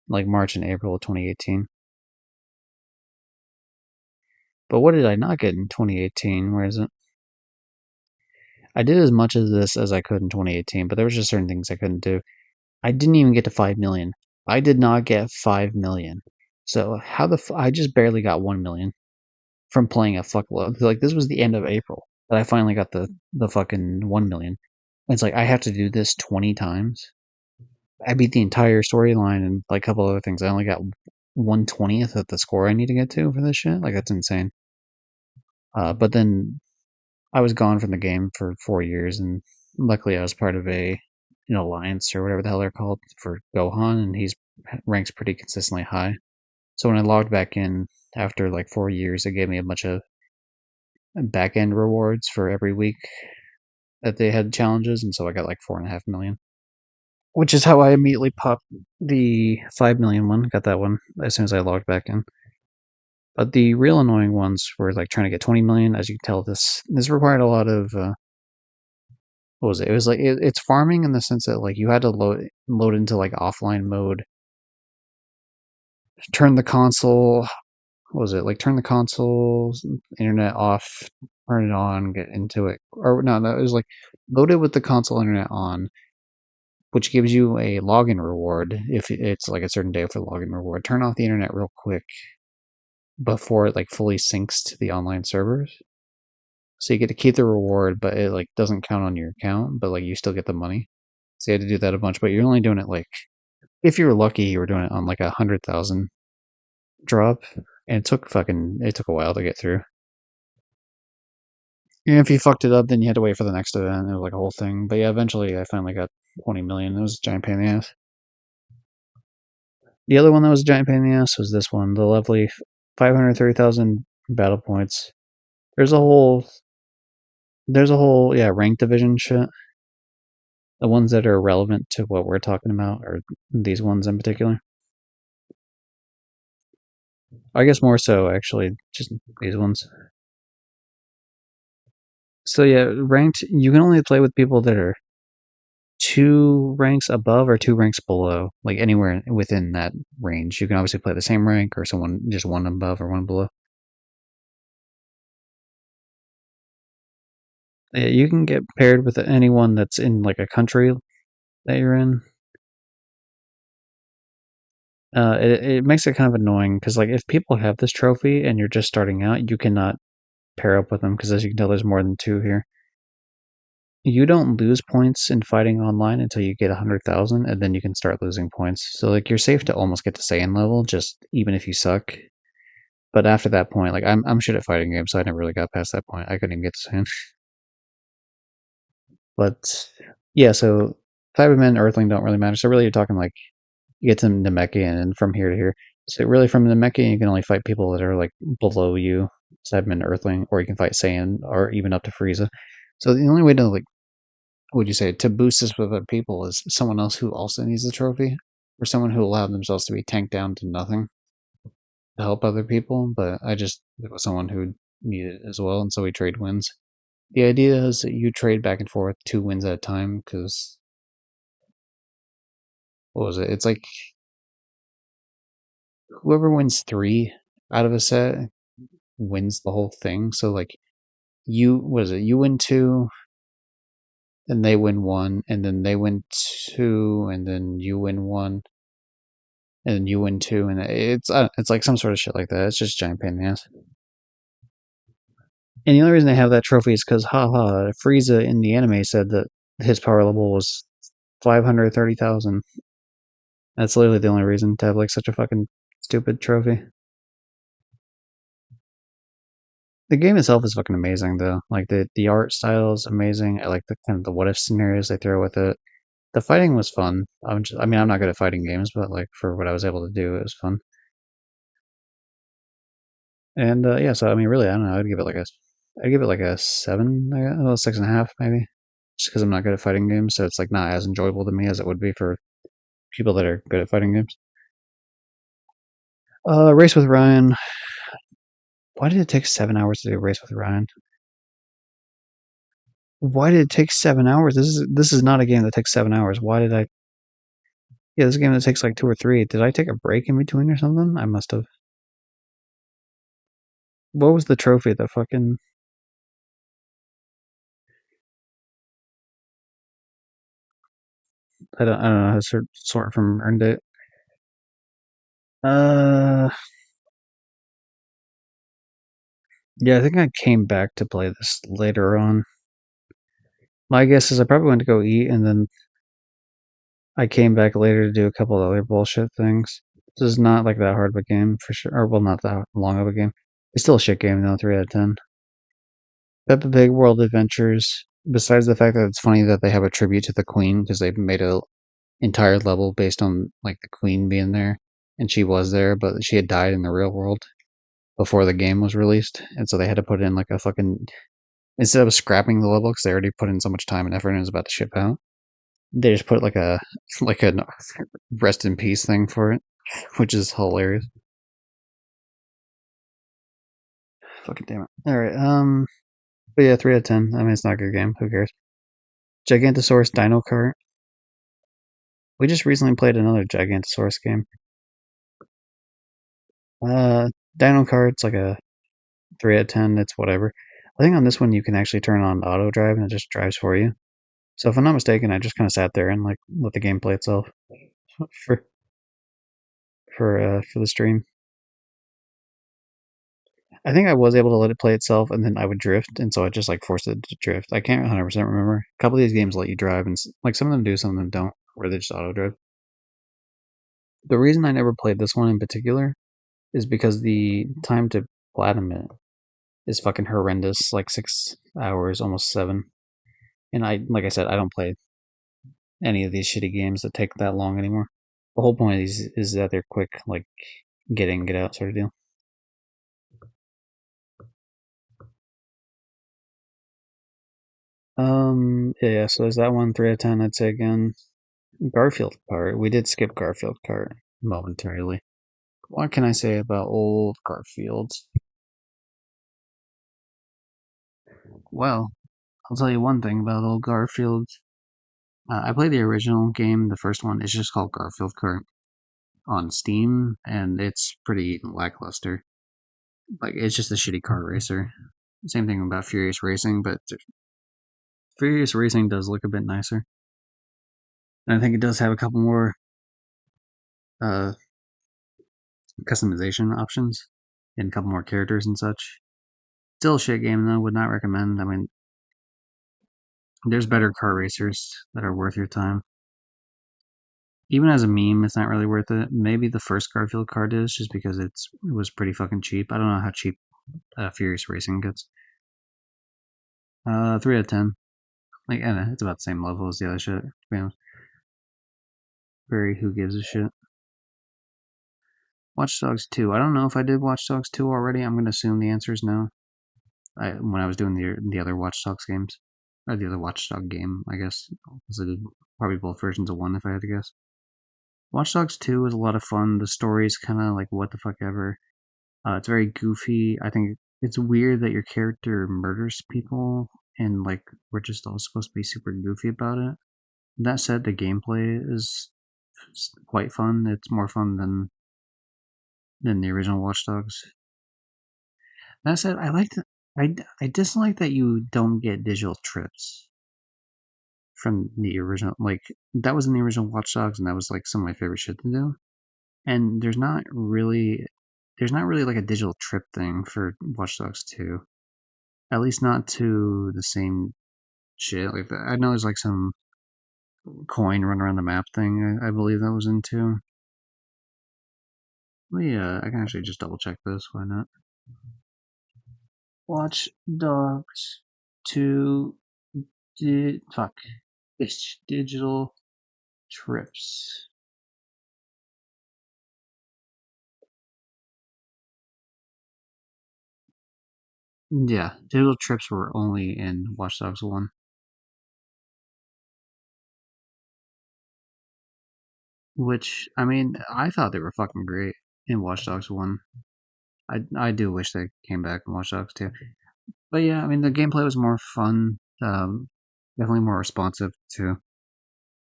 Like March and April of 2018. But what did I not get in 2018? Where is it? I did as much of this as I could in 2018, but there was just certain things I couldn't do. I didn't even get to 5 million. I did not get 5 million. So how I just barely got 1 million from playing a fuckload. Like this was the end of April that I finally got the fucking 1 million. It's like I have to do this 20 times. I beat the entire storyline and like a couple other things. I only got 1/20th of the score I need to get to for this shit. Like that's insane. But then I was gone from the game for 4 years, and luckily I was part of an alliance or whatever the hell they're called for Gohan, and he's ranks pretty consistently high. So when I logged back in after like 4 years, it gave me a bunch of back end rewards for every week that they had challenges, and so I got like 4.5 million, which is how I immediately popped the 5 million one. Got that one as soon as I logged back in. But the real annoying ones were like trying to get 20 million. As you can tell, this required a lot of what was it? It was like it's farming in the sense that like you had to load into like offline mode, turn the console. What was it like? Turn the console internet off, turn it on, get into it, or no, it was like load it with the console internet on, which gives you a login reward if it's like a certain day for the login reward. Turn off the internet real quick before it like fully syncs to the online servers. So you get to keep the reward, but it like doesn't count on your account, but like you still get the money. So you had to do that a bunch, but you're only doing it like if you were lucky, you were doing it on like 100,000 drop, and it took a while to get through. And if you fucked it up, then you had to wait for the next event. It was like a whole thing. But yeah, eventually I finally got 20 million. It was a giant pain in the ass. The other one that was a giant pain in the ass was this one, the lovely 530,000 battle points. There's a whole yeah rank division shit. The ones that are relevant to what we're talking about are these ones in particular. I guess more so actually just these ones. So yeah, ranked you can only play with people that are 2 ranks above or 2 ranks below, like anywhere within that range. You can obviously play the same rank or someone just one above or one below. Yeah, you can get paired with anyone that's in like a country that you're in. It makes it kind of annoying because like if people have this trophy and you're just starting out, you cannot pair up with them because as you can tell, there's more than 2 here. You don't lose points in fighting online until you get 100,000, and then you can start losing points. So like you're safe to almost get to Saiyan level, just even if you suck. But after that point, like I'm shit at fighting games, so I never really got past that point. I couldn't even get to Saiyan. But yeah, so Cybermen and Earthling don't really matter. So really, you're talking like you get to Namekian and from here to here. So really, from Namekian, you can only fight people that are like below you, Cybermen, Earthling, or you can fight Saiyan or even up to Frieza. So the only way to like would you say to boost this with other people is someone else who also needs the trophy, or someone who allowed themselves to be tanked down to nothing to help other people. But I just it was someone who needed it as well, and so we trade wins. The idea is that you trade back and forth 2 wins at a time because what was it? It's like whoever wins 3 out of a set wins the whole thing. So like you what is it? You win 2, and they win 1, and then they win 2, and then you win 1, and you win 2, and it's like some sort of shit like that. It's just a giant pain in the ass. And the only reason they have that trophy is because, haha, Frieza in the anime said that his power level was 530,000. That's literally the only reason to have like such a fucking stupid trophy. The game itself is fucking amazing though. Like the art style is amazing. I like the kind of the what if scenarios they throw with it. The fighting was fun. I mean, I'm not good at fighting games, but like for what I was able to do, it was fun. And yeah, so I mean, really, I don't know. I'd give it like a 7, I guess, well, 6.5 maybe, just because I'm not good at fighting games. So it's like not as enjoyable to me as it would be for people that are good at fighting games. Race with Ryan. Why did it take 7 hours to do Race with Ryan? Why did it take 7 hours? This is not a game that takes 7 hours. Why did I? Yeah, this is a game that takes like 2 or 3. Did I take a break in between or something? I must have. What was the trophy? The fucking I don't know how to sort from earned it. Uh, yeah, I think I came back to play this later on. My guess is I probably went to go eat, and then I came back later to do a couple other bullshit things. This is not like that hard of a game for sure, or well, not that long of a game. It's still a shit game though. 3 out of 10. Peppa Pig World Adventures. Besides the fact that it's funny that they have a tribute to the Queen because they've made a entire level based on like the Queen being there, and she was there, but she had died in the real world before the game was released, and so they had to put in like a fucking instead of scrapping the level because they already put in so much time and effort and it was about to ship out. They just put like a like a rest in peace thing for it, which is hilarious. Fucking damn it! All right, but yeah, 3 out of 10. I mean, it's not a good game. Who cares? Gigantosaurus Dino Kart. We just recently played another Gigantosaurus game. Uh, Dino Kart's like a 3 out of 10. It's whatever. I think on this one you can actually turn on auto drive and it just drives for you. So if I'm not mistaken, I just kind of sat there and like let the game play itself for for the stream. I think I was able to let it play itself, and then I would drift, and so I just like forced it to drift. I can't 100% remember. A couple of these games let you drive, and like some of them do, some of them don't, where they just auto drive. The reason I never played this one in particular is because the time to platinum it is fucking horrendous, like 6 hours, almost 7. And like I said, I don't play any of these shitty games that take that long anymore. The whole point of these is that they're quick, like get in, get out sort of deal. Yeah, so is that one 3 out of 10? I'd say again. Garfield Kart. We did skip Garfield Kart momentarily. What can I say about old Garfields? Well, I'll tell you one thing about old Garfield. I played the original game, the first one. It's just called Garfield Kart on Steam, and it's pretty lackluster. Like, it's just a shitty kart racer. Same thing about Furious Racing, but Furious Racing does look a bit nicer. And I think it does have a couple more uh, customization options and a couple more characters and such. Still a shit game, though. Would not recommend. I mean, there's better car racers that are worth your time. Even as a meme, it's not really worth it. Maybe the first Garfield card is just because it was pretty fucking cheap. I don't know how cheap Furious Racing gets. 3 out of 10. Like, it's about the same level as the other shit. To be honest, very who gives a shit. Watch Dogs 2. I don't know if I did Watch Dogs 2 already. I'm gonna assume the answer is no. When I was doing the other Watch Dogs games, or the other Watchdog game, I guess, because I did probably both versions of one if I had to guess. Watch Dogs 2 is a lot of fun. The story's kind of like what the fuck ever. It's very goofy. I think it's weird that your character murders people and like we're just all supposed to be super goofy about it. That said, the gameplay is quite fun. It's more fun than the original Watch Dogs. That said, I dislike that you don't get digital trips from the original. Like that was in the original Watch Dogs, and that was like some of my favorite shit to do. And there's not really like a digital trip thing for Watch Dogs 2. At least not to the same shit. Like I know there's like some coin run around the map thing. I believe that was into. Well, yeah, I can actually just double check this. Why not? Watch Dogs 2 fuck. It's digital trips. Yeah, digital trips were only in Watch Dogs 1. Which, I mean, I thought they were fucking great in Watch Dogs 1. I do wish they came back in Watch Dogs 2. But yeah, I mean, the gameplay was more fun. Definitely more responsive too.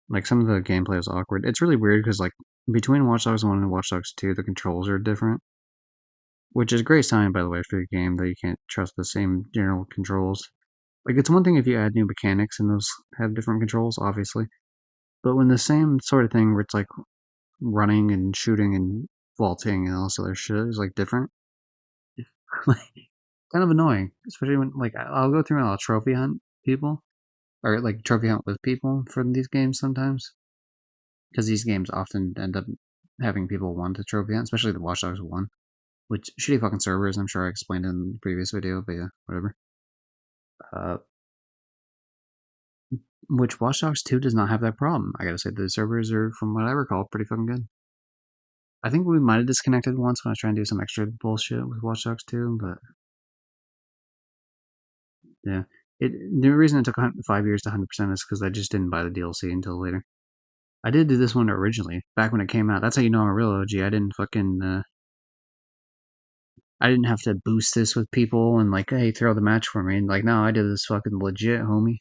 Like, some of the gameplay was awkward. It's really weird because, like, between Watch Dogs 1 and Watch Dogs 2, the controls are different. Which is a great sign, by the way, for your game that you can't trust the same general controls. Like, it's one thing if you add new mechanics and those have different controls, obviously. But when the same sort of thing where it's like running and shooting and vaulting and all this other shit is like different, like kind of annoying. Especially when like I'll go through and I'll trophy hunt people or like trophy hunt with people for these games sometimes because these games often end up having people want to trophy hunt, especially the Watch Dogs one, which shitty fucking servers. I'm sure I explained in the previous video, but yeah, whatever. Uh, which Watch Dogs 2 does not have that problem. I gotta say, the servers are, from what I recall, pretty fucking good. I think we might have disconnected once when I was trying to do some extra bullshit with Watch Dogs 2, but yeah. The reason it took 5 years to 100% is because I just didn't buy the DLC until later. I did do this one originally, back when it came out. That's how you know I'm a real OG. I didn't have to boost this with people and like, hey, throw the match for me. And like, no, I did this fucking legit, homie.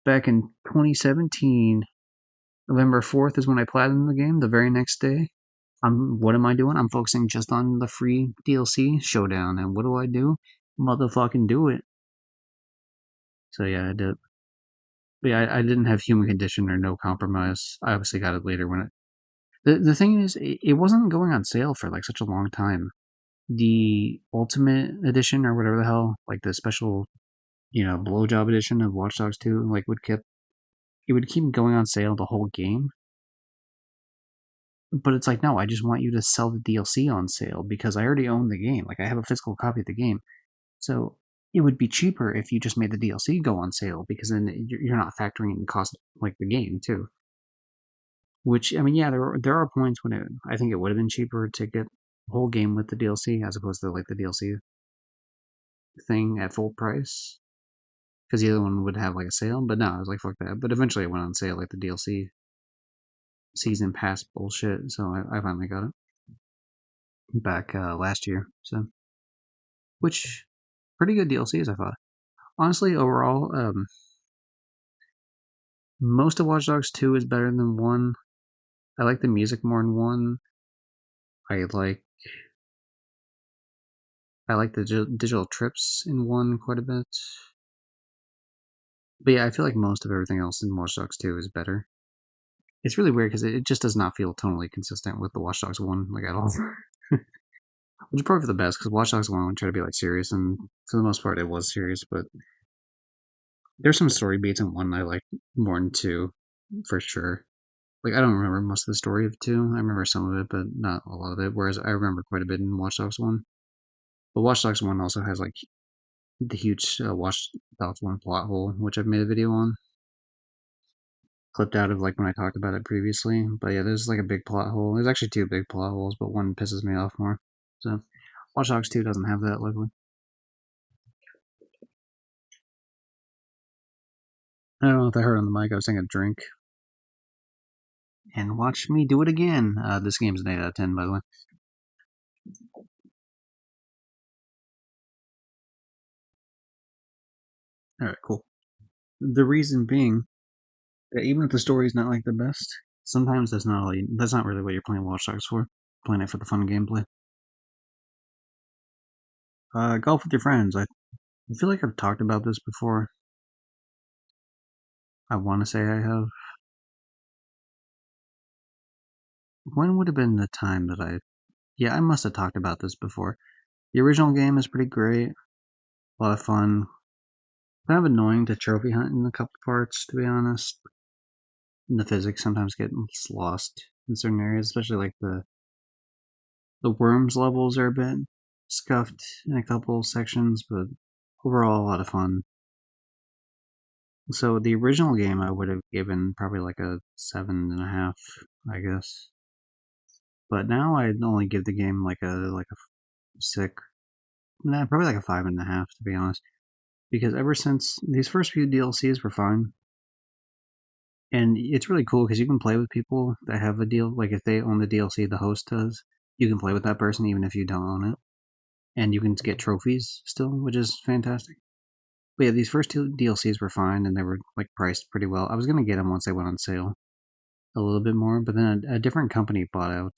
Back in 2017, November 4th is when I platinumed the game. The very next day, what am I doing? I'm focusing just on the free DLC showdown. And what do? Motherfucking do it. So yeah, I did. But yeah, I didn't have human condition or no compromise. I obviously got it later when it. The thing is, it wasn't going on sale for like such a long time. The Ultimate Edition or whatever the hell, like the special, blowjob edition of Watch Dogs 2, like it would keep going on sale the whole game. But it's like, no, I just want you to sell the DLC on sale because I already own the game. Like I have a physical copy of the game. So it would be cheaper if you just made the DLC go on sale because then you're not factoring in the cost like the game too. Which I mean, yeah, there are points when I think it would have been cheaper to get the whole game with the DLC as opposed to like the DLC thing at full price because the other one would have like a sale. But no, I was like, fuck that. But eventually it went on sale like the DLC season pass bullshit. So I finally got it back last year. So which pretty good DLCs I thought. Honestly, overall, most of Watch Dogs 2 is better than 1. I like the music more in 1. I like I like the digital trips in 1 quite a bit. But yeah, I feel like most of everything else in Watch Dogs 2 is better. It's really weird because it just does not feel tonally consistent with the Watch Dogs 1, like at all. Which is probably for the best because Watch Dogs 1 would try to be like serious, and for the most part it was serious, but there's some story beats in 1 I like more than 2, for sure. Like, I don't remember most of the story of 2. I remember some of it, but not a lot of it, whereas I remember quite a bit in Watch Dogs 1. But Watch Dogs 1 also has like the huge Watch Dogs 1 plot hole, which I've made a video on, clipped out of like when I talked about it previously. But yeah, there's like a big plot hole. There's actually 2 big plot holes, but one pisses me off more. So Watch Dogs 2 doesn't have that, luckily. I don't know if I heard on the mic, I was taking a drink. And watch me do it again. This game's an 8 out of 10, by the way. Alright, cool. The reason being that even if the story's not like the best, sometimes that's not really what you're playing Watch Dogs for. You're playing it for the fun gameplay. Golf with your friends. I feel like I've talked about this before. I want to say I have. When would have been the time that I? Yeah, I must have talked about this before. The original game is pretty great, a lot of fun. Kind of annoying to trophy hunt in a couple parts, to be honest. And the physics sometimes get lost in certain areas, especially like the worms levels are a bit scuffed in a couple sections, but overall a lot of fun. So the original game I would have given probably like a 7.5, I guess. But now I'd only give the game like a 6, nah, probably like a 5.5 to be honest. Because ever since these first few DLCs were fine, and it's really cool because you can play with people that have a deal. Like if they own the DLC, the host does, you can play with that person even if you don't own it, and you can get trophies still, which is fantastic. But yeah, these first 2 DLCs were fine, and they were like priced pretty well. I was gonna get them once they went on sale a little bit more, but then a different company bought out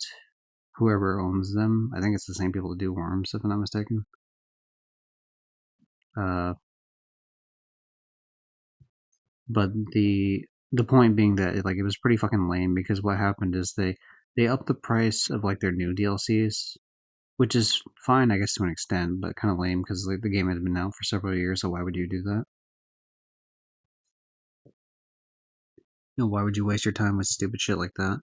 whoever owns them. I think it's the same people that do Worms, if I'm not mistaken. Uh, but The point being that like it was pretty fucking lame because what happened is they upped the price of like their new DLCs, which is fine, I guess, to an extent, but kind of lame because like the game had been out for several years. So why would you do that? You know, why would you waste your time with stupid shit like that?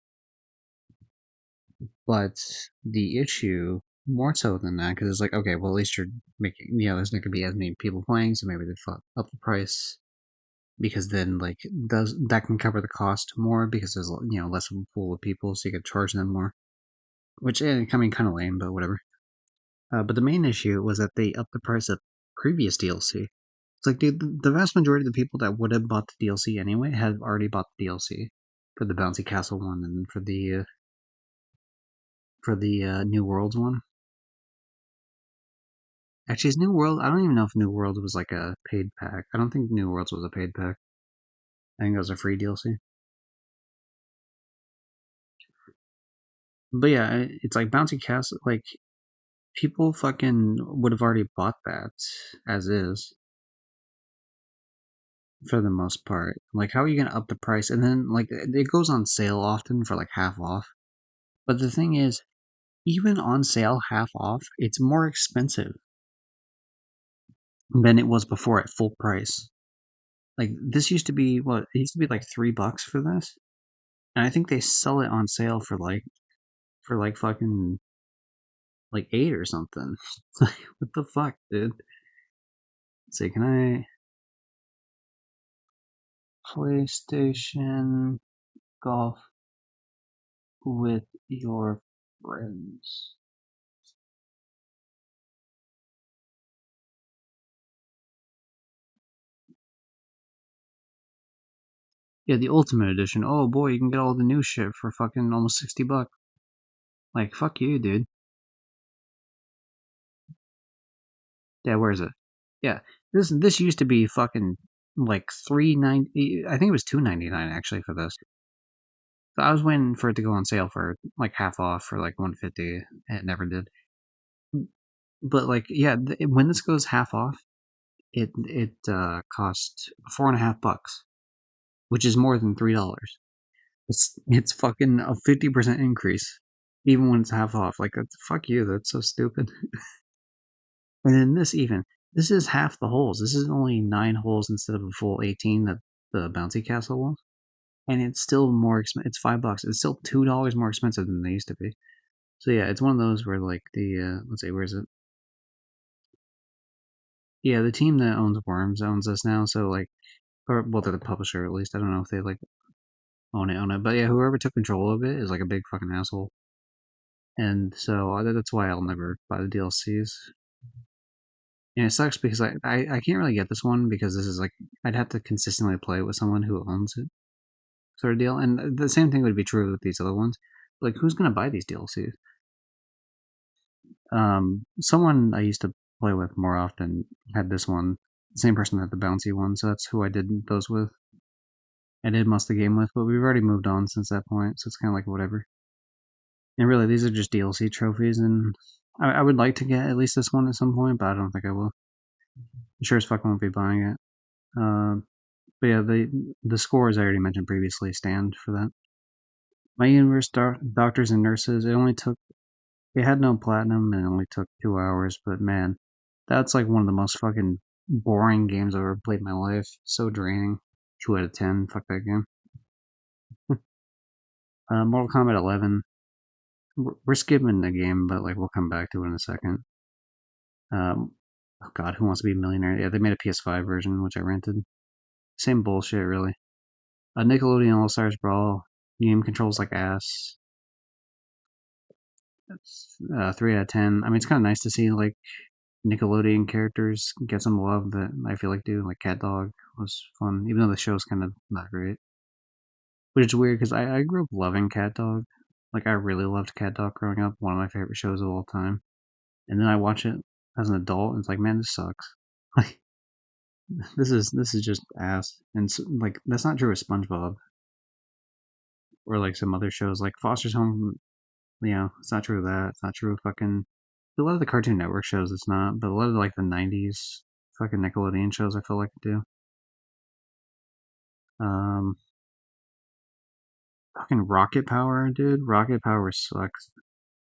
But the issue, more so than that, because it's like, okay, well, at least you're making, there's not gonna be as many people playing, so maybe they fuck up the price because then like does that can cover the cost more because there's less of a pool of people, so you could charge them more. Which coming kind of lame, but whatever. But the main issue was that they upped the price of previous DLC. It's like, dude, the vast majority of the people that would have bought the DLC anyway had already bought the DLC for the Bouncy Castle one and for the New Worlds one. Actually, is New World? I don't even know if New World was like a paid pack. I don't think New Worlds was a paid pack. I think it was a free DLC. But yeah, it's like Bouncy Castle. Like people fucking would have already bought that as is for the most part. Like, how are you gonna up the price? And then like it goes on sale often for like half off. But the thing is, even on sale half off, it's more expensive than it was before at full price. Like this used to be what it used to be like $3 for this, and I think they sell it on sale for like fucking like 8 or something. Like what the fuck, dude? Let's see, can I PlayStation Golf with your friends? Yeah, the Ultimate Edition. Oh boy, you can get all the new shit for fucking almost $60. Like fuck you, dude. Yeah, where is it? Yeah, this used to be fucking like 390. I think it was 299 actually for this. So I was waiting for it to go on sale for like half off for like 150. It never did. But like, yeah, when this goes half off, it costs $4.50, which is more than $3. It's fucking a 50% increase, even when it's half off. Like, fuck you. That's so stupid. And then this is half the holes. This is only 9 holes instead of a full 18 that the bouncy castle was, and it's still more expensive. It's $5. It's still $2 more expensive than they used to be. So yeah, it's one of those where like the let's see, where is it? Yeah, the team that owns Worms owns us now. So like, or well, they're the publisher at least. I don't know if they like own it. But yeah, whoever took control of it is like a big fucking asshole, and so that's why I'll never buy the DLCs. And it sucks because I can't really get this one because this is like I'd have to consistently play with someone who owns it, sort of deal. And the same thing would be true with these other ones. Like, who's gonna buy these DLCs? Someone I used to play with more often had this one. The same person had the bouncy one, so that's who I did those with. I did most of the game with, but we've already moved on since that point, so it's kind of like whatever. And really, these are just DLC trophies, and I would like to get at least this one at some point, but I don't think I will. I'm sure as fuck won't be buying it. But yeah, the scores I already mentioned previously stand for that. My universe doctors and nurses. It had no platinum and it only took 2 hours, but man, that's like one of the most fucking boring games I've ever played in my life. So draining. 2 out of 10. Fuck that game. Mortal Kombat 11. We're skipping the game, but like we'll come back to it in a second. Um, oh God, Who Wants to Be a Millionaire? Yeah, they made a PS5 version, which I rented. Same bullshit, really. Nickelodeon All Stars Brawl. Game controls like ass. That's 3 out of 10. I mean, it's kind of nice to see like Nickelodeon characters get some love that I feel like do. Like Cat Dog was fun, even though the show's kind of not great. Which is weird because I grew up loving Cat Dog. Like I really loved Cat Dog growing up. One of my favorite shows of all time. And then I watch it as an adult, and it's like, man, this sucks. Like this is just ass. And so, like that's not true with SpongeBob or like some other shows like Foster's Home. It's not true of that. It's not true of fucking a lot of the Cartoon Network shows. It's not, but a lot of like the '90s fucking Nickelodeon shows, I feel like it do. Um, Fucking Rocket Power, dude. Rocket Power sucks.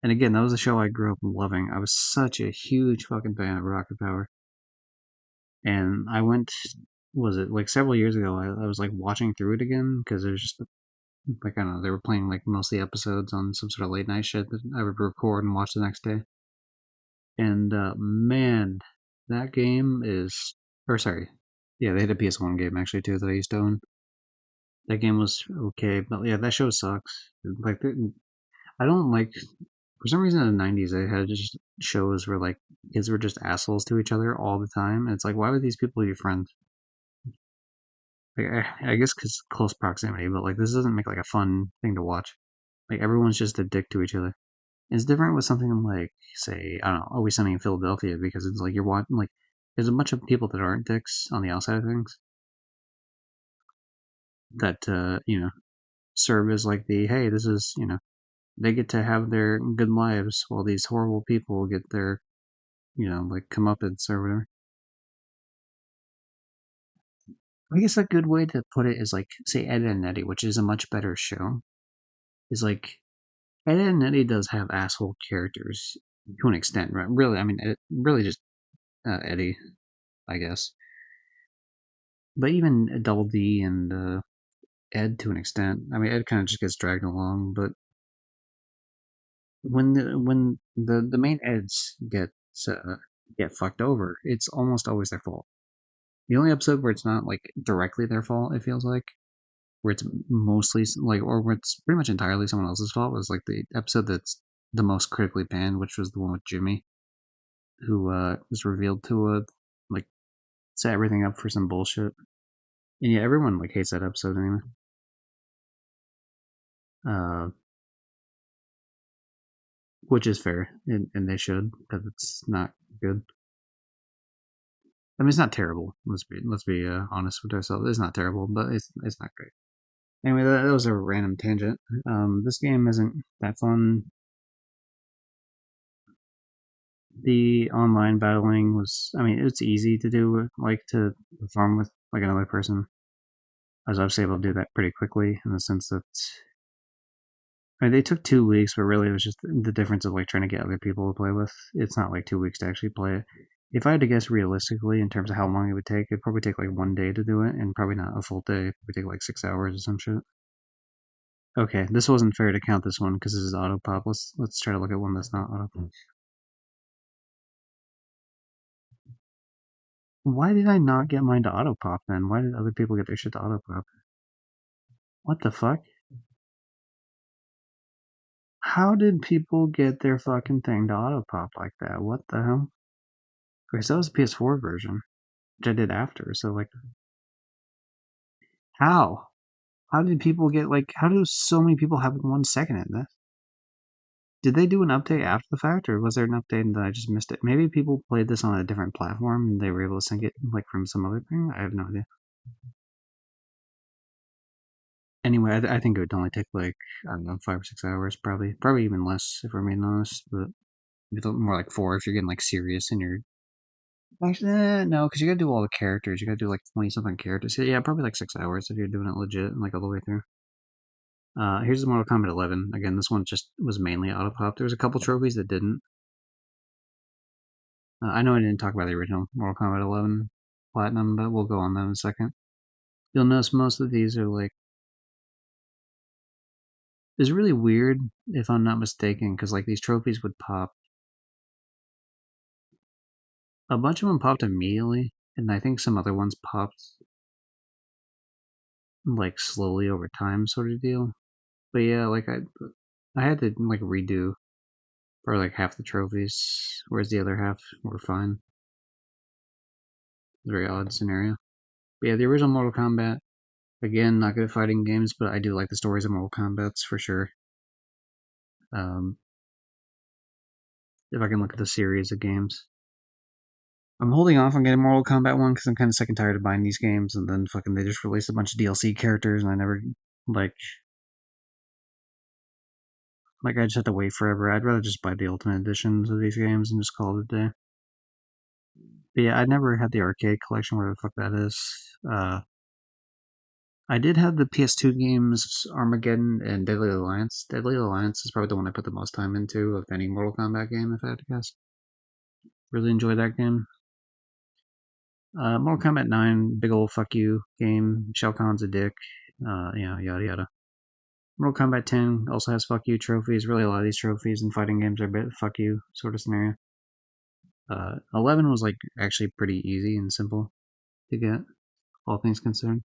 And again, that was a show I grew up loving. I was such a huge fucking fan of Rocket Power. And I went, was it like several years ago? I was like watching through it again because it was just like, I don't know, they were playing like most of the episodes on some sort of late night shit that I would record and watch the next day. And man, that game is, or sorry, yeah, they had a PS1 game actually too that I used to own. That game was okay, but yeah, that show sucks. Like, I don't like, for some reason in the 90s, they had just shows where like kids were just assholes to each other all the time. And it's like, why would these people be friends? Like, I guess because close proximity, but like, this doesn't make like a fun thing to watch. Like, everyone's just a dick to each other. It's different with something like, say, I don't know, Always Sunny in Philadelphia, because it's like you're watching, like, there's a bunch of people that aren't dicks on the outside of things that, serve as like the, hey, this is, they get to have their good lives while these horrible people get their, like, comeuppance or whatever. I guess a good way to put it is like, say, Ed and Eddie, which is a much better show, is like, Ed and Eddie does have asshole characters to an extent, right? Really, I mean, really just Eddie, I guess. But even Double D and Ed to an extent. I mean, Ed kind of just gets dragged along, but when the main Eds get fucked over, it's almost always their fault. The only episode where it's not like directly their fault, it feels like, where it's mostly like, or where it's pretty much entirely someone else's fault, was like the episode that's the most critically panned, which was the one with Jimmy, who was revealed to like set everything up for some bullshit. And yeah, everyone like hates that episode anyway. Uh, which is fair, and they should, because it's not good. I mean, it's not terrible. Let's be honest with ourselves. It's not terrible, but it's not great. Anyway, that was a random tangent. This game isn't that fun. The online battling was, I mean, it's easy to do, like to farm with like another person. I was obviously able to do that pretty quickly in the sense that, I mean, they took 2 weeks, but really it was just the difference of like trying to get other people to play with. It's not like 2 weeks to actually play it. If I had to guess realistically in terms of how long it would take, it'd probably take like one day to do it, and probably not a full day. It would take like 6 hours or some shit. Okay, this wasn't fair to count this one because this is auto pop. Let's try to look at one that's not auto pop. Why did I not get mine to auto pop then? Why did other people get their shit to auto pop? What the fuck? How did people get their fucking thing to auto pop like that? What the hell? Okay, so that was the PS4 version, which I did after. So like, how? How did people get like? How do so many people have 1 second in this? Did they do an update after the fact, or was there an update and I just missed it? Maybe people played this on a different platform and they were able to sync it like from some other thing. I have no idea. Anyway, I think it would only take like, I don't know, 5 or 6 hours, probably even less if we're being honest. But more like 4 if you're getting like serious and you're actually no, because you gotta do all the characters. You gotta do like 20 something characters. So, yeah, probably like 6 hours if you're doing it legit and like all the way through. Here's the Mortal Kombat 11. Again, this one just was mainly auto pop. There was a couple trophies that didn't. I know I didn't talk about the original Mortal Kombat 11 Platinum, but we'll go on that in a second. You'll notice most of these are like, it's really weird if I'm not mistaken, because like these trophies would pop. A bunch of them popped immediately, and I think some other ones popped like slowly over time, sort of deal. But yeah, like I had to like redo for like half the trophies, whereas the other half were fine. Very odd scenario. But yeah, the original Mortal Kombat, again, not good at fighting games, but I do like the stories of Mortal Kombat's for sure. Um, if I can look at the series of games. I'm holding off on getting Mortal Kombat 1 because I'm kind of sick and tired of buying these games, and then fucking they just released a bunch of DLC characters, and I never, like, I just have to wait forever. I'd rather just buy the Ultimate Editions of these games and just call it a day. But yeah, I never had the arcade collection, where the fuck that is. I did have the PS2 games Armageddon and Deadly Alliance. Deadly Alliance is probably the one I put the most time into of any Mortal Kombat game, if I had to guess. Really enjoyed that game. Mortal Kombat 9, big old fuck you game. Shao Kahn's a dick. Yada yada. Mortal Kombat 10 also has fuck you trophies. Really, a lot of these trophies in fighting games are a bit fuck you sort of scenario. 11 was like actually pretty easy and simple to get, all things considered.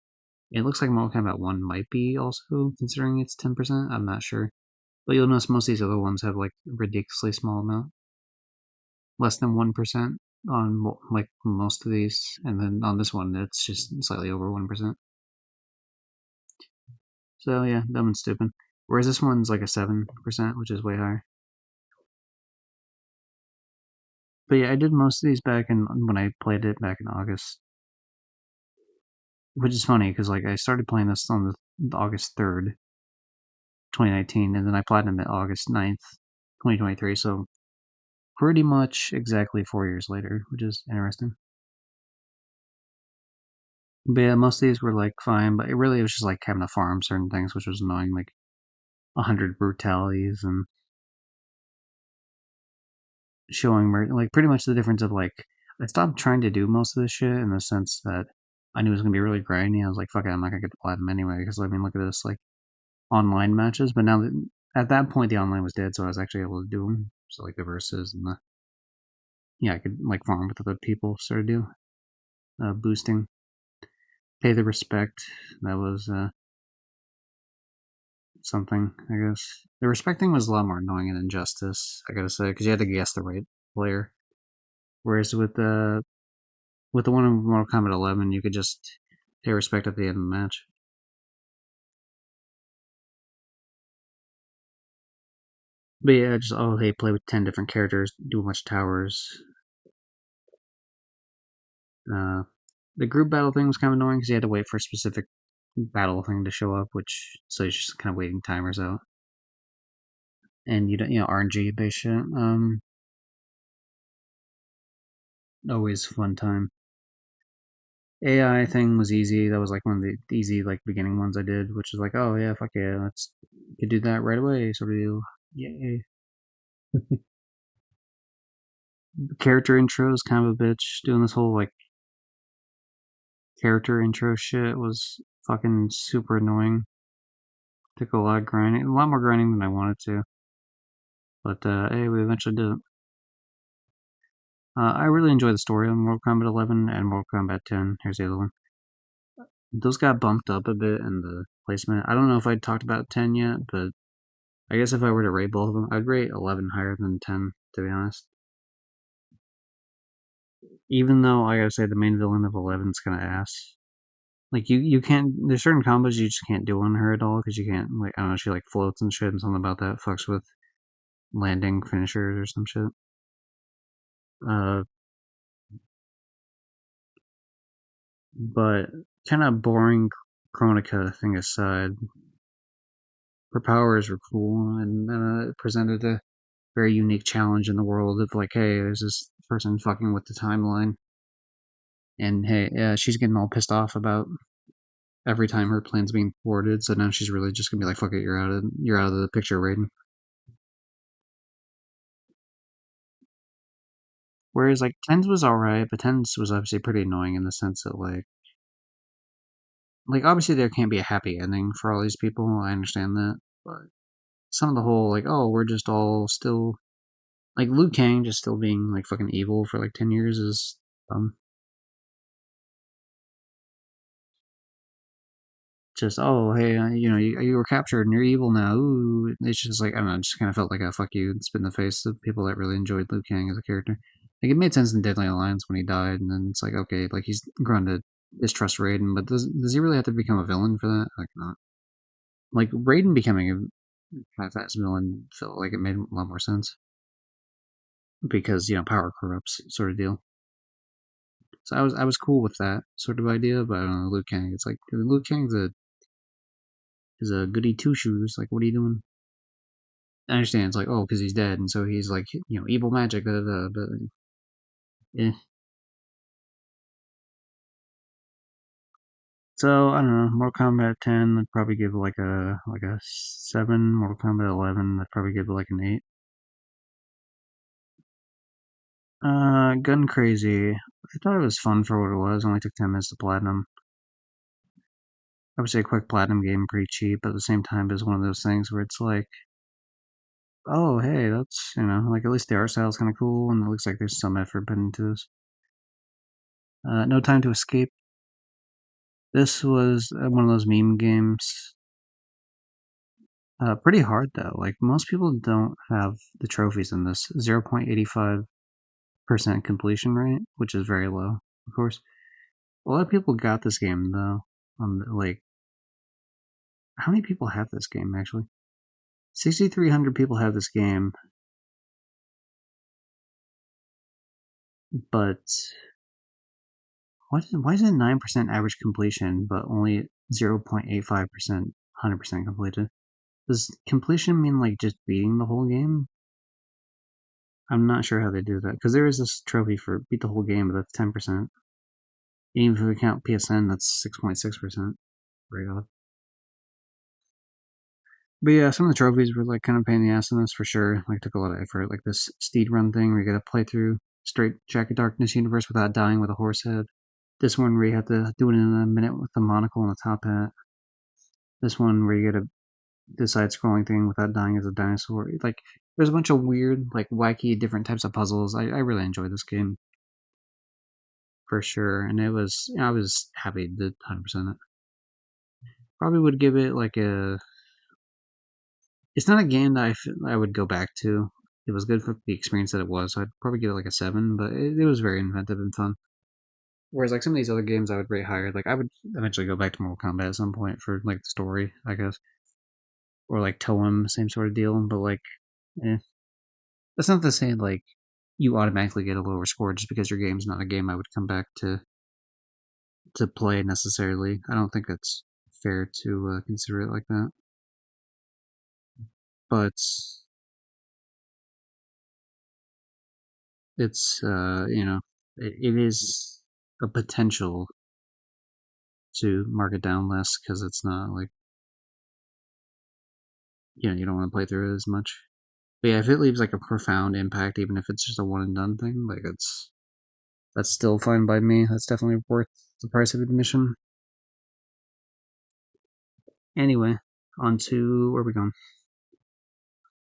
It looks like Mortal Kombat 1 might be also, considering it's 10%. I'm not sure. But you'll notice most of these other ones have like ridiculously small amount. Less than 1% on like most of these. And then on this one, it's just slightly over 1%. So yeah, dumb and stupid. Whereas this one's like a 7%, which is way higher. But yeah, I did most of these back in when I played it back in August. Which is funny because like I started playing this on the August 3rd, 2019, and then I platinumed it August 9th, 2023. So pretty much exactly 4 years later, which is interesting. But yeah, most of these were like fine, but it really was just like having to farm certain things, which was annoying, like 100 brutalities and showing like pretty much the difference of like I stopped trying to do most of this shit in the sense that I knew it was gonna be really grindy. I was like, fuck it, I'm not gonna get the platinum anyway, because I mean, look at this, like online matches. But now that at that point the online was dead, so I was actually able to do them. So like the verses and the I could like farm with other people sort of deal, boosting, pay the respect. That was something, I guess. The respecting was a lot more annoying in Injustice, I gotta say, because you had to guess the right player. Whereas with the one in Mortal Kombat 11, you could just pay respect at the end of the match. But yeah, just hey, play with 10 different characters, do a bunch of towers. The group battle thing was kind of annoying because you had to wait for a specific battle thing to show up, which so you're just kind of waiting timers out. And you don't, RNG based shit. Always fun time. AI thing was easy. That was like one of the easy like beginning ones I did, which is like, oh yeah, fuck yeah, let's could do that right away, sort of deal. Yay. Character intro is kind of a bitch. Doing this whole like character intro shit was fucking super annoying. Took a lot of grinding, a lot more grinding than I wanted to. But hey, we eventually did it. I really enjoy the story of Mortal Kombat 11 and Mortal Kombat 10. Here's the other one. Those got bumped up a bit in the placement. I don't know if I'd talked about 10 yet, but I guess if I were to rate both of them, I'd rate 11 higher than 10, to be honest. Even though I gotta say the main villain of 11 is kind of ass. Like you can't. There's certain combos you just can't do on her at all because you can't. Like I don't know, she like floats and shit, and something about that fucks with landing finishers or some shit. Uh, but kind of boring Chronica thing aside, her powers were cool and it presented a very unique challenge in the world of like, hey, there's this person fucking with the timeline, and hey, she's getting all pissed off about every time her plan's being thwarted. So now she's really just gonna be like, fuck it, you're out of the picture, Raiden. Whereas like Tens was alright, but Tens was obviously pretty annoying in the sense that like obviously there can't be a happy ending for all these people. I understand that, but some of the whole like, oh, we're just all still like Liu Kang just still being like fucking evil for like 10 years is dumb. Just oh hey, you were captured and you're evil now. Ooh, it's just like I don't know. It just kind of felt like a fuck you, spit in the face of people that really enjoyed Liu Kang as a character. Like it made sense in Deadly Alliance when he died, and then it's like okay, like he's grown to distrust Raiden, but does he really have to become a villain for that? Like not. Like Raiden becoming a half-ass villain felt like it made a lot more sense because power corrupts sort of deal. So I was cool with that sort of idea, but I don't know Liu Kang. It's like Liu Kang's a goody two shoes. Like what are you doing? I understand it's like oh because he's dead and so he's like evil magic. But eh. So I don't know. Mortal Kombat 10, I'd probably give like a 7. Mortal Kombat 11, I'd probably give it like an 8. Gun Crazy. I thought it was fun for what it was. Only took 10 minutes to platinum. I would say a quick platinum game, pretty cheap, but at the same time, it's one of those things where it's like, oh, hey, that's, like at least the art style is kind of cool, and it looks like there's some effort put into this. No Time to Escape. This was one of those meme games. Pretty hard though. Like most people don't have the trophies in this. 0.85% completion rate, which is very low, of course. A lot of people got this game though. Like, how many people have this game actually? 6,300 people have this game, but why is it 9% average completion, but only 0.85% 100% completed? Does completion mean like just beating the whole game? I'm not sure how they do that because there is this trophy for beat the whole game, but that's 10%. Even if we count PSN, that's 6.6%. Very odd. But yeah, some of the trophies were like kind of pain in the ass in this for sure. Like took a lot of effort. Like this Steed Run thing where you got to play through straight Jacket Darkness universe without dying with a horse head. This one where you have to do it in a minute with the monocle and the top hat. This one where you get the side scrolling thing without dying as a dinosaur. Like there's a bunch of weird, like wacky, different types of puzzles. I really enjoyed this game for sure, and I was happy to 100% it. Probably would give it like a. It's not a game that I would go back to. It was good for the experience that it was. So I'd probably give it like a 7, but it was very inventive and fun. Whereas like some of these other games I would rate higher. Like I would eventually go back to Mortal Kombat at some point for like the story, I guess, or like Toem, same sort of deal. But like, eh. That's not to say like you automatically get a lower score just because your game's not a game I would come back to play necessarily. I don't think it's fair to consider it like that. But it's it is a potential to mark it down less because it's not like you don't want to play through it as much. But yeah, if it leaves like a profound impact, even if it's just a one and done thing, like that's still fine by me. That's definitely worth the price of admission. Anyway, on to where we going.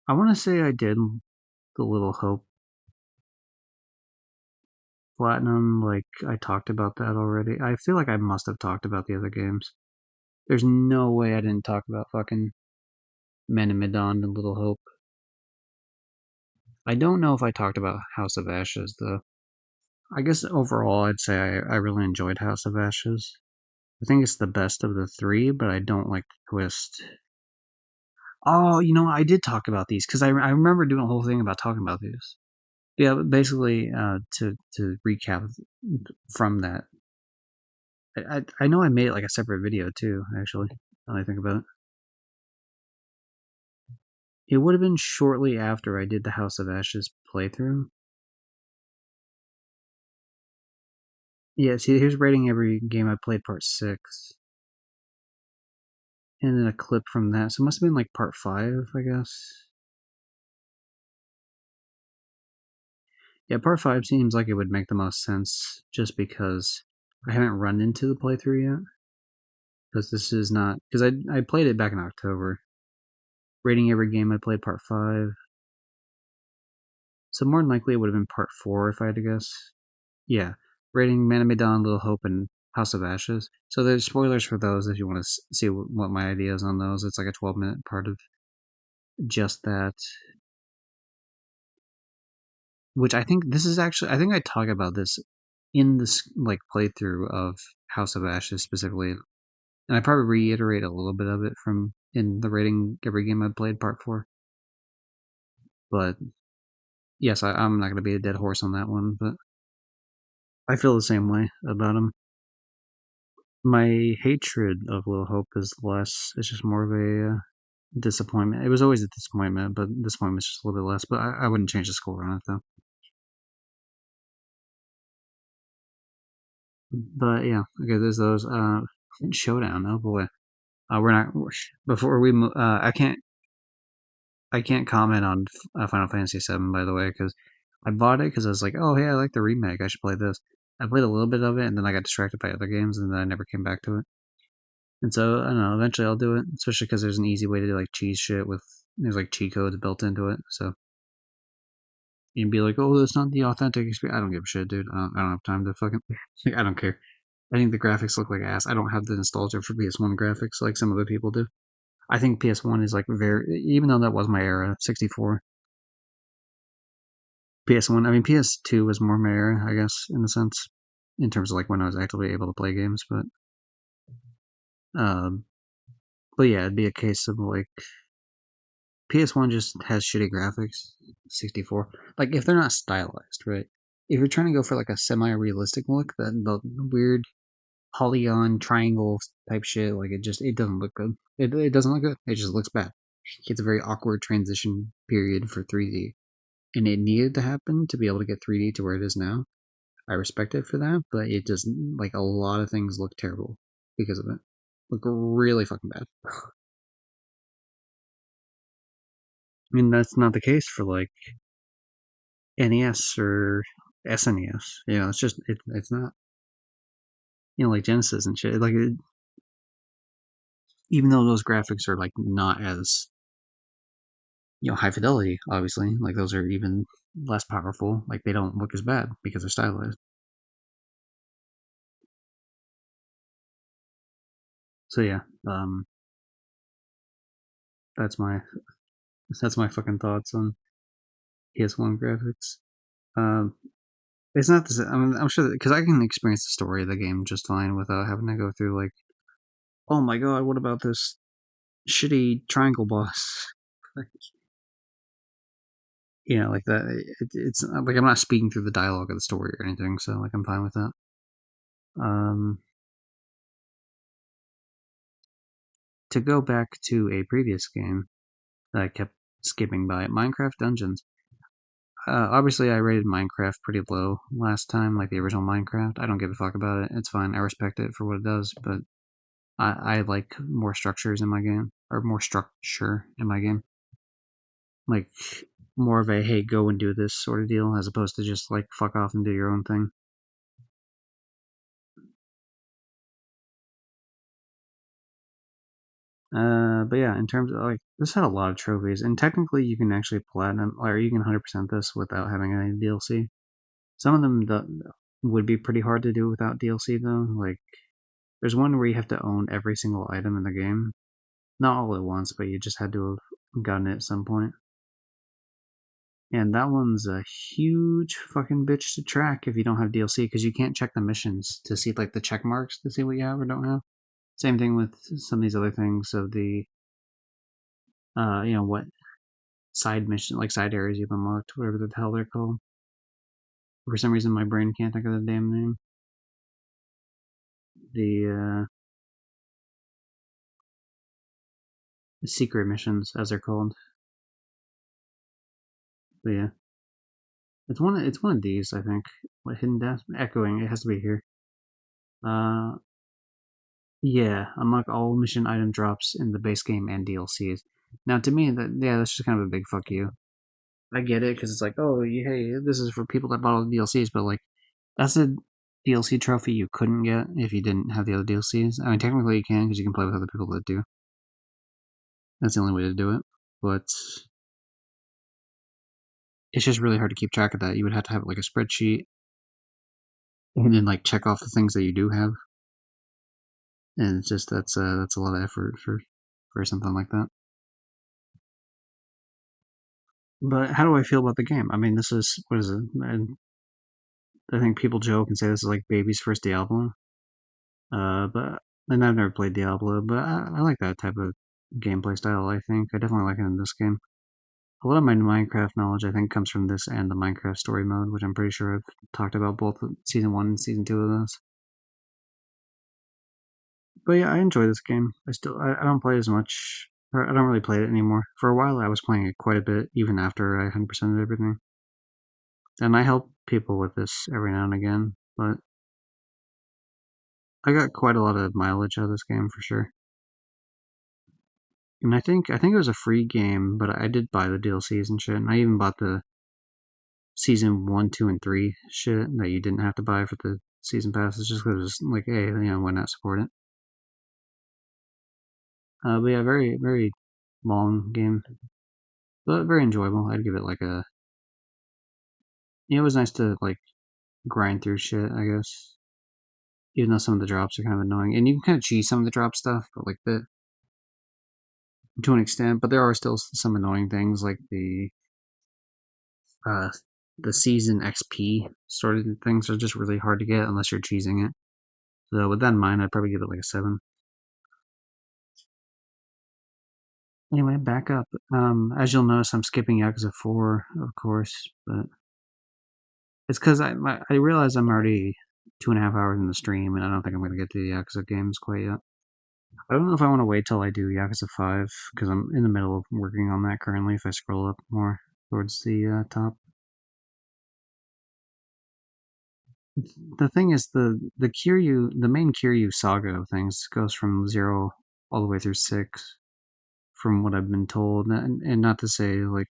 I want to say I did the Little Hope Platinum. Like I talked about that already. I feel like I must have talked about the other games. There's no way I didn't talk about fucking Menomedon and Little Hope. I don't know if I talked about House of Ashes though. I guess overall I'd say I really enjoyed House of Ashes. I think it's the best of the three, but I don't like the twist. Oh, I did talk about these because I remember doing a whole thing about talking about these. Yeah, but basically, to recap from that, I know I made it like a separate video too. Actually, now that I think about it, it would have been shortly after I did the House of Ashes playthrough. Yeah, see, here's rating every game I played, part 6, and then a clip from that. So it must have been like part 5, I guess. Yeah, part 5 seems like it would make the most sense just because I haven't run into the playthrough yet. Because this is not. Because I played it back in October. Rating every game I played, part 5. So more than likely it would have been part 4 if I had to guess. Yeah. Rating Menomedon, Little Hope, and House of Ashes. So there's spoilers for those if you want to see what my idea is on those. It's like a 12-minute part of just that. Which I think this is actually. I think I talk about this in this like playthrough of House of Ashes specifically, and I probably reiterate a little bit of it from in the rating every game I played part 4. But yes, I'm not going to be a dead horse on that one, but I feel the same way about him. My hatred of Little Hope is less. It's just more of a disappointment. It was always a disappointment, but disappointment's just a little bit less. But I wouldn't change the score on it though. But yeah, okay. There's those. Showdown. Oh boy. We're not before we. I can't comment on Final Fantasy VII, by the way, because I bought it because I was like, oh hey, I like the remake. I should play this. I played a little bit of it, and then I got distracted by other games, and then I never came back to it. And so I don't know. Eventually, I'll do it, especially because there's an easy way to do like cheese shit with there's like cheat codes built into it. So you'd be like, oh, that's not the authentic experience. I don't give a shit, dude. I don't have time to fucking. I don't care. I think the graphics look like ass. I don't have the nostalgia for PS1 graphics like some other people do. I think PS1 is like very, even though that was my era, 64. PS1, I mean, PS2 was more my era, I guess, in a sense, in terms of like when I was actively able to play games. Um, but yeah, it'd be a case of like PS1 just has shitty graphics. 64, like if they're not stylized, right? If you're trying to go for like a semi-realistic look, then the weird polygon triangle type shit, like it doesn't look good. It doesn't look good. It just looks bad. It's a very awkward transition period for 3D, and it needed to happen to be able to get 3D to where it is now. I respect it for that, but it doesn't like a lot of things look terrible because of it. Look really fucking bad. I mean, that's not the case for like NES or SNES. You know, it's just it's not. You know, like Genesis and shit. Like, even though those graphics are like not as high fidelity, obviously, like those are even less powerful. Like they don't look as bad because they're stylized. So yeah, um, that's my that's my fucking thoughts on PS1 graphics. Um, it's not the same. I'm sure because I can experience the story of the game just fine without having to go through like, oh my god, what about this shitty triangle boss? Like that. It's like I'm not speaking through the dialogue of the story or anything, so like I'm fine with that. Um, to go back to a previous game that I kept skipping by, Minecraft Dungeons. Obviously, I rated Minecraft pretty low last time, like the original Minecraft. I don't give a fuck about it. It's fine. I respect it for what it does, but I like more structures in my game, or more structure in my game. Like, more of a, hey, go and do this sort of deal, as opposed to just, like, fuck off and do your own thing. But yeah, in terms of, like, this had a lot of trophies, and technically you can actually platinum, or you can 100% this without having any DLC. Some of them would be pretty hard to do without DLC, though. Like, there's one where you have to own every single item in the game. Not all at once, but you just had to have gotten it at some point. And that one's a huge fucking bitch to track if you don't have DLC because you can't check the missions to see like the check marks to see what you have or don't have. Same thing with some of these other things of the what side mission like side areas you've unlocked, whatever the hell they're called. For some reason my brain can't think of the damn name. The secret missions as they're called. But yeah. It's one of these, I think. What hidden death? Echoing, it has to be here. Uh Yeah, unlock all mission item drops in the base game and DLCs. Now, to me, that's just kind of a big fuck you. I get it because it's like, oh, hey, this is for people that bought all the DLCs, but like, that's a DLC trophy you couldn't get if you didn't have the other DLCs. I mean, technically you can because you can play with other people that do. That's the only way to do it. But it's just really hard to keep track of that. You would have to have like a spreadsheet and then like check off the things that you do have, and it's just that's a lot of effort for something like that. But how do I feel about the game? I mean, this is what is it? I think people joke and say this is like baby's first Diablo. But and I've never played Diablo, but I like that type of gameplay style. I think I definitely like it in this game. A lot of my Minecraft knowledge, I think, comes from this and the Minecraft story mode, which I'm pretty sure I've talked about both season one and season two of this. But yeah, I enjoy this game. I don't play as much. Or I don't really play it anymore. For a while, I was playing it quite a bit, even after I 100%ed everything. And I help people with this every now and again, but I got quite a lot of mileage out of this game for sure. And I think it was a free game, but I did buy the DLCs and shit. And I even bought the season 1, 2, and 3 shit that you didn't have to buy for the season passes, just because it's like, hey, why not support it? But yeah, very very long game, but very enjoyable. I'd give it like a. It was nice to like grind through shit, I guess. Even though some of the drops are kind of annoying, and you can kind of cheese some of the drop stuff, but like the to an extent. But there are still some annoying things like uh the season XP sort of things are just really hard to get unless you're cheesing it. So with that in mind, I'd probably give it like a 7. Anyway, back up. As you'll notice, I'm skipping Yakuza 4, of course, but it's because I realize I'm already 2.5 hours in the stream, and I don't think I'm going to get to the Yakuza games quite yet. I don't know if I want to wait till I do Yakuza 5, because I'm in the middle of working on that currently, if I scroll up more towards the top. The thing is, the main Kiryu saga of things goes from 0 all the way through 6, from what I've been told, and not to say, like,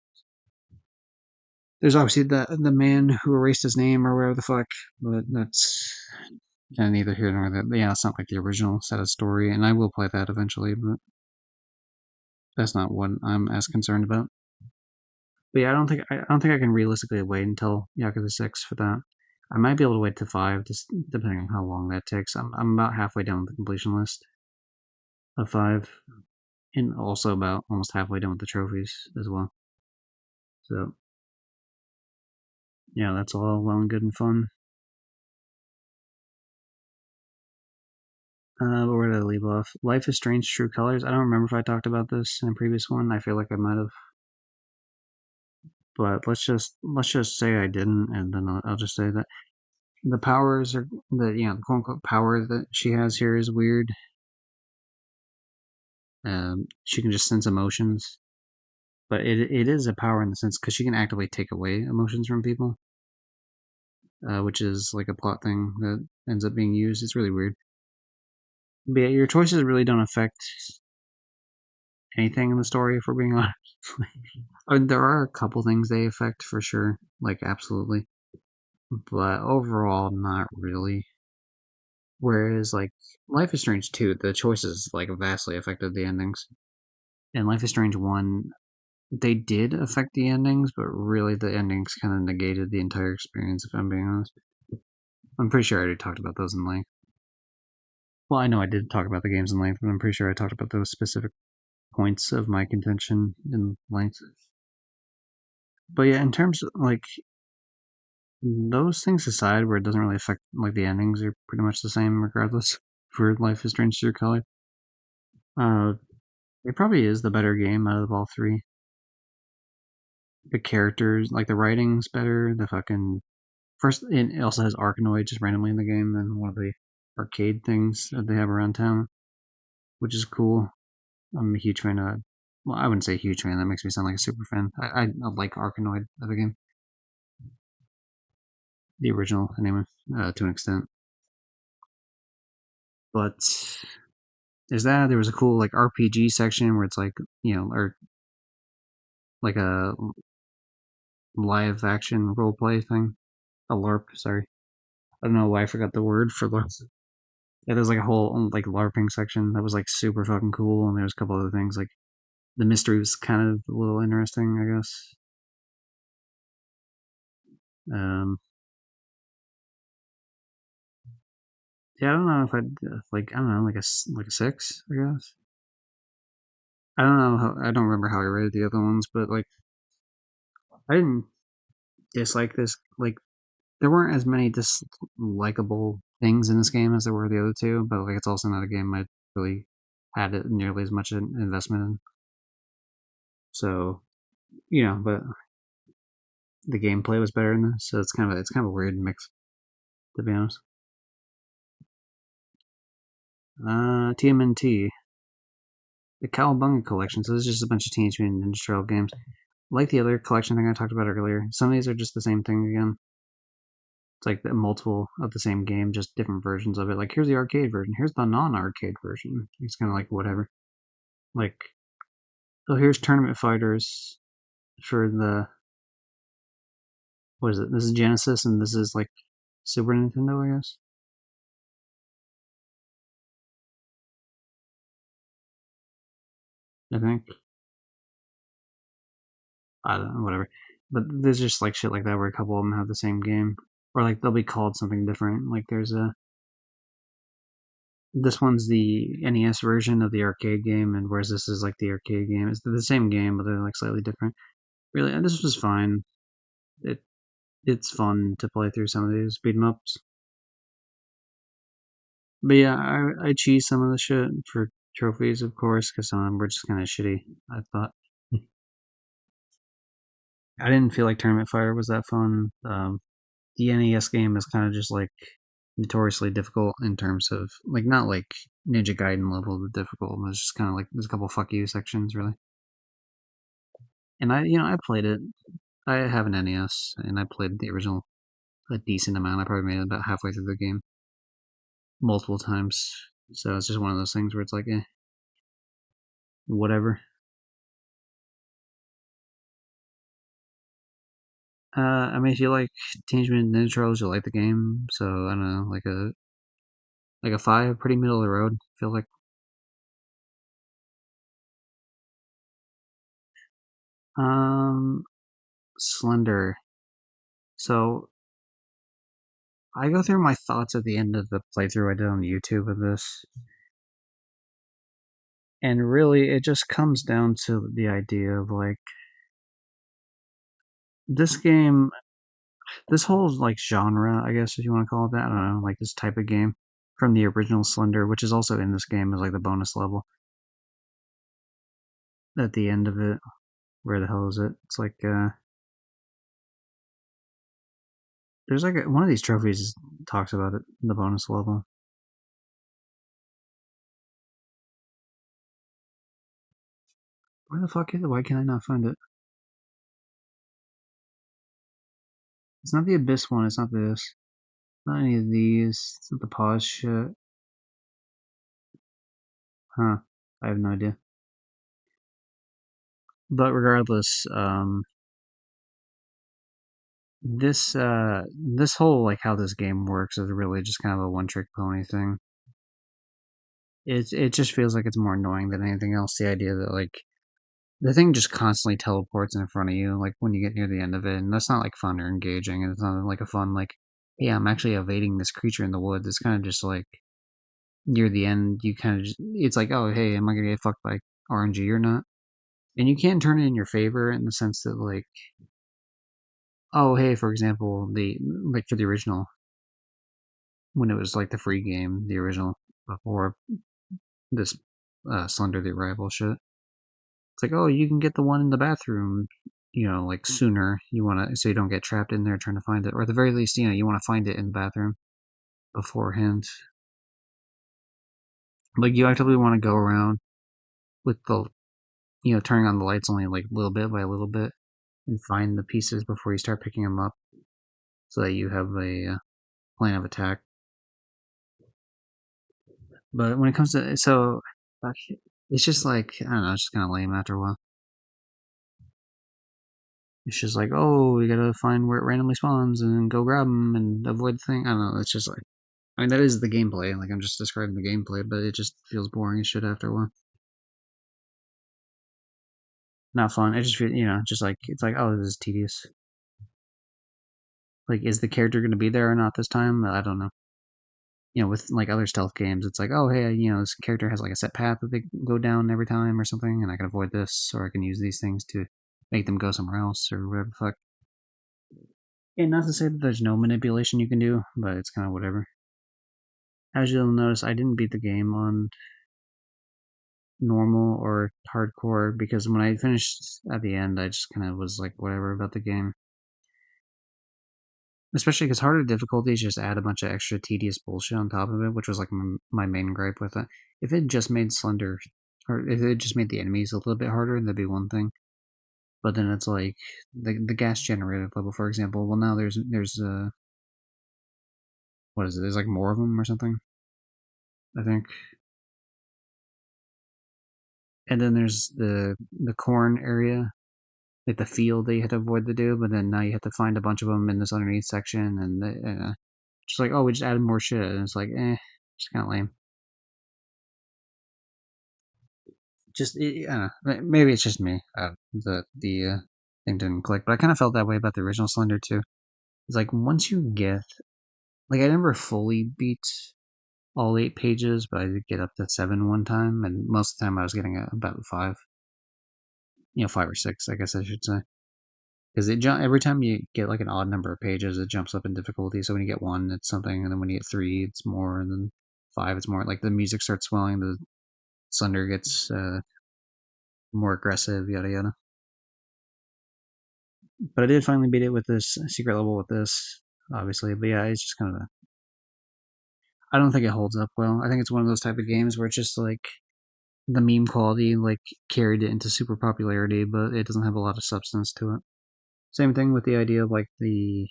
there's obviously the man who erased his name or whatever the fuck, but that's kind of neither here nor there. But yeah, it's not like the original set of story, and I will play that eventually, but that's not what I'm as concerned about. But yeah, I don't think I can realistically wait until Yakuza 6 for that. I might be able to wait to 5, just depending on how long that takes. I'm about halfway down with the completion list of 5, and also about almost halfway done with the trophies as well. So yeah, that's all well and good and fun. But where did I leave off? Life is Strange: True Colors. I don't remember if I talked about this in a previous one. I feel like I might have, but let's just say I didn't, and then I'll just say that the powers are the quote unquote power that she has here is weird. She can just sense emotions, but it is a power in the sense because she can actively take away emotions from people, which is like a plot thing that ends up being used. It's really weird. But yeah, your choices really don't affect anything in the story, if we're being honest. I mean, there are a couple things they affect for sure, like absolutely, but overall, not really. Whereas, like, Life is Strange 2, the choices, like, vastly affected the endings. And Life is Strange 1, they did affect the endings, but really the endings kind of negated the entire experience, if I'm being honest. I'm pretty sure I already talked about those in length. Well, I know I did talk about the games in length, but I'm pretty sure I talked about those specific points of my contention in length. But yeah, in terms of, like, those things aside, where it doesn't really affect, like, the endings are pretty much the same regardless for Life is Strange: True Color. It probably is the better game out of all three. The characters, like the writing's better. The fucking first, it also has Arkanoid just randomly in the game than one of the arcade things that they have around town, which is cool. I'm a huge fan of. Well, I wouldn't say huge fan. That makes me sound like a super fan. I like Arkanoid of the game, the original anyway, to an extent. But there's that. There was a cool like RPG section where it's like or like a live action role play thing, a LARP. Sorry, I don't know why I forgot the word for LARP. Yeah, there's like a whole like LARPing section that was like super fucking cool, and there's a couple other things like the mystery was kind of a little interesting, I guess. Um, yeah, I don't know if I'd like I don't know like a 6, I guess. I don't know I don't remember how I rated the other ones, but like I didn't dislike this. Like there weren't as many dislikable things in this game as there were the other two, but like it's also not a game I really had nearly as much an investment in. So but the gameplay was better in this, so it's kind of a weird mix, to be honest. TMNT, the Cowabunga collection. So this is just a bunch of Teenage Mutant Ninja Turtle games. Like the other collection thing I talked about earlier, some of these are just the same thing again. It's like the multiple of the same game, just different versions of it. Like here's the arcade version, here's the non-arcade version. It's kind of like whatever. Like, oh, here's Tournament Fighters for the what is it? This is Genesis, and this is like Super Nintendo, I guess. I think. I don't know, whatever. But there's just like shit like that where a couple of them have the same game, or like they'll be called something different. Like there's a this one's the NES version of the arcade game, and whereas this is like the arcade game. It's the same game, but they're like slightly different. Really, and this was fine. It it's fun to play through some of these beat 'em ups. But yeah, I cheese some of the shit for trophies, of course, because some of them were just kind of shitty. I thought. I didn't feel like Tournament Fighter was that fun. The NES game is kind of just like notoriously difficult in terms of like not like Ninja Gaiden level of difficult. It's just kind of like there's a couple fuck you sections really. And I played it. I have an NES and I played the original a decent amount. I probably made it about halfway through the game multiple times. So it's just one of those things where it's like, whatever. I mean, if you like Teenage Mutant Ninja Turtles, you'll like the game. So I don't know, like a 5, pretty middle of the road. I feel like um Slender. So I go through my thoughts at the end of the playthrough I did on YouTube of this, and really it just comes down to the idea of like this game, this whole like genre, I guess if you want to call it that. I don't know, like this type of game from the original Slender, which is also in this game, is like the bonus level at the end of it. Where the hell is it? It's like there's like one of these trophies talks about it, the bonus level. Where the fuck is it? Why can I not find it? It's not the Abyss one. It's not this. Not any of these. It's not the pause shit. Huh. I have no idea. But regardless, this whole like how this game works is really just kind of a one trick pony thing. It just feels like it's more annoying than anything else. The idea that like the thing just constantly teleports in front of you, like when you get near the end of it, and that's not like fun or engaging, and it's not like a fun like, hey, I'm actually evading this creature in the woods. It's kind of just like near the end, you kind of just, it's like, oh, hey, am I gonna get fucked by RNG or not? And you can turn it in your favor in the sense that like, oh, hey, for example, the like for the original when it was like the free game, the original before this Slender the Arrival shit. It's like, oh, you can get the one in the bathroom, like sooner. You want to, so you don't get trapped in there trying to find it, or at the very least, you want to find it in the bathroom beforehand. Like you actively want to go around with the, turning on the lights only like little bit by little bit and find the pieces before you start picking them up, so that you have a plan of attack. But when it comes to it's just like I don't know, it's just kind of lame after a while. It's just like, oh, we gotta find where it randomly spawns and go grab them and avoid the thing. I don't know. It's just like, I mean, that is the gameplay. Like, I'm just describing the gameplay, but it just feels boring as shit after a while. Not fun. It just feels, just like, it's like, oh, this is tedious. Like, is the character gonna be there or not this time? I don't know. With like other stealth games, it's like, oh, hey, this character has like a set path that they go down every time or something, and I can avoid this, or I can use these things to make them go somewhere else or whatever the fuck. And not to say that there's no manipulation you can do, but it's kind of whatever. As you'll notice, I didn't beat the game on normal or hardcore because when I finished at the end, I just kind of was like, whatever about the game. Especially because harder difficulties just add a bunch of extra tedious bullshit on top of it, which was like my main gripe with it. If it just made Slender, or if it just made the enemies a little bit harder, that'd be one thing. But then it's like the gas generator level, for example. Well, now there's what is it? There's like more of them or something, I think. And then there's the corn area, like the field that you had to avoid to do, but then now you have to find a bunch of them in this underneath section, and just like, oh, we just added more shit, and it's like, just kind of lame. Just I don't know, maybe it's just me. The thing didn't click, but I kind of felt that way about the original Slender too. It's like once you get like I never fully beat all 8 pages, but I did get up to 7 one time, and most of the time I was getting about 5. 5 or 6, I guess I should say. Because every time you get like an odd number of pages, it jumps up in difficulty. So when you get 1, it's something, and then when you get 3, it's more, and then 5, it's more. Like the music starts swelling, the Slender gets more aggressive, yada yada. But I did finally beat it with this secret level with this, obviously. But yeah, it's just kind of I don't think it holds up well. I think it's one of those type of games where it's just like the meme quality like carried it into super popularity, but it doesn't have a lot of substance to it. Same thing with the idea of like the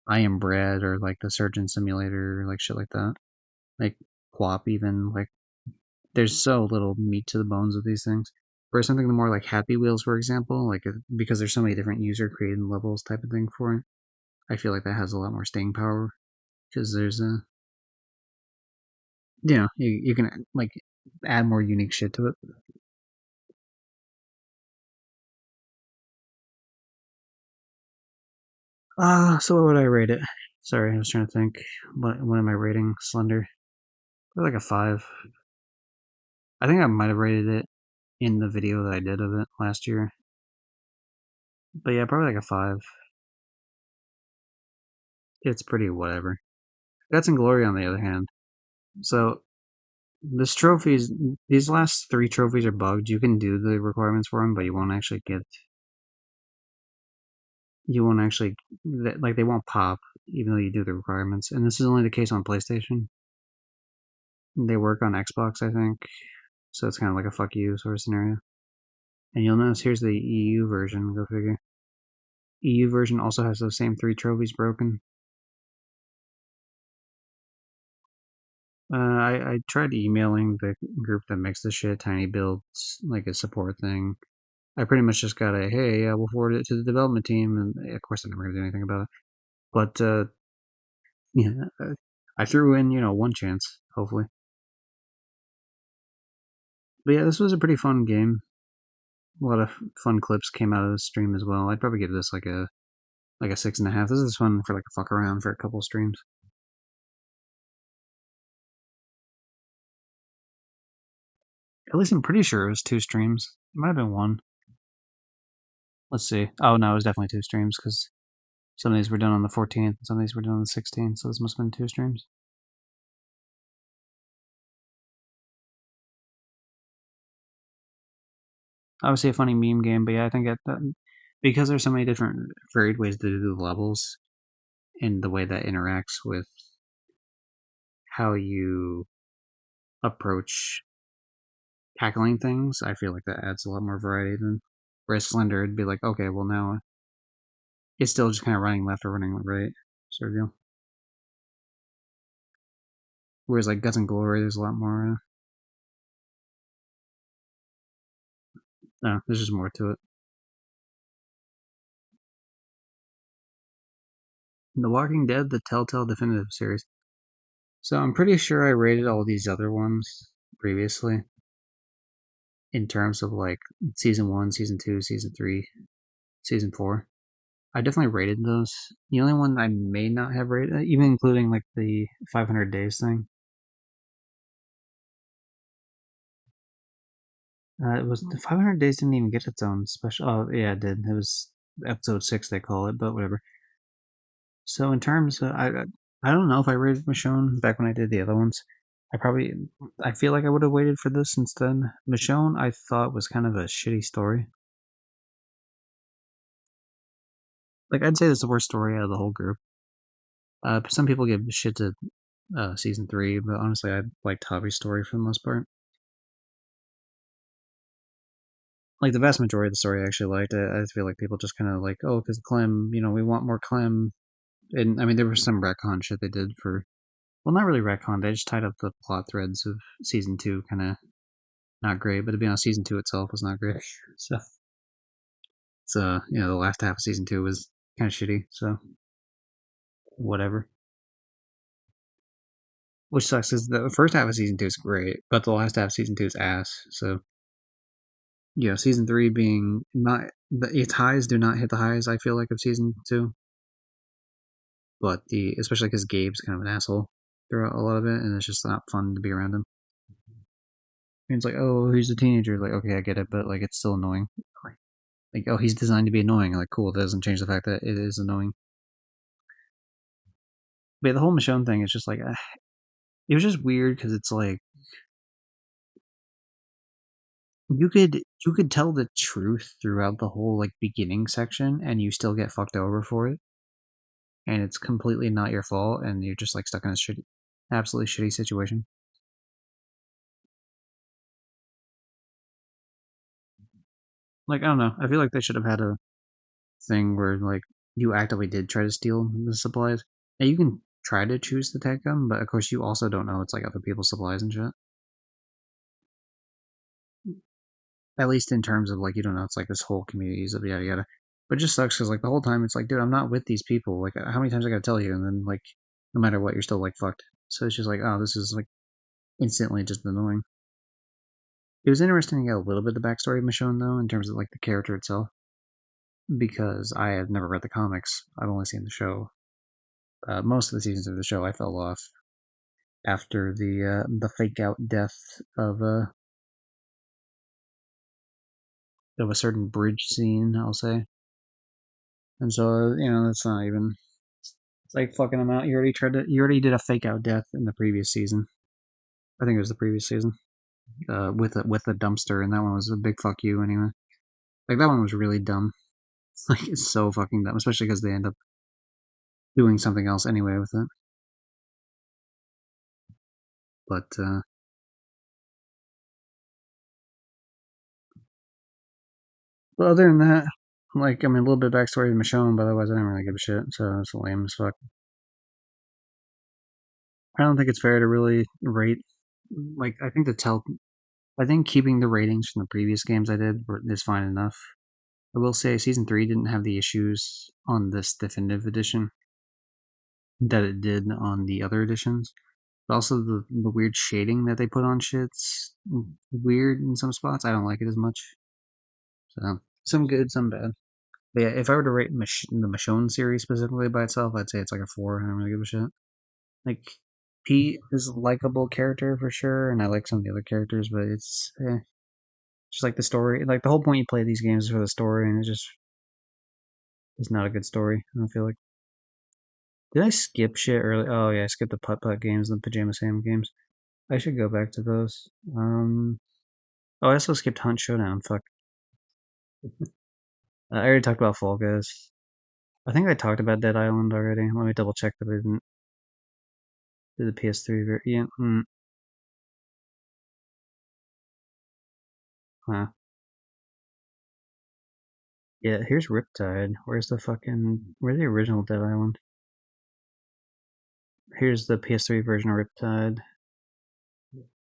I Am Bread or like the Surgeon Simulator, like shit like that. Like QWOP even, like there's so little meat to the bones of these things. Whereas something more like Happy Wheels, for example, like because there's so many different user created levels type of thing for it, I feel like that has a lot more staying power because there's you can like add more unique shit to it. So what would I rate it? Sorry, I was trying to think. What am I rating Slender? Probably like a 5. I think I might have rated it in the video that I did of it last year. But yeah, probably like a 5. It's pretty whatever. Guts and Glory, on the other hand. So this trophies, these last 3 trophies are bugged. You can do the requirements for them, but you won't actually, like they won't pop even though you do the requirements. And this is only the case on PlayStation. They work on Xbox, I think. So it's kind of like a fuck you sort of scenario. And you'll notice here's the EU version. Go figure. EU version also has those same 3 trophies broken. I tried emailing the group that makes the shit, Tiny Builds, like a support thing. I pretty much just got a hey, we'll forward it to the development team, and of course I'm never gonna do anything about it. But yeah, I threw in 1 chance, hopefully. But yeah, this was a pretty fun game. A lot of fun clips came out of the stream as well. I'd probably give this like a 6.5. This is fun for like a fuck around for a couple streams. At least I'm pretty sure it was 2 streams. It might have been 1. Let's see. Oh no, it was definitely 2 streams because some of these were done on the 14th, and some of these were done on the 16th. So this must have been 2 streams. Obviously, a funny meme game, but yeah, I think because there's so many different varied ways to do the levels and the way that interacts with how you approach tackling things, I feel like that adds a lot more variety than whereas Slender, it'd be like, okay, well now it's still just kind of running left or running right sort of deal. Whereas like Guts and Glory, there's a lot more. No, there's just more to it. The Walking Dead, the Telltale Definitive Series. So I'm pretty sure I rated all these other ones previously in terms of like season 1, season 2, season 3, season 4. I definitely rated those. The only one I may not have rated, even including like the 500 days thing, it was the 500 days didn't even get its own special. Oh yeah, it did. It was episode 6 they call it, but whatever. So in terms, of, I don't know if I rated Michonne back when I did the other ones. I feel like I would have waited for this instead. Michonne, I thought was kind of a shitty story. Like I'd say it's the worst story out of the whole group. Some people give shit to season 3, but honestly, I liked Javi's story for the most part. Like the vast majority of the story I actually liked. I feel like people just kind of like, oh, because Clem, we want more Clem. And I mean, there was some retcon shit they did for Well, not really retcon. They just tied up the plot threads of season 2, kind of not great. But to be honest, season 2 itself was not great. So it's the last half of season 2 was kind of shitty. So whatever. Which sucks is the first half of season 2 is great, but the last half of season 2 is ass. So season 3 being not its highs do not hit the highs. I feel like of season 2, but especially because Gabe's kind of an asshole throughout a lot of it, and it's just not fun to be around him. And it's like, oh, he's a teenager. Like, okay, I get it, but like, it's still annoying. Like, oh, he's designed to be annoying. Like, cool. That doesn't change the fact that it is annoying. But the whole Michonne thing is just like, it was just weird because it's like you could tell the truth throughout the whole like beginning section, and you still get fucked over for it, and it's completely not your fault, and you're just like stuck in a absolutely shitty situation. Like, I don't know. I feel like they should have had a thing where like you actively did try to steal the supplies. Now you can try to choose to take them, but of course you also don't know it's like other people's supplies and shit. At least in terms of like you don't know it's like this whole communities of yada yada. But it just sucks because like the whole time it's like, dude, I'm not with these people. Like, how many times I gotta tell you? And then like, no matter what, you're still like fucked. So it's just like, oh, this is like instantly just annoying. It was interesting to get a little bit of the backstory of Michonne though, in terms of like the character itself, because I have never read the comics. I've only seen the show. Most of the seasons of the show I fell off after the fake out death of a certain bridge scene, I'll say. And so that's not even. It's like fucking them out. You already did a fake out death in the previous season. I think it was the previous season. With the dumpster, and that one was a big fuck you anyway. Like that one was really dumb. Like it's so fucking dumb, especially because they end up doing something else anyway with it. But other than that, like I mean, a little bit of backstory of Michonne, but otherwise I didn't really give a shit. So it's lame as fuck. I don't think it's fair to really rate. Like I think keeping the ratings from the previous games I did is fine enough. I will say season 3 didn't have the issues on this definitive edition that it did on the other editions. But also the weird shading that they put on shit's weird in some spots. I don't like it as much. So some good, some bad. But yeah, if I were to rate the Michonne series specifically by itself, I'd say it's like a 4. I don't really give a shit. Like Pete is a likable character for sure, and I like some of the other characters, but it's just like the story. Like the whole point you play these games is for the story, and it's not a good story. I don't feel like. Did I skip shit early? Oh yeah, I skipped the putt putt games, the Pajama Sam games. I should go back to those. Oh, I also skipped Hunt Showdown. Fuck. I already talked about Fall Guys. I think I talked about Dead Island already. Let me double check that I didn't do the PS3 version. Yeah. Huh. Yeah, here's Riptide. Where's the original Dead Island? Here's the PS3 version of Riptide.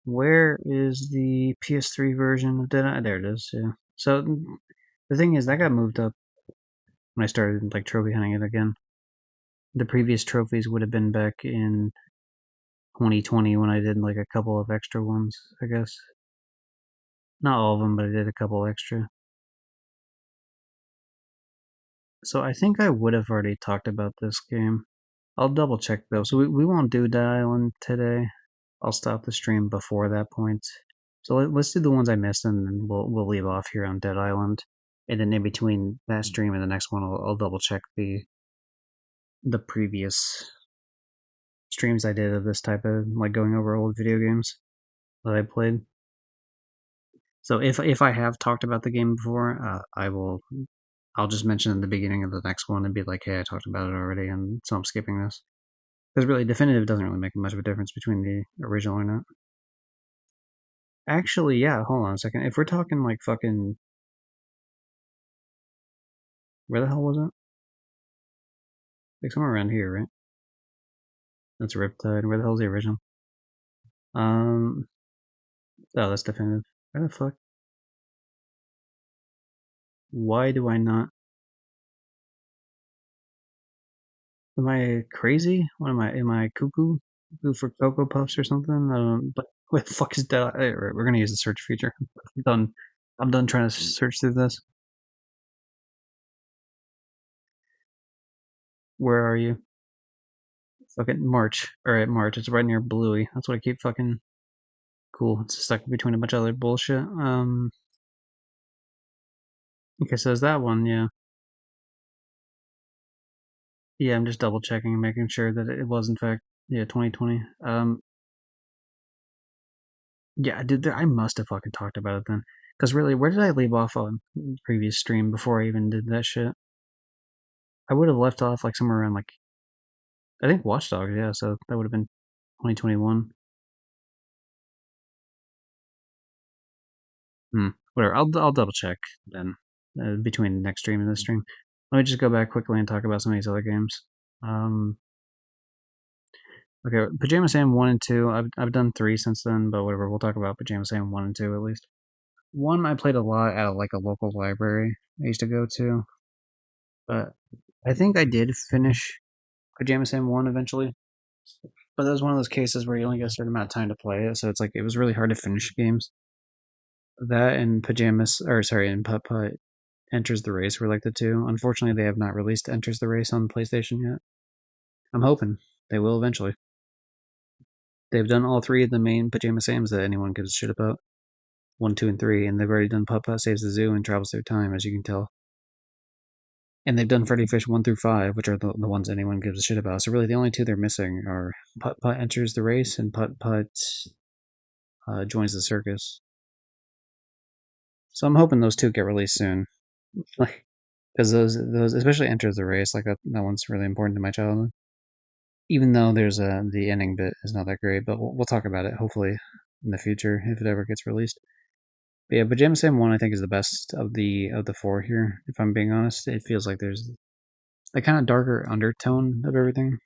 Where is the PS3 version of Dead Island? There it is, yeah. So, the thing is, that got moved up when I started, like, trophy hunting it again. The previous trophies would have been back in 2020 when I did, like, a couple of extra ones, I guess. Not all of them, but I did a couple extra. So I think I would have already talked about this game. I'll double check though. So we won't do Dead Island today. I'll stop the stream before that point. So let's do the ones I missed, and then we'll leave off here on Dead Island. And then in between that stream and the next one, I'll double check the previous streams I did of this type of like going over old video games that I played. So if I have talked about the game before, I'll just mention in the beginning of the next one and be like, hey, I talked about it already, and so I'm skipping this. Because really, definitive doesn't really make much of a difference between the original or not. Actually, yeah, hold on a second. If we're talking like fucking. Where the hell was it? Like somewhere around here, right? That's Riptide. Where the hell's the original? Oh, that's definitive. Where the fuck? Why do I not? Am I crazy? What am I? Am I cuckoo? Cuckoo for Cocoa Puffs or something? But what the fuck is that? Hey, right, we're gonna use the search feature. I'm done. I'm done trying to search through this. Where are you? Fucking March. Alright, March. It's right near Bluey. That's what I keep fucking. Cool. It's stuck between a bunch of other bullshit. Okay, so there's that one, yeah. Yeah, I'm just double checking and making sure that it was in fact, yeah, 2020. Yeah, dude, I must have fucking talked about it then. Because really, where did I leave off on previous stream before I even did that shit? I would have left off like somewhere around like I think Watch Dogs, yeah. So that would have been 2021. Whatever. I'll double check then between the next stream and this stream. Let me just go back quickly and talk about some of these other games. Um, okay, Pajama Sam 1 and 2. I've done 3 since then, but whatever. We'll talk about Pajama Sam 1 and 2 at least. 1 I played a lot at like a local library I used to go to, but I think I did finish Pajama Sam 1 eventually. But that was one of those cases where you only get a certain amount of time to play it, so it's like it was really hard to finish games. That and and Putt Putt Enters the Race were like the two. Unfortunately, they have not released Enters the Race on PlayStation yet. I'm hoping they will eventually. They've done all 3 of the main Pajama Sams that anyone gives a shit about. 1, 2, and 3, and they've already done Putt Putt Saves the Zoo and Travels Through Time, as you can tell. And they've done Freddy Fish 1 through 5, which are the ones anyone gives a shit about. So really, the only 2 they're missing are Putt Putt Enters the Race and Putt Putt Joins the Circus. So I'm hoping those 2 get released soon. Like, because those especially Enters the Race, like that one's really important to my childhood. Even though there's the ending bit is not that great, but we'll talk about it hopefully in the future if it ever gets released. But yeah, Pajama Sam 1 I think is the best of the 4 here. If I'm being honest, it feels like there's a kind of darker undertone of everything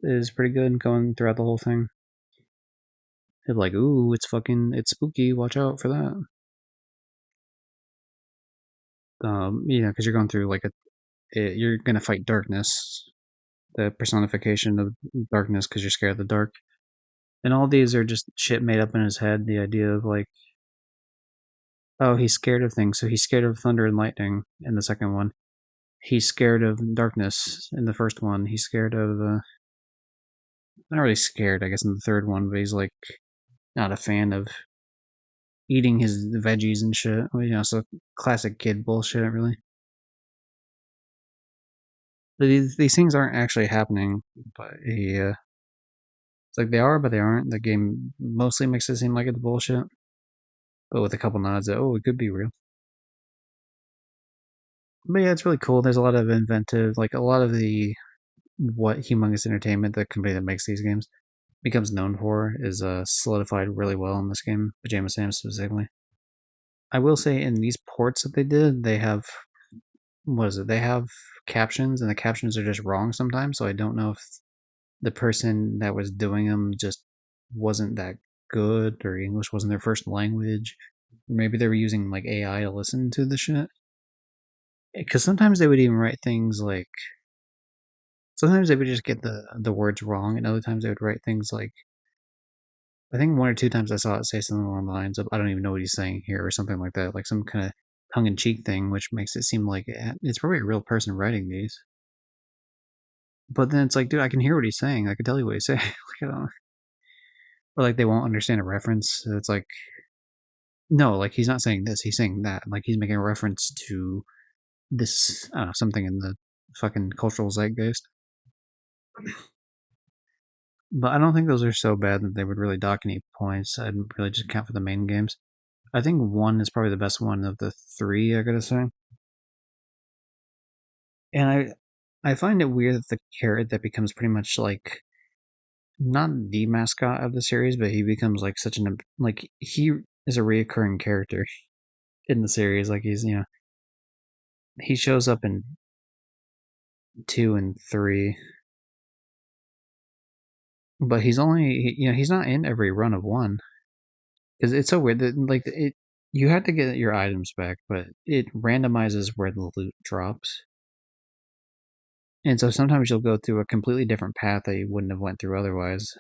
is pretty good going throughout the whole thing. It's like, ooh, it's spooky. Watch out for that. Because you're going through like you're gonna fight darkness, the personification of darkness, because you're scared of the dark. And all these are just shit made up in his head. The idea of like, oh, he's scared of things, so he's scared of thunder and lightning in the second one. He's scared of darkness in the first one. He's scared of not really scared, I guess, in the third one, but he's like not a fan of eating his veggies and shit. So classic kid bullshit, really. These things aren't actually happening, but it's like they are, but they aren't. The game mostly makes it seem like it's bullshit, but with a couple nods that, oh, it could be real. But yeah, it's really cool. There's a lot of inventive, like a lot of the what Humongous Entertainment, the company that makes these games, becomes known for is solidified really well in this game, Pajama Sam specifically. I will say in these ports that they did, they have what is it? They have captions, and the captions are just wrong sometimes. So I don't know if the person that was doing them just wasn't that good, or English wasn't their first language. Maybe they were using like AI to listen to the shit. Because sometimes they would even write things like sometimes they would just get the words wrong, and other times they would write things like I think 1 or 2 times I saw it say something along the lines of "I don't even know what he's saying here" or something like that, like some kind of tongue in cheek thing, which makes it seem like it's probably a real person writing these. But then it's like, dude, I can hear what he's saying. I can tell you what he's saying. Like, I don't, or like they won't understand a reference. So it's like, no, like he's not saying this. He's saying that. Like he's making a reference to this, I don't know, something in the fucking cultural zeitgeist. But I don't think those are so bad that they would really dock any points. I'd really just count for the main games. I think 1 is probably the best one of the 3, I gotta say. And I find it weird that the carrot that becomes pretty much like not the mascot of the series, but he becomes like such an like he is a reoccurring character in the series. Like he shows up in 2 and 3. but he's only he's not in every run of one because it's so weird that like it you have to get your items back, but it randomizes where the loot drops. And so sometimes you'll go through a completely different path that you wouldn't have went through otherwise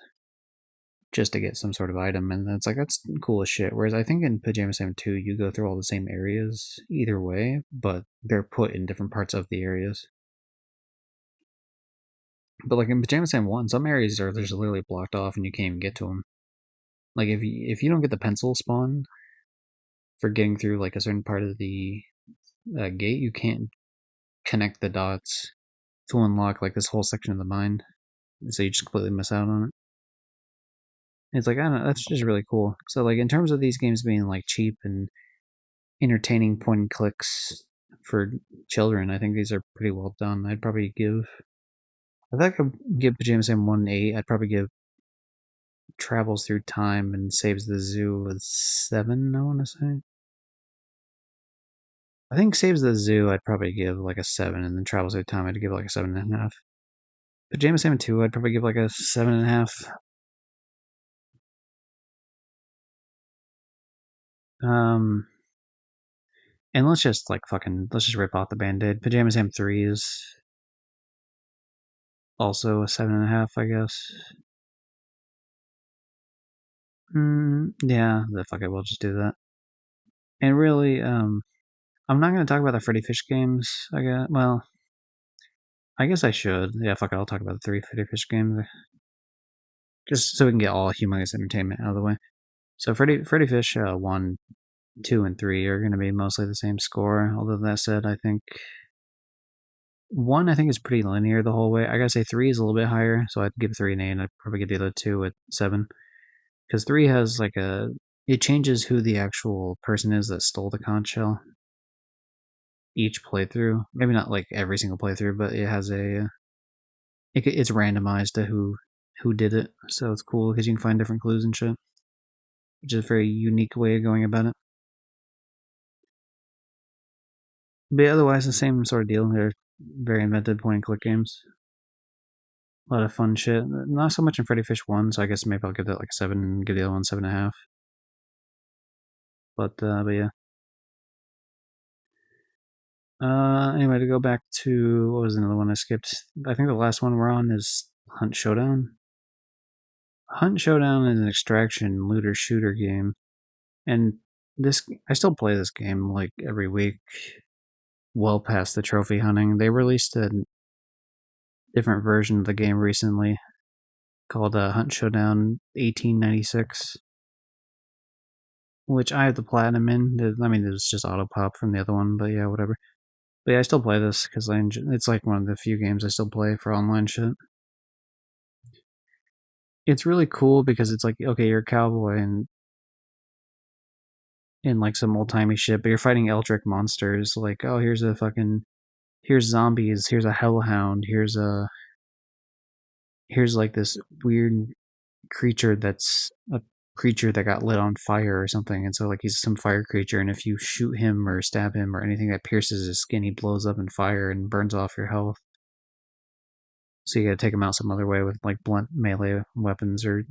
just to get some sort of item, and it's like that's cool as shit. Whereas I think in Pajama Sam 2 you go through all the same areas either way, but they're put in different parts of the areas. But like in Pajama Sam 1, some areas are just literally blocked off and you can't even get to them. Like if you don't get the pencil spawn for getting through like a certain part of the gate, you can't connect the dots to unlock like this whole section of the mine. So you just completely miss out on it. It's like I don't know, that's just really cool. So like in terms of these games being like cheap and entertaining point and clicks for children, I think these are pretty well done. I'd probably give if I could give Pajama Sam 1 8, I'd probably give Travels Through Time and Saves the Zoo a 7, I wanna say. I think Saves the Zoo I'd probably give like a 7, and then Travels Through Time I'd give like a 7.5. Pajama Sam 2 I'd probably give like a 7.5. Um and let's just rip off the band-aid. Pajama Sam 3 is also a 7.5, I guess. Yeah, the fuck it, we'll just do that. And really, I'm not gonna talk about the Freddy Fish games. I guess I should. Yeah, fuck it, I'll talk about the three Freddy Fish games, just so we can get all Humongous Entertainment out of the way. So Freddy Fish 1, 2, and 3 are gonna be mostly the same score. Although that said, I think 1 I think is pretty linear the whole way. I gotta say 3 is a little bit higher, so I'd give 3 an 8, and I'd probably give the other 2 at 7. Because 3 has like it changes who the actual person is that stole the conch shell each playthrough. Maybe not like every single playthrough, but it has it's randomized to who did it. So it's cool because you can find different clues and shit, which is a very unique way of going about it. But otherwise, the same sort of deal. They're very inventive point and click games. A lot of fun shit. Not so much in Freddy Fish 1, so I guess maybe I'll give that like a 7 and give the other one 7.5. But yeah. Anyway, to go back to what was another one I skipped? I think the last one we're on is Hunt Showdown. Hunt Showdown is an extraction looter shooter game, and this I still play this game like every week. Well past the trophy hunting, they released a different version of the game recently called Hunt Showdown 1896, which I have the platinum in. I mean, it was just auto pop from the other one, but yeah, whatever. But yeah, I still play this because it's like one of the few games I still play for online shit. It's really cool because it's like, okay, you're a cowboy and in like some old timey shit, but you're fighting eldritch monsters. Like, oh, here's zombies, here's a hellhound, here's like this weird creature that's a creature that got lit on fire or something, and so like he's some fire creature, and if you shoot him or stab him or anything that pierces his skin, he blows up in fire and burns off your health. So you gotta take him out some other way with like blunt melee weapons or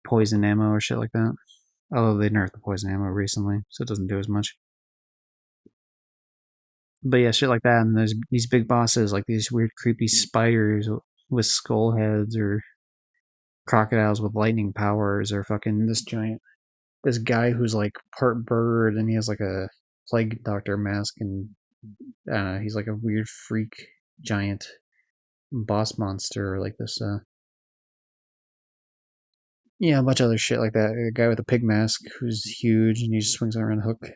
poison ammo or shit like that. Although they nerfed the poison ammo recently, so it doesn't do as much. But yeah, shit like that, and there's these big bosses, like these weird creepy spiders with skull heads, or crocodiles with lightning powers, or fucking this guy who's like part bird and he has like a plague doctor mask, and I don't know, he's like a weird freak giant boss monster, or like this yeah, a bunch of other shit like that. A guy with a pig mask who's huge and he just swings around a hook.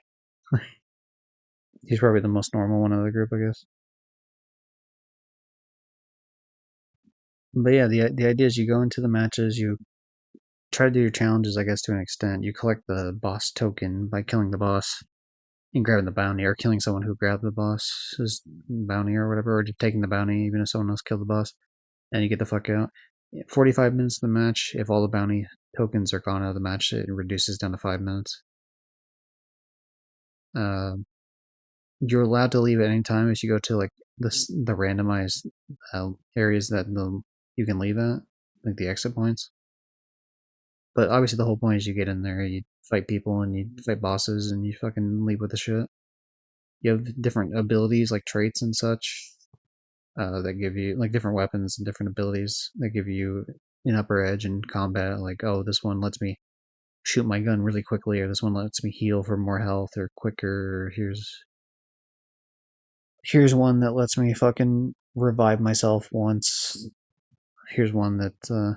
He's probably the most normal one of the group, I guess. But yeah, the idea is you go into the matches, you try to do your challenges, I guess, to an extent. You collect the boss token by killing the boss and grabbing the bounty, or killing someone who grabbed the boss's bounty or whatever, or just taking the bounty even if someone else killed the boss, and you get the fuck out. 45 minutes of the match. If all the bounty tokens are gone out of the match, it reduces down to 5 minutes. Uh, you're allowed to leave at any time as you go to like the randomized areas that you can leave at. like the exit points. But obviously, the whole point is you get in there, you fight people, and you fight bosses, and you fucking leave with the shit. You have different abilities, like traits and such, that give you like different weapons and different abilities that give you an upper edge in combat. Like, oh, this one lets me shoot my gun really quickly, or this one lets me heal for more health or quicker. Or here's one that lets me fucking revive myself once. Here's one that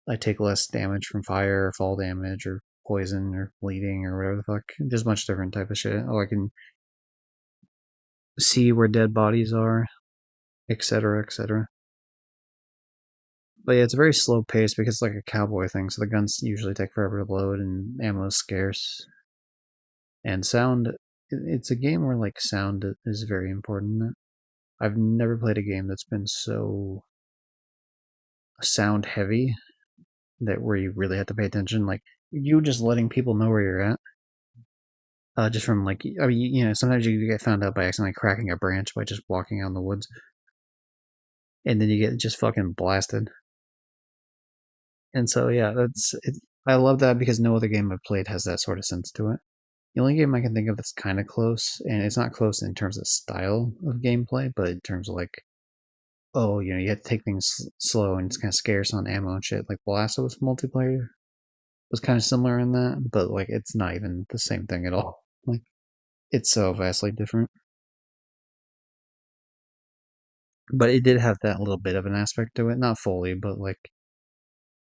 I take less damage from fire or fall damage or poison or bleeding or whatever the fuck. There's a bunch of different type of shit. Oh, I can see where dead bodies are, etc., etc. But yeah, it's a very slow pace because it's like a cowboy thing, so the guns usually take forever to load and ammo is scarce. And sound, it's a game where like sound is very important. I've never played a game that's been so sound heavy that where you really have to pay attention. Like you just letting people know where you're at. Just from like, I mean, sometimes you get found out by accidentally cracking a branch by just walking out in the woods, and then you get just fucking blasted. And so yeah, that's it. I love that because no other game I've played has that sort of sense to it. The only game I can think of that's kind of close, and it's not close in terms of style of gameplay, but in terms of like, oh, you have to take things slow and it's kind of scarce on ammo and shit. Like The Last of Us multiplayer was kind of similar in that, but like it's not even the same thing at all. Like it's so vastly different. But it did have that little bit of an aspect to it, not fully, but like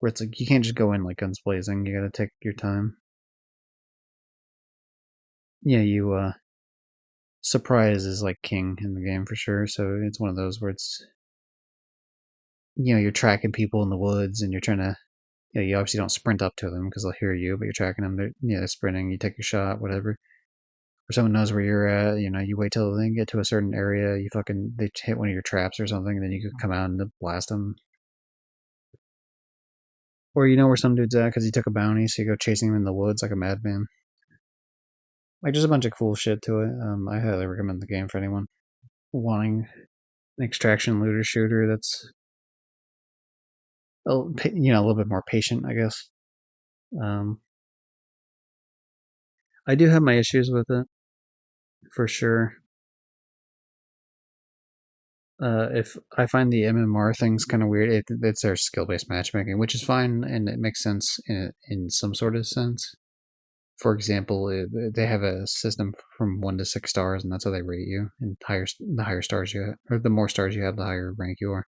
where it's like you can't just go in like guns blazing. You got to take your time. Yeah, you surprise is like king in the game for sure. So it's one of those where it's you're tracking people in the woods and you're trying to you obviously don't sprint up to them because they'll hear you, but you're tracking them. They're sprinting. You take a shot, whatever. Or someone knows where you're at. You wait till they get to a certain area. You fucking they hit one of your traps or something, and then you can come out and blast them. Or you know where some dude's at because he took a bounty, so you go chasing him in the woods like a madman. Like there's a bunch of cool shit to it. I highly recommend the game for anyone wanting an extraction looter shooter that's a little bit more patient, I guess. Um, I do have my issues with it for sure. If I find the MMR things kind of weird, it's their skill based matchmaking, which is fine and it makes sense in some sort of sense. For example, they have a system from 1 to 6 stars, and that's how they rate you. And the higher stars you have, or the more stars you have, the higher rank you are.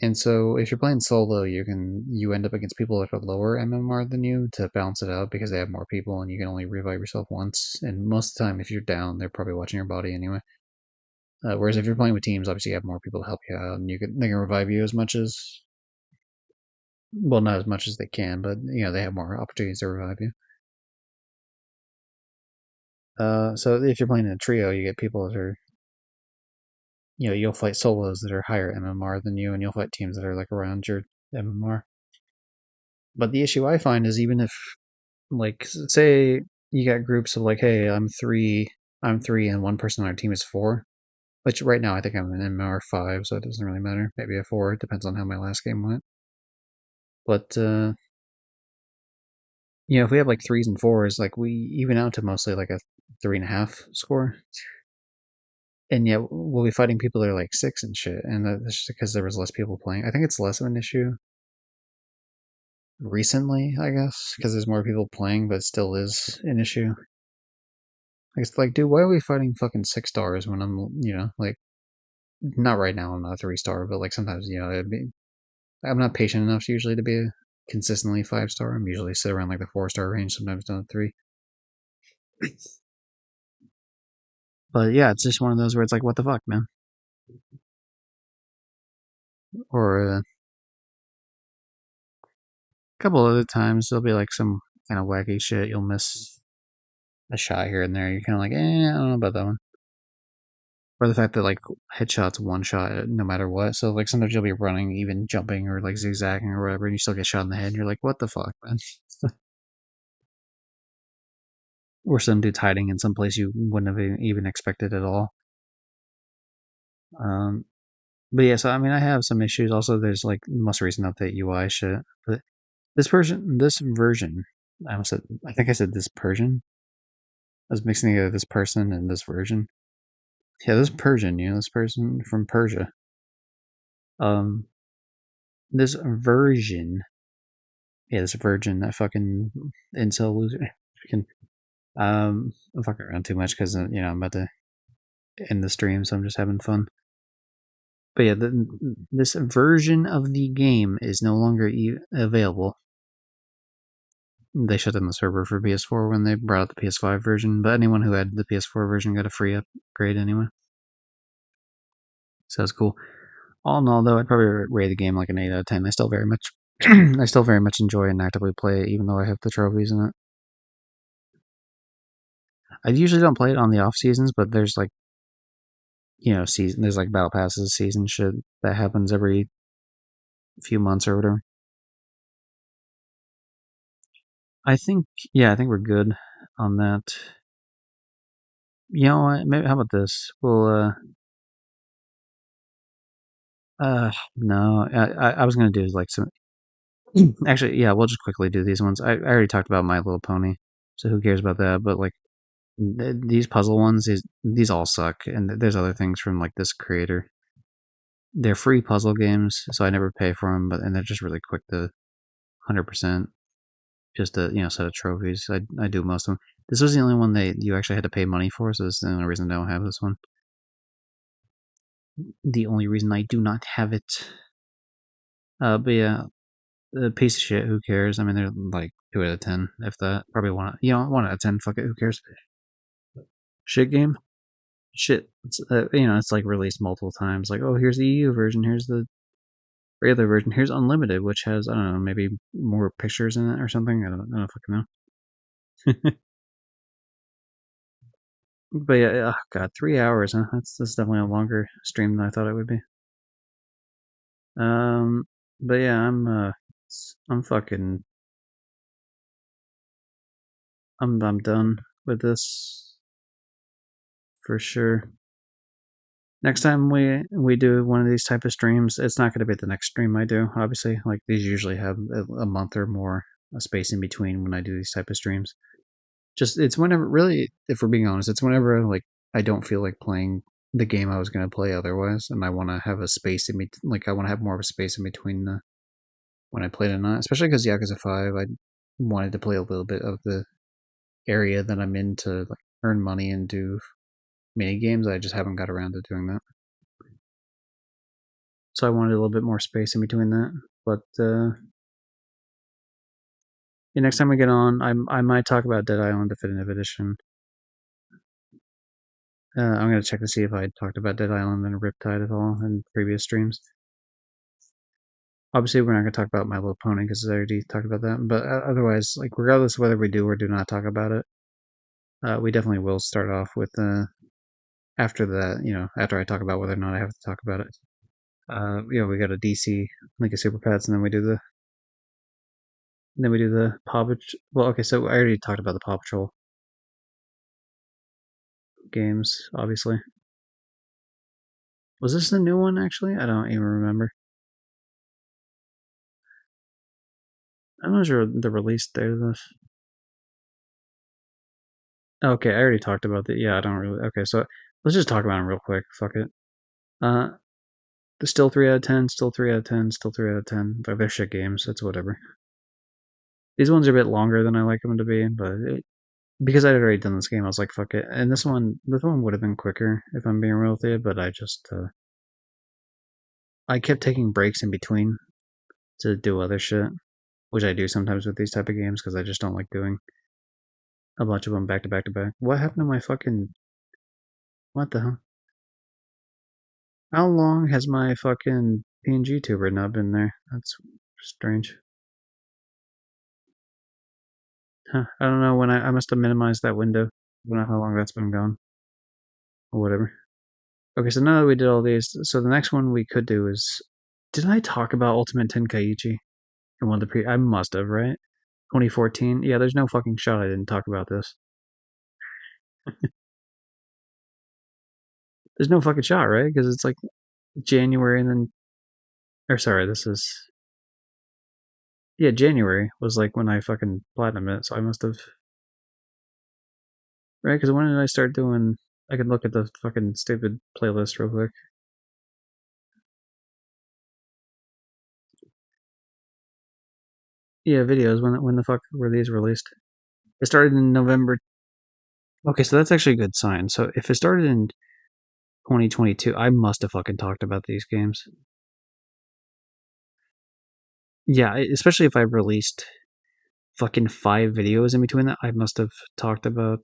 And so, if you're playing solo, you end up against people that are lower MMR than you to balance it out because they have more people, and you can only revive yourself once. And most of the time, if you're down, they're probably watching your body anyway. Whereas if you're playing with teams, obviously you have more people to help you out, and they can revive you as much as well, not as much as they can, but they have more opportunities to revive you. So if you're playing in a trio, you get people that are you'll fight solos that are higher MMR than you, and you'll fight teams that are like around your MMR. But the issue I find is even if like say you got groups of like, hey, I'm three, and one person on our team is four. Which right now I think I'm an MMR 5, so it doesn't really matter. Maybe a 4, it depends on how my last game went. But if we have like threes and fours, like we even out to mostly like a 3.5 score. And yet we'll be fighting people that are like 6 and shit, and that's just because there was less people playing. I think it's less of an issue recently, I guess, because there's more people playing, but it still is an issue. It's like, dude, why are we fighting fucking 6 stars when like, not right now, I'm not a 3 star, but like sometimes, I'm not patient enough usually to be a consistently 5 star. I'm usually sit around like the 4 star range, sometimes down to 3. But yeah, it's just one of those where it's like, what the fuck, man? Or a couple other times, there'll be like some kind of wacky shit. You'll miss a shot here and there. You're kind of like, I don't know about that one. Or the fact that like headshots one shot no matter what. So like sometimes you'll be running, even jumping or like zigzagging or whatever, and you still get shot in the head. And you're like, what the fuck, man? Or some dude's hiding in some place you wouldn't have even expected at all. Um, But yeah, so I mean, I have some issues. Also, there's like most recent update UI shit. But this version, I almost said, I think I said this Persian. I was mixing together this person and this version. Yeah, this Persian, this person from Persia. Um, this version, yeah, this virgin, that fucking incel loser. Fucking, I'm fucking around too much because I'm about to end the stream, so I'm just having fun. But yeah, this version of the game is no longer available. They shut down the server for PS4 when they brought out the PS5 version, but anyone who had the PS4 version got a free upgrade anyway. So that's cool. All in all, though, I'd probably rate the game like an 8 out of 10. I still very much, I still very much enjoy and actively play it, even though I have the trophies in it. I usually don't play it on the off seasons, but there's like, there's like battle passes, season shit that happens every few months or whatever. I think, yeah, I think we're good on that. You know what? Maybe how about this? We'll no, I was gonna do like some. Actually, yeah, we'll just quickly do these ones. I already talked about My Little Pony, so who cares about that? But like these puzzle ones, these all suck, and there's other things from like this creator. They're free puzzle games, so I never pay for them, and they're just really quick to 100%. Just to set of trophies. I do most of them. This was the only one that you actually had to pay money for, so this is the only reason I don't have this one. The only reason I do not have it. But yeah, a piece of shit. Who cares? I mean, they're like 2 out of 10, if that. Probably 1 out of 10. Fuck it. Who cares? Shit game. Shit. It's like released multiple times. Like, oh, here's the EU version. Here's the regular version. Here's unlimited, which has I don't know, maybe more pictures in it or something. I don't fucking know. But yeah, oh god, 3 hours, huh? That's definitely a longer stream than I thought it would be. Um, but yeah, I'm fucking, I'm done with this for sure. Next time we do one of these type of streams, it's not going to be the next stream I do. Obviously, like these usually have a month or more a space in between when I do these type of streams. Just it's whenever, really, if we're being honest, it's whenever like I don't feel like playing the game I was going to play otherwise, and I want to have a space in between. Like I want to have more of a space in between when I played it, not especially because Yakuza 5, I wanted to play a little bit of the area that I'm in to like earn money and do mini games. I just haven't got around to doing that, so I wanted a little bit more space in between that. But yeah, next time we get on, I might talk about Dead Island Definitive Edition. I'm gonna check to see if I talked about Dead Island and Riptide at all in previous streams. Obviously, we're not gonna talk about My Little Pony because I already talked about that. But otherwise, like regardless of whether we do or do not talk about it, we definitely will start off with after that. After I talk about whether or not I have to talk about it. We got a DC Link of Super Pets, and then we do the Paw Patrol. Well, okay, so I already talked about the Paw Patrol games. Obviously, was this the new one? Actually, I don't even remember. I'm not sure the release date of this. Okay, I already talked about that. Yeah, I don't really. Okay, so let's just talk about them real quick. Fuck it. Uh, still 3 out of 10. Still 3 out of 10. Still 3 out of 10. They're shit games. It's whatever. These ones are a bit longer than I like them to be, but because I'd already done this game, I was like, fuck it. And this one would have been quicker if I'm being real with you, but I just I kept taking breaks in between to do other shit, which I do sometimes with these type of games because I just don't like doing a bunch of them back to back to back. What happened to my fucking? What the hell? How long has my fucking PNG tuber not been there? That's strange. Huh. I don't know when I must have minimized that window. I don't know how long that's been gone. Or whatever. Okay, so now that we did all these, so the next one we could do is. Did I talk about Ultimate Tenkaichi in one of the I must have, right? 2014? Yeah, there's no fucking shot I didn't talk about this. There's no fucking shot, right? Because it's like January, and then, or sorry, this is, yeah, January was like when I fucking platinumed it, so I must have, right? Because when did I start doing? I could look at the fucking stupid playlist real quick. Yeah, videos. When the fuck were these released? It started in November. Okay, so that's actually a good sign. So if it started in 2022, I must have fucking talked about these games. Yeah, especially if I released fucking 5 videos in between that, I must have talked about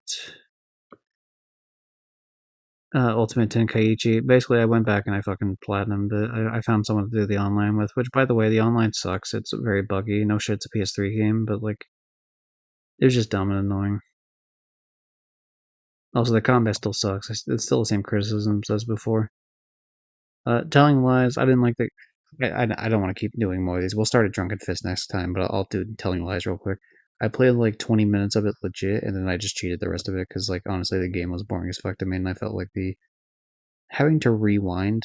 Ultimate Tenkaichi. Basically, I went back and I fucking platinumed it. I found someone to do the online with, which, by the way, the online sucks. It's very buggy. No shit, it's a PS3 game, but like, it was just dumb and annoying. Also, the combat still sucks. It's still the same criticisms as before. Telling lies. I didn't like the. I don't want to keep doing more of these. We'll start at Drunken Fist next time, but I'll do Telling Lies real quick. I played like 20 minutes of it legit, and then I just cheated the rest of it because, like, honestly, the game was boring as fuck to me, and I felt like the having to rewind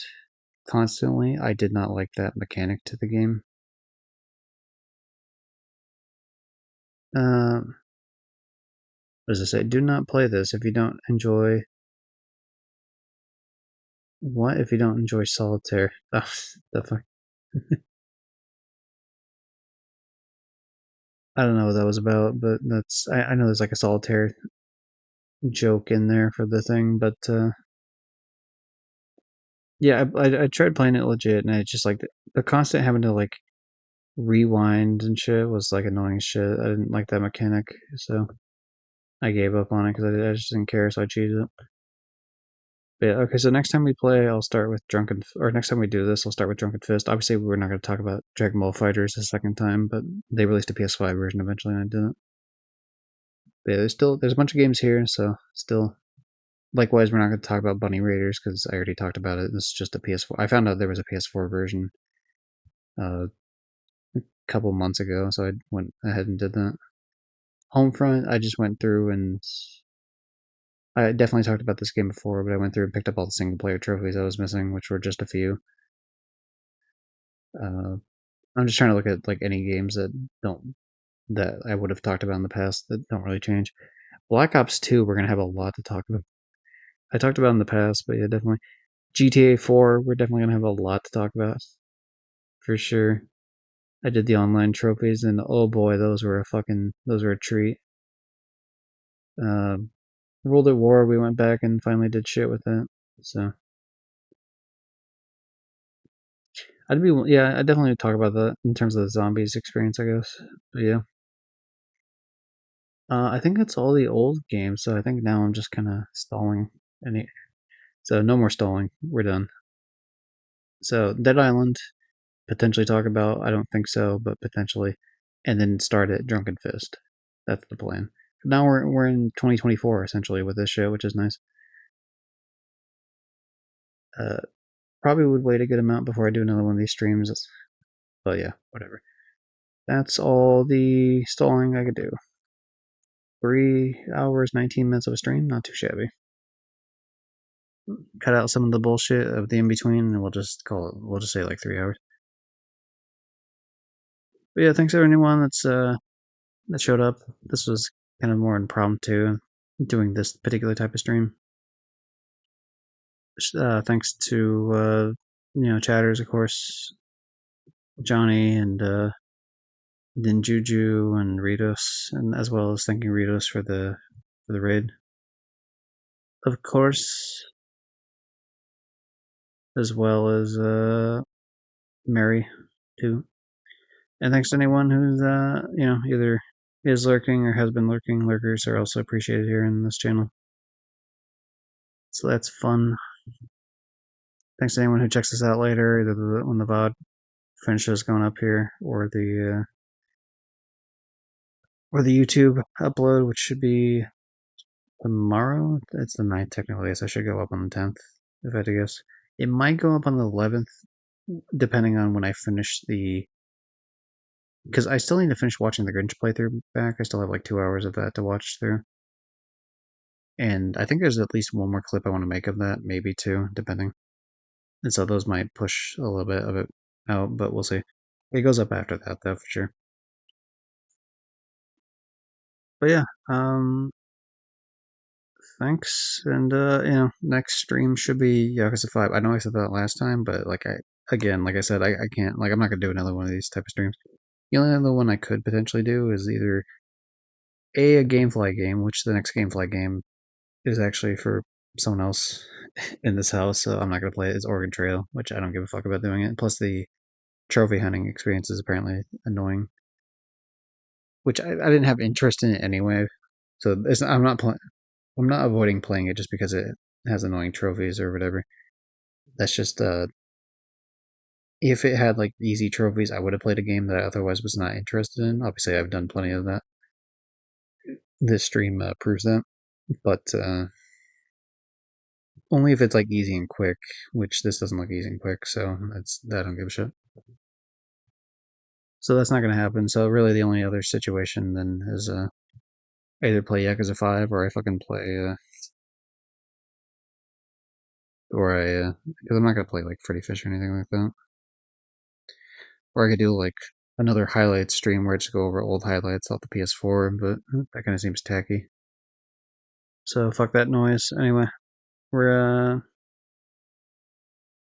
constantly. I did not like that mechanic to the game. What does it say? Do not play this if you don't enjoy. What if you don't enjoy solitaire? Oh, the fuck. I don't know what that was about, but that's I know there's like a solitaire joke in there for the thing, but yeah, I tried playing it legit, and I just like the constant having to like rewind and shit was like annoying as shit. I didn't like that mechanic, so I gave up on it because I just didn't care, so I cheated it. But yeah, okay, so next time we play, I'll start with Drunken, or next time we do this, I'll start with Drunken Fist. Obviously, we're not going to talk about Dragon Ball FighterZ the second time, but they released a PS5 version eventually, and I didn't. But yeah, there's a bunch of games here, so still. Likewise, we're not going to talk about Bunny Raiders because I already talked about it. This is just a PS4. I found out there was a PS4 version a couple months ago, so I went ahead and did that. Homefront, I just went through and I definitely talked about this game before, but I went through and picked up all the single player trophies I was missing, which were just a few. Uh, I'm just trying to look at like any games that I would have talked about in the past that don't really change. Black Ops 2, we're gonna have a lot to talk about. I talked about in the past, but yeah, definitely. GTA 4, we're definitely gonna have a lot to talk about for sure. I did the online trophies, and oh boy, those were a treat. Um, World at War, we went back and finally did shit with it. So I definitely talk about that in terms of the zombies experience, I guess. But yeah, I think that's all the old games. So I think now I'm just kind of stalling. Any, so no more stalling. We're done. So Dead Island, potentially talk about. I don't think so, but potentially, and then start at Drunken Fist. That's the plan. Now we're in 2024 essentially with this show, which is nice. Uh, Probably would wait a good amount before I do another one of these streams. But yeah, whatever. That's all the stalling I could do. 3 hours, 19 minutes of a stream, not too shabby. Cut out some of the bullshit of the in between, and we'll just call it. We'll just say like 3 hours. But yeah, thanks to everyone that showed up. This was kind of more impromptu, doing this particular type of stream. Thanks to chatters, of course, Johnny and then Juju and Ritos, and as well as thanking Ritos for the raid. Of course, as well as Mary too. And thanks to anyone who's either is lurking or has been lurking. Lurkers are also appreciated here in this channel. So that's fun. Thanks to anyone who checks this out later, either when the VOD finishes going up here or the YouTube upload, which should be tomorrow. It's the 9th technically, so I should go up on the 10th, if I had to guess. It might go up on the 11th, depending on when I finish the. Because I still need to finish watching the Grinch playthrough back. I still have like 2 hours of that to watch through. And I think there's at least one more clip I want to make of that, maybe two, depending. And so those might push a little bit of it out, but we'll see. It goes up after that, though, for sure. But yeah, thanks, and next stream should be Yakuza 5. I know I said that last time, but like like I said, I can't, like, I'm not gonna do another one of these type of streams. The only other one I could potentially do is either a GameFly game, which the next GameFly game is actually for someone else in this house, so I'm not gonna play it. It's Oregon Trail, which I don't give a fuck about doing it. Plus the trophy hunting experience is apparently annoying, which I didn't have interest in it anyway. So I'm not avoiding playing it just because it has annoying trophies or whatever. That's just if it had like easy trophies, I would have played a game that I otherwise was not interested in. Obviously, I've done plenty of that. This stream proves that, but only if it's like easy and quick, which this doesn't look easy and quick. So I don't give a shit. So that's not gonna happen. So really, the only other situation then is either play Yakuza 5 or I fucking play or I because I'm not gonna play like Freddy Fish or anything like that. Or I could do like another highlight stream where I just go over old highlights off the PS4, but that kind of seems tacky. So fuck that noise. Anyway, we're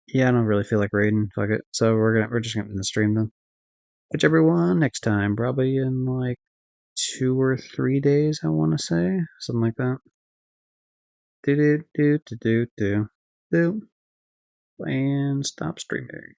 yeah, I don't really feel like raiding. Fuck it. So we're just gonna end the stream then. Catch everyone next time, probably in like 2 or 3 days. I want to say something like that. Do do do do do do do and stop streaming.